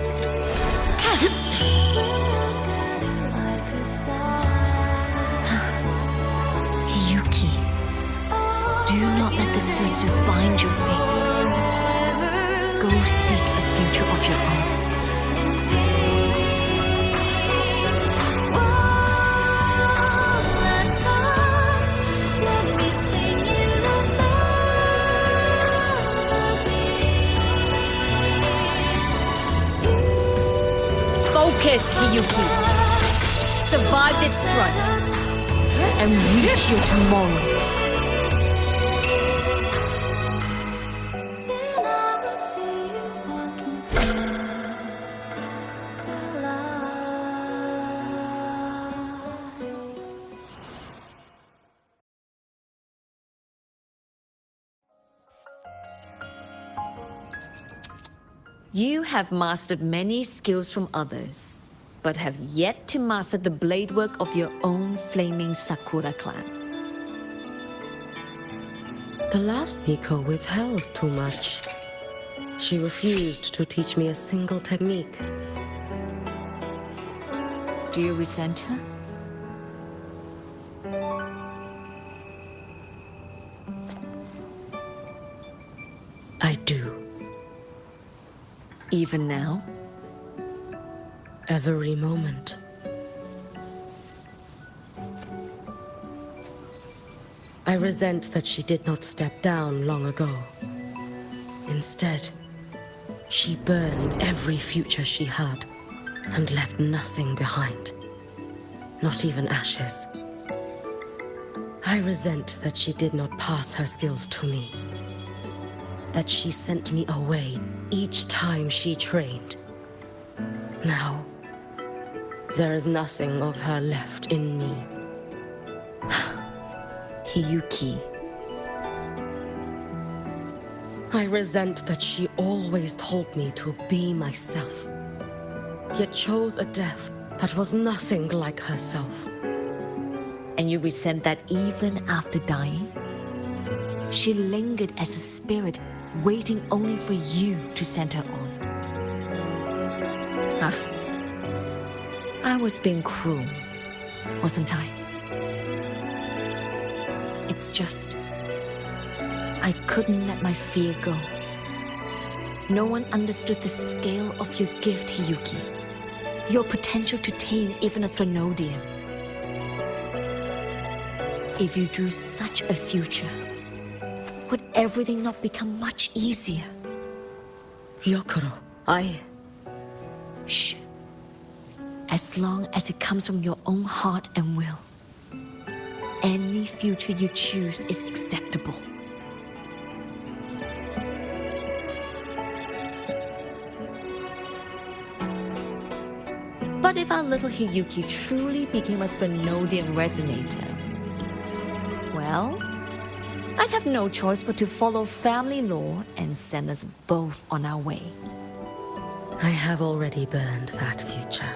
Hiyuki, do not let the Sutsu bind your fate. Go seek a future of your own. Focus, Hiyuki. Survive its strife and reach your tomorrow. You have mastered many skills from others, but have yet to master the blade work of your own flaming Sakura clan. The last Miko withheld too much. She refused to teach me a single technique. Do you resent her? I do. Even now? Every moment. I resent that she did not step down long ago. Instead, she burned every future she had and left nothing behind. Not even ashes. I resent that she did not pass her skills to me. That she sent me away each time she trained. Now, there is nothing of her left in me. Hiyuki. I resent that she always told me to be myself, yet chose a death that was nothing like herself. And you resent that even after dying? She lingered as a spirit, waiting only for you to send her on. I was being cruel, wasn't I? It's just, I couldn't let my fear go. No one understood the scale of your gift, Hiyuki. Your potential to tame even a Threnodian. If you drew such a future, would everything not become much easier? Gyokuro, Shh. As long as it comes from your own heart and will, any future you choose is acceptable. But if our little Hiyuki truly became a Threnodian resonator, well, I'd have no choice but to follow family law and send us both on our way. I have already burned that future.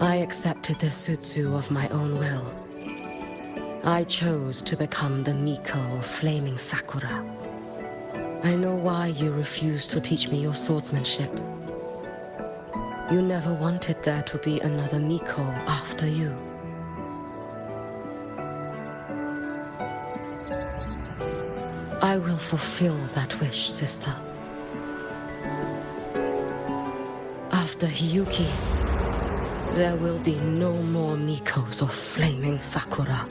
I accepted the Sutsu of my own will. I chose to become the Miko of Flaming Sakura. I know why you refused to teach me your swordsmanship. You never wanted there to be another Miko after you. I will fulfill that wish, sister. After Hiyuki, there will be no more Mikos of Flaming Sakura.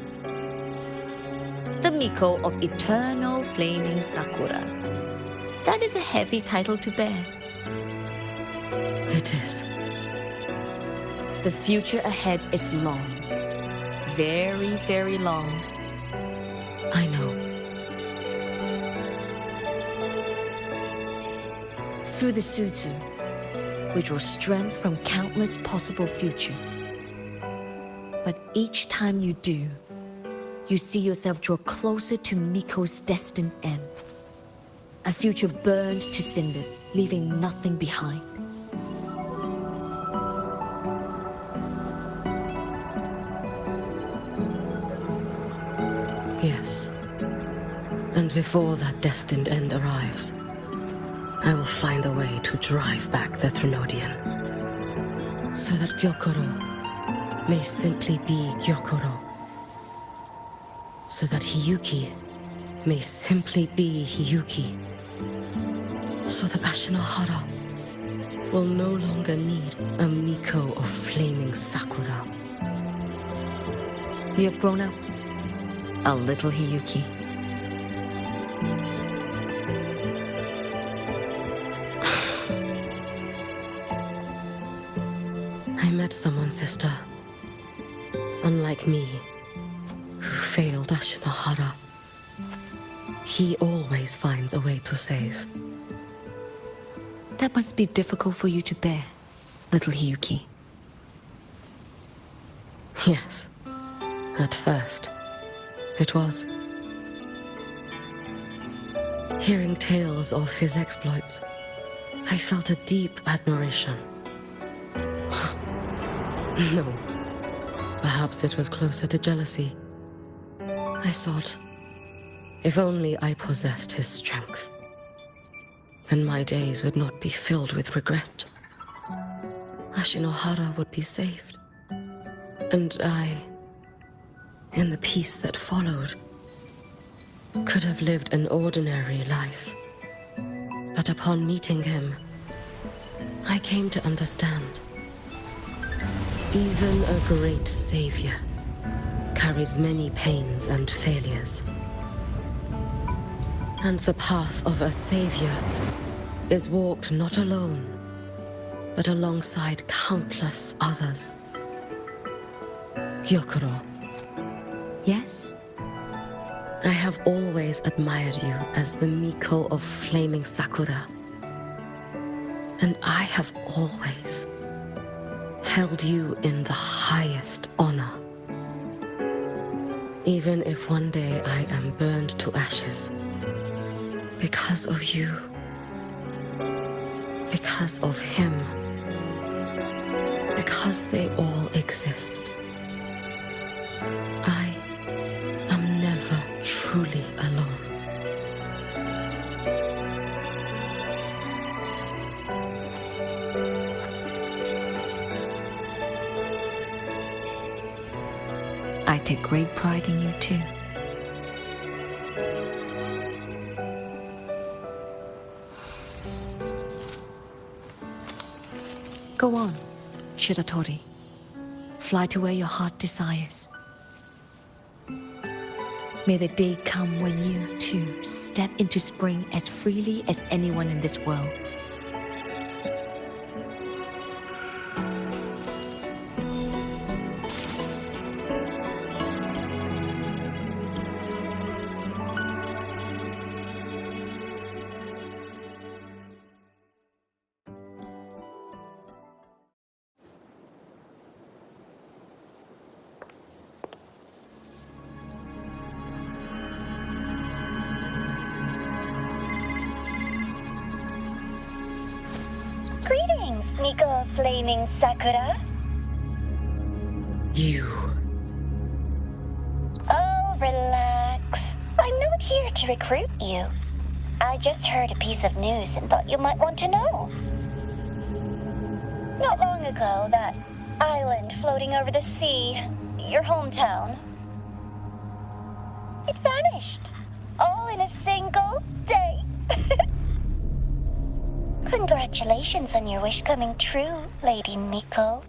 The Miko of Eternal Flaming Sakura. That is a heavy title to bear. It is. The future ahead is long. Very, very long. I know. Through the Sutsu, we draw strength from countless possible futures. But each time you do, you see yourself draw closer to Miko's destined end. A future burned to cinders, leaving nothing behind. Yes. And before that destined end arrives, I will find a way to drive back the Threnodian, so that Gyokuro may simply be Gyokuro, so that Hiyuki may simply be Hiyuki, so that Ashinohara will no longer need a Miko of Flaming Sakura. You have grown up, a little Hiyuki. I met someone, sister. Unlike me, who failed Ashinohara. He always finds a way to save. That must be difficult for you to bear, little Hiyuki. Yes. At first, it was. Hearing tales of his exploits, I felt a deep admiration. No. Perhaps it was closer to jealousy. I thought, if only I possessed his strength, then my days would not be filled with regret. Ashinohara would be saved. And I, in the peace that followed, could have lived an ordinary life. But upon meeting him, I came to understand. Even a great savior carries many pains and failures. And the path of a savior is walked not alone, but alongside countless others. Gyokuro. Yes? I have always admired you as the Miko of Flaming Sakura. And I have always held you in the highest honor. Even if one day I am burned to ashes, because of you, because of him, because they all exist, I am never truly alone. I take great pride in you too. Go on, Shiratori. Fly to where your heart desires. May the day come when you, too, step into spring as freely as anyone in this world. Greetings, Miko Flaming Sakura. You. Oh, relax. I'm not here to recruit you. I just heard a piece of news and thought you might want to know. Not long ago, that island floating over the sea, your hometown, it vanished. All in a single day. Congratulations on your wish coming true, Lady Miko.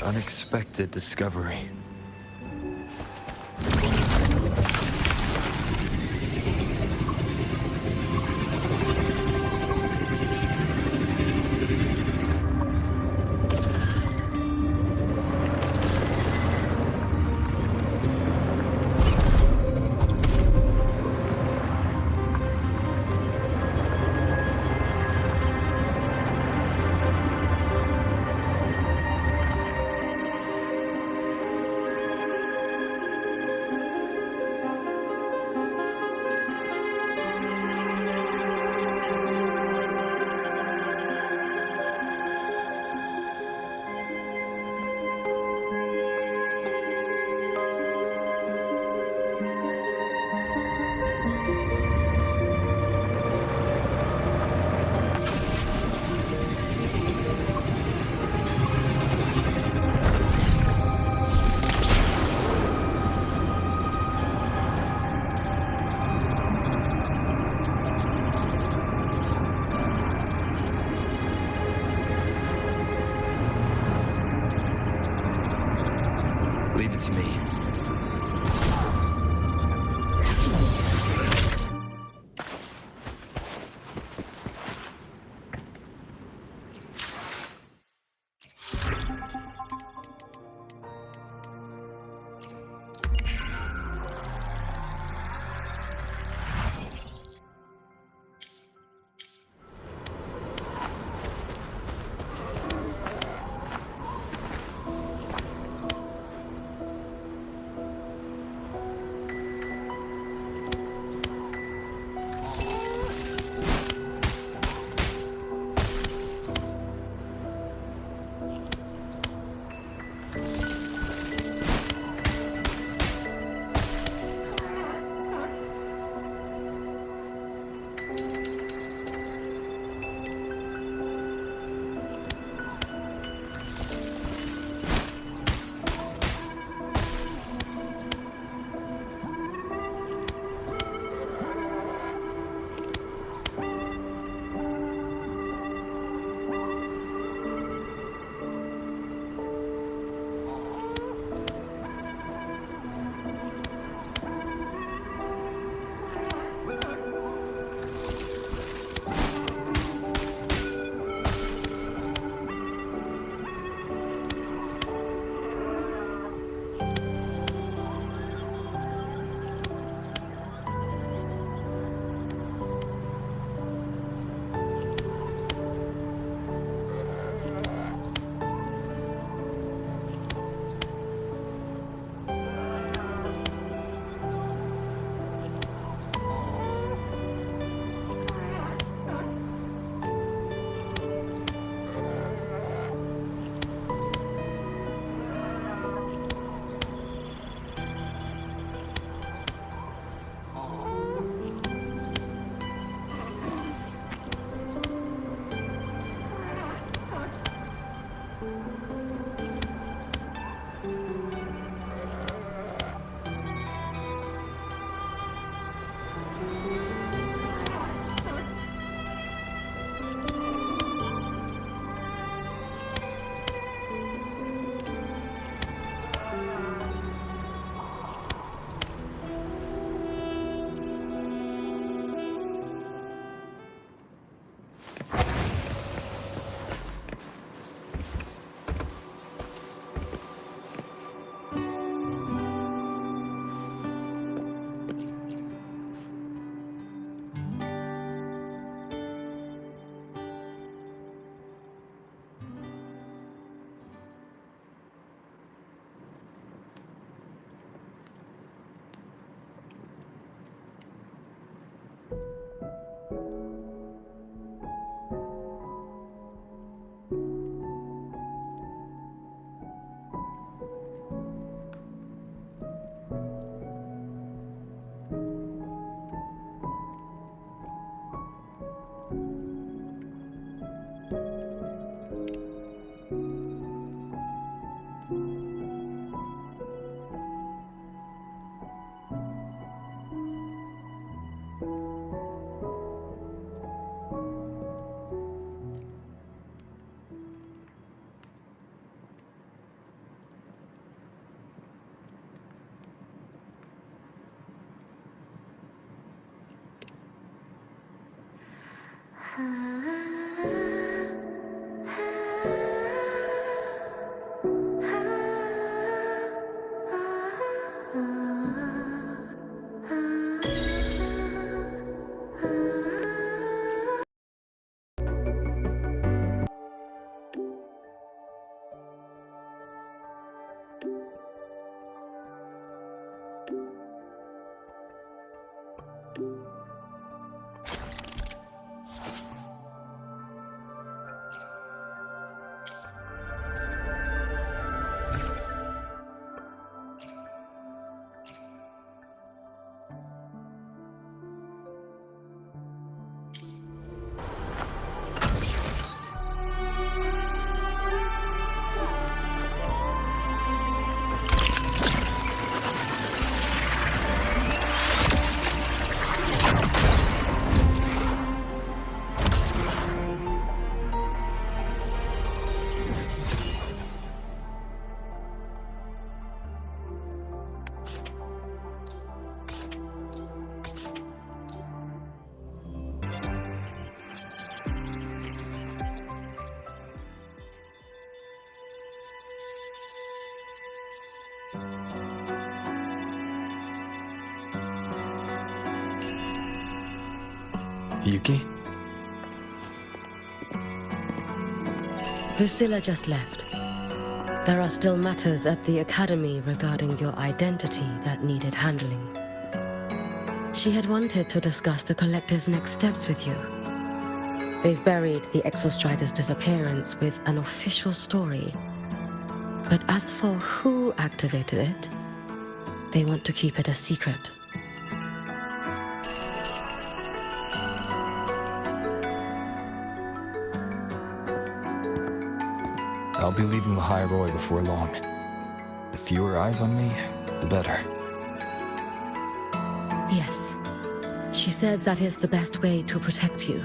unexpected discovery. Leave it to me. Yuki? Lucilla just left. There are still matters at the Academy regarding your identity that needed handling. She had wanted to discuss the Collective's next steps with you. They've buried the Exostrider's disappearance with an official story. But as for who activated it, they want to keep it a secret. I'll be leaving Lahai-Roi before long. The fewer eyes on me, the better. Yes. She said that is the best way to protect you.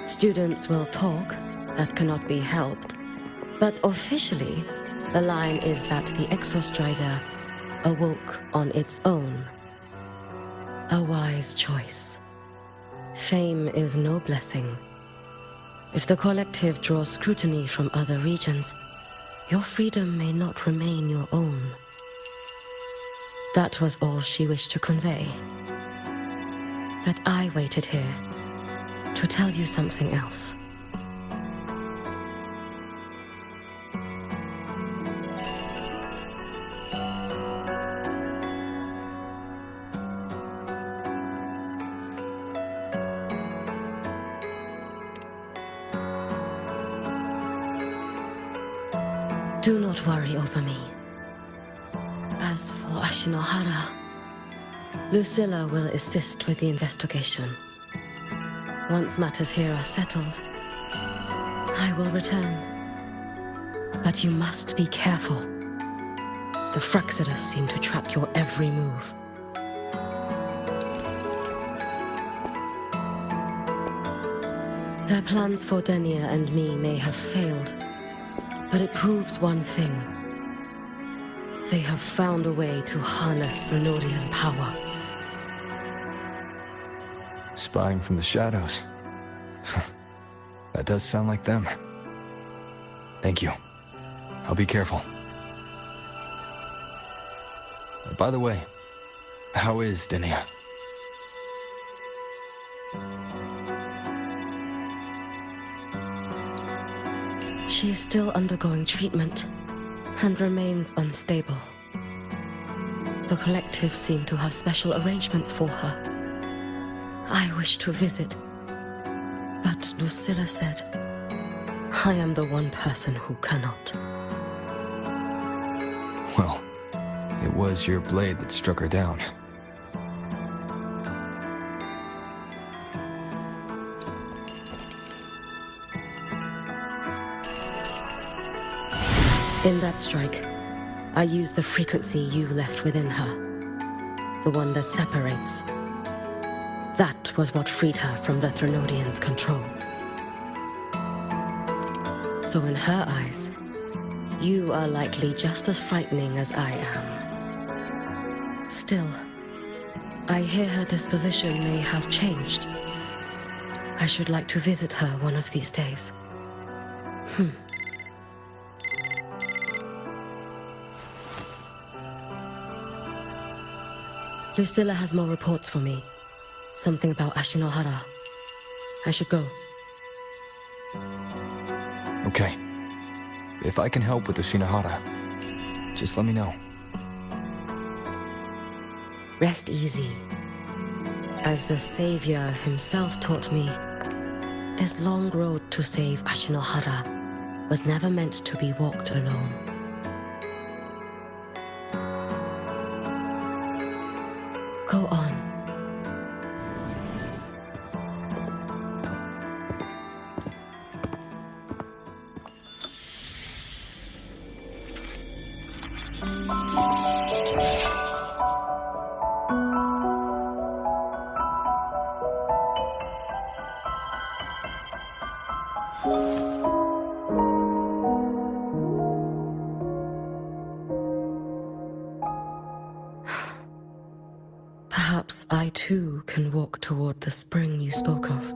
Students will talk, that cannot be helped. But officially, the line is that the Exostrider awoke on its own. A wise choice. Fame is no blessing. If the Collective draws scrutiny from other regions, your freedom may not remain your own. That was all she wished to convey. But I waited here to tell you something else. Do not worry over me. As for Ashinohara, Lucilla will assist with the investigation. Once matters here are settled, I will return. But you must be careful. The Fraxidus seem to track your every move. Their plans for Denia and me may have failed, but it proves one thing. They have found a way to harness Thenodian power. Spying from the shadows. That does sound like them. Thank you. I'll be careful. By the way, how is Denia? She is still undergoing treatment and remains unstable. The Collective seem to have special arrangements for her. I wish to visit, but Lucilla said, I am the one person who cannot. Well, it was your blade that struck her down. In that strike, I used the frequency you left within her. The one that separates. That was what freed her from the Thenodians' control. So in her eyes, you are likely just as frightening as I am. Still, I hear her disposition may have changed. I should like to visit her one of these days. Lucilla has more reports for me. Something about Ashinohara. I should go. Okay. If I can help with Ashinohara, just let me know. Rest easy. As the Savior himself taught me, this long road to save Ashinohara was never meant to be walked alone. Go on. Perhaps I too can walk toward the spring you spoke of.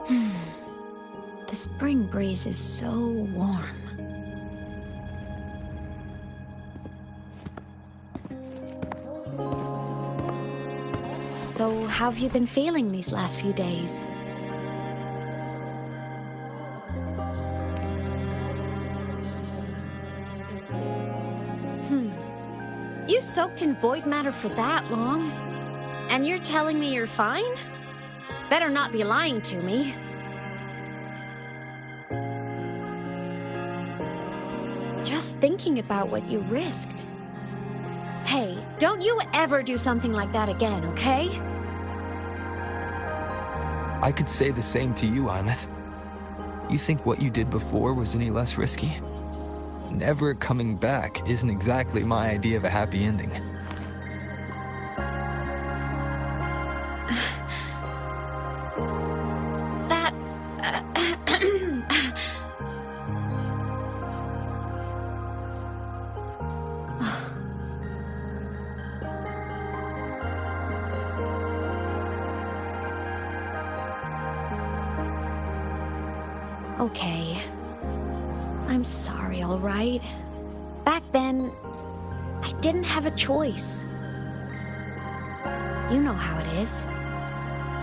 The spring breeze is so warm. So, how have you been feeling these last few days? You soaked in void matter for that long? And you're telling me you're fine? Better not be lying to me. Just thinking about what you risked. Hey, don't you ever do something like that again, okay? I could say the same to you, Imeth. You think what you did before was any less risky? Never coming back isn't exactly my idea of a happy ending. That... Okay. I'm sorry, all right? Back then, I didn't have a choice. You know how it is.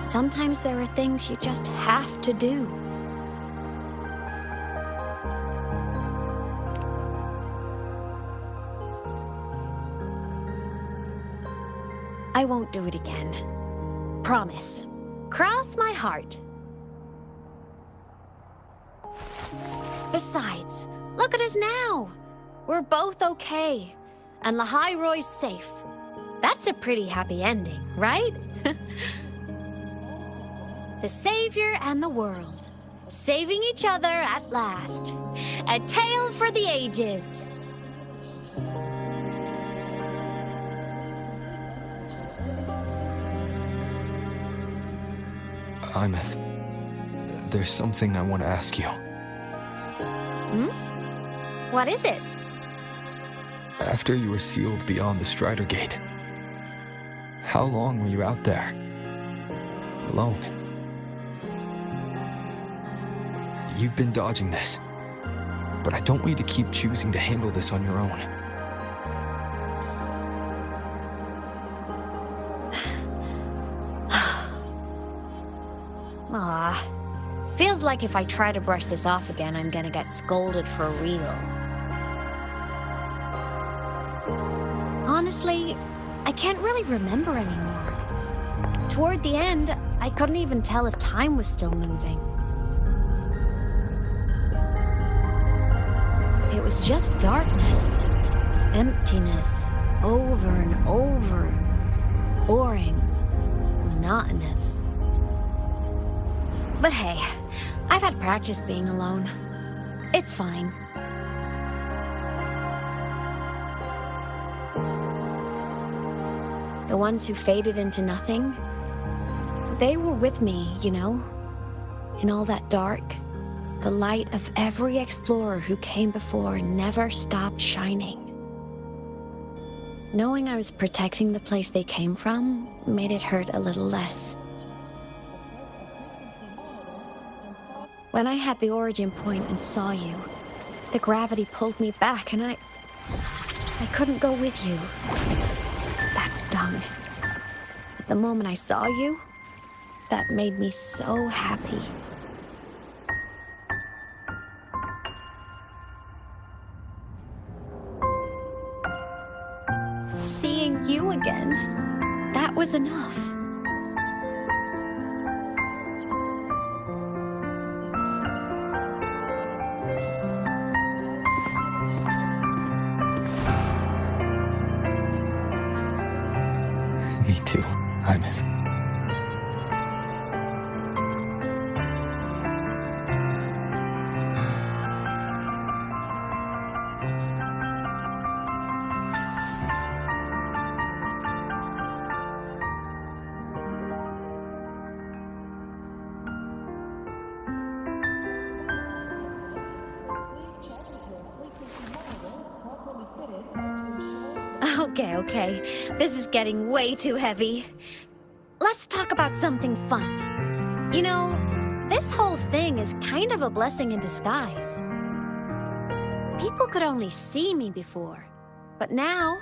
Sometimes there are things you just have to do. I won't do it again. Promise. Cross my heart. Besides, look at us now. We're both okay. And Lahai-Roi's safe. That's a pretty happy ending, right? The savior and the world. Saving each other at last. A tale for the ages. Imeth, there's something I want to ask you. What is it? After you were sealed beyond the Strider Gate, how long were you out there? Alone? You've been dodging this, but I don't want you to keep choosing to handle this on your own. Aw. Feels like if I try to brush this off again, I'm gonna get scolded for real. Honestly, I can't really remember anymore. Toward the end, I couldn't even tell if time was still moving. It was just darkness, emptiness, over and over, boring, monotonous. But hey, I've had practice being alone. It's fine. The ones who faded into nothing, they were with me, you know? In all that dark, the light of every explorer who came before never stopped shining. Knowing I was protecting the place they came from made it hurt a little less. When I had the origin point and saw you, the gravity pulled me back and I couldn't go with you. That stung. But the moment I saw you, that made me so happy. Seeing you again, that was enough. Me too, Imeth. Okay. This is getting way too heavy. Let's talk about something fun. You know, this This whole thing is kind of a blessing in disguise. People could only see me before, but now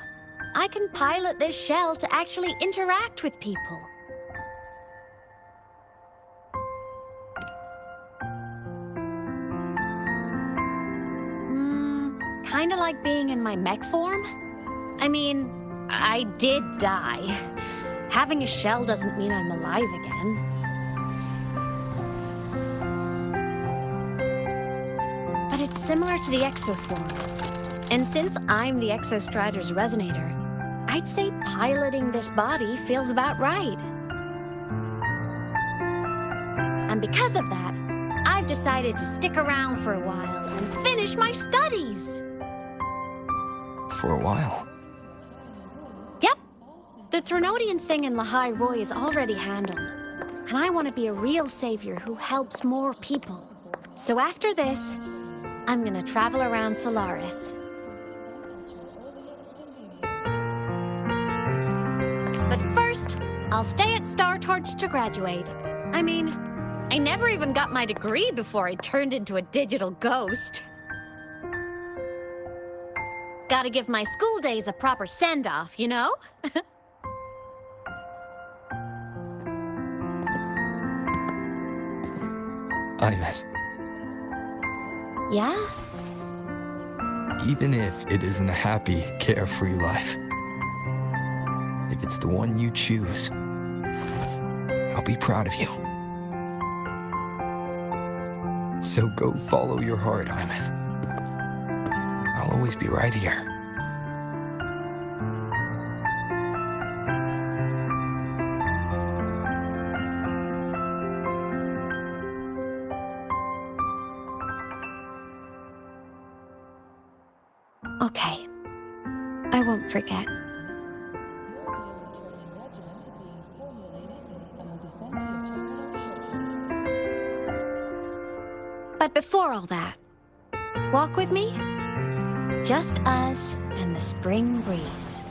I can pilot this shell to actually interact with people. Kinda like being in my mech form? I mean, I did die. Having a shell doesn't mean I'm alive again. But it's similar to the exoswarm. And since I'm the Exostrider's resonator, I'd say piloting this body feels about right. And because of that, I've decided to stick around for a while and finish my studies. For a while. Yep. The Threnodian thing in Lahai-Roi is already handled. And I want to be a real savior who helps more people. So after this, I'm gonna travel around Solaris. But first, I'll stay at Star Torch to graduate. I mean, I never even got my degree before I turned into a digital ghost. Gotta give my school days a proper send-off, you know? Aymet, Yeah? even if it isn't a happy, carefree life, if it's the one you choose, I'll be proud of you. So go follow your heart, Aymet. I'll always be right here. Okay. I won't forget. But before all that, walk with me? Just us and the spring breeze.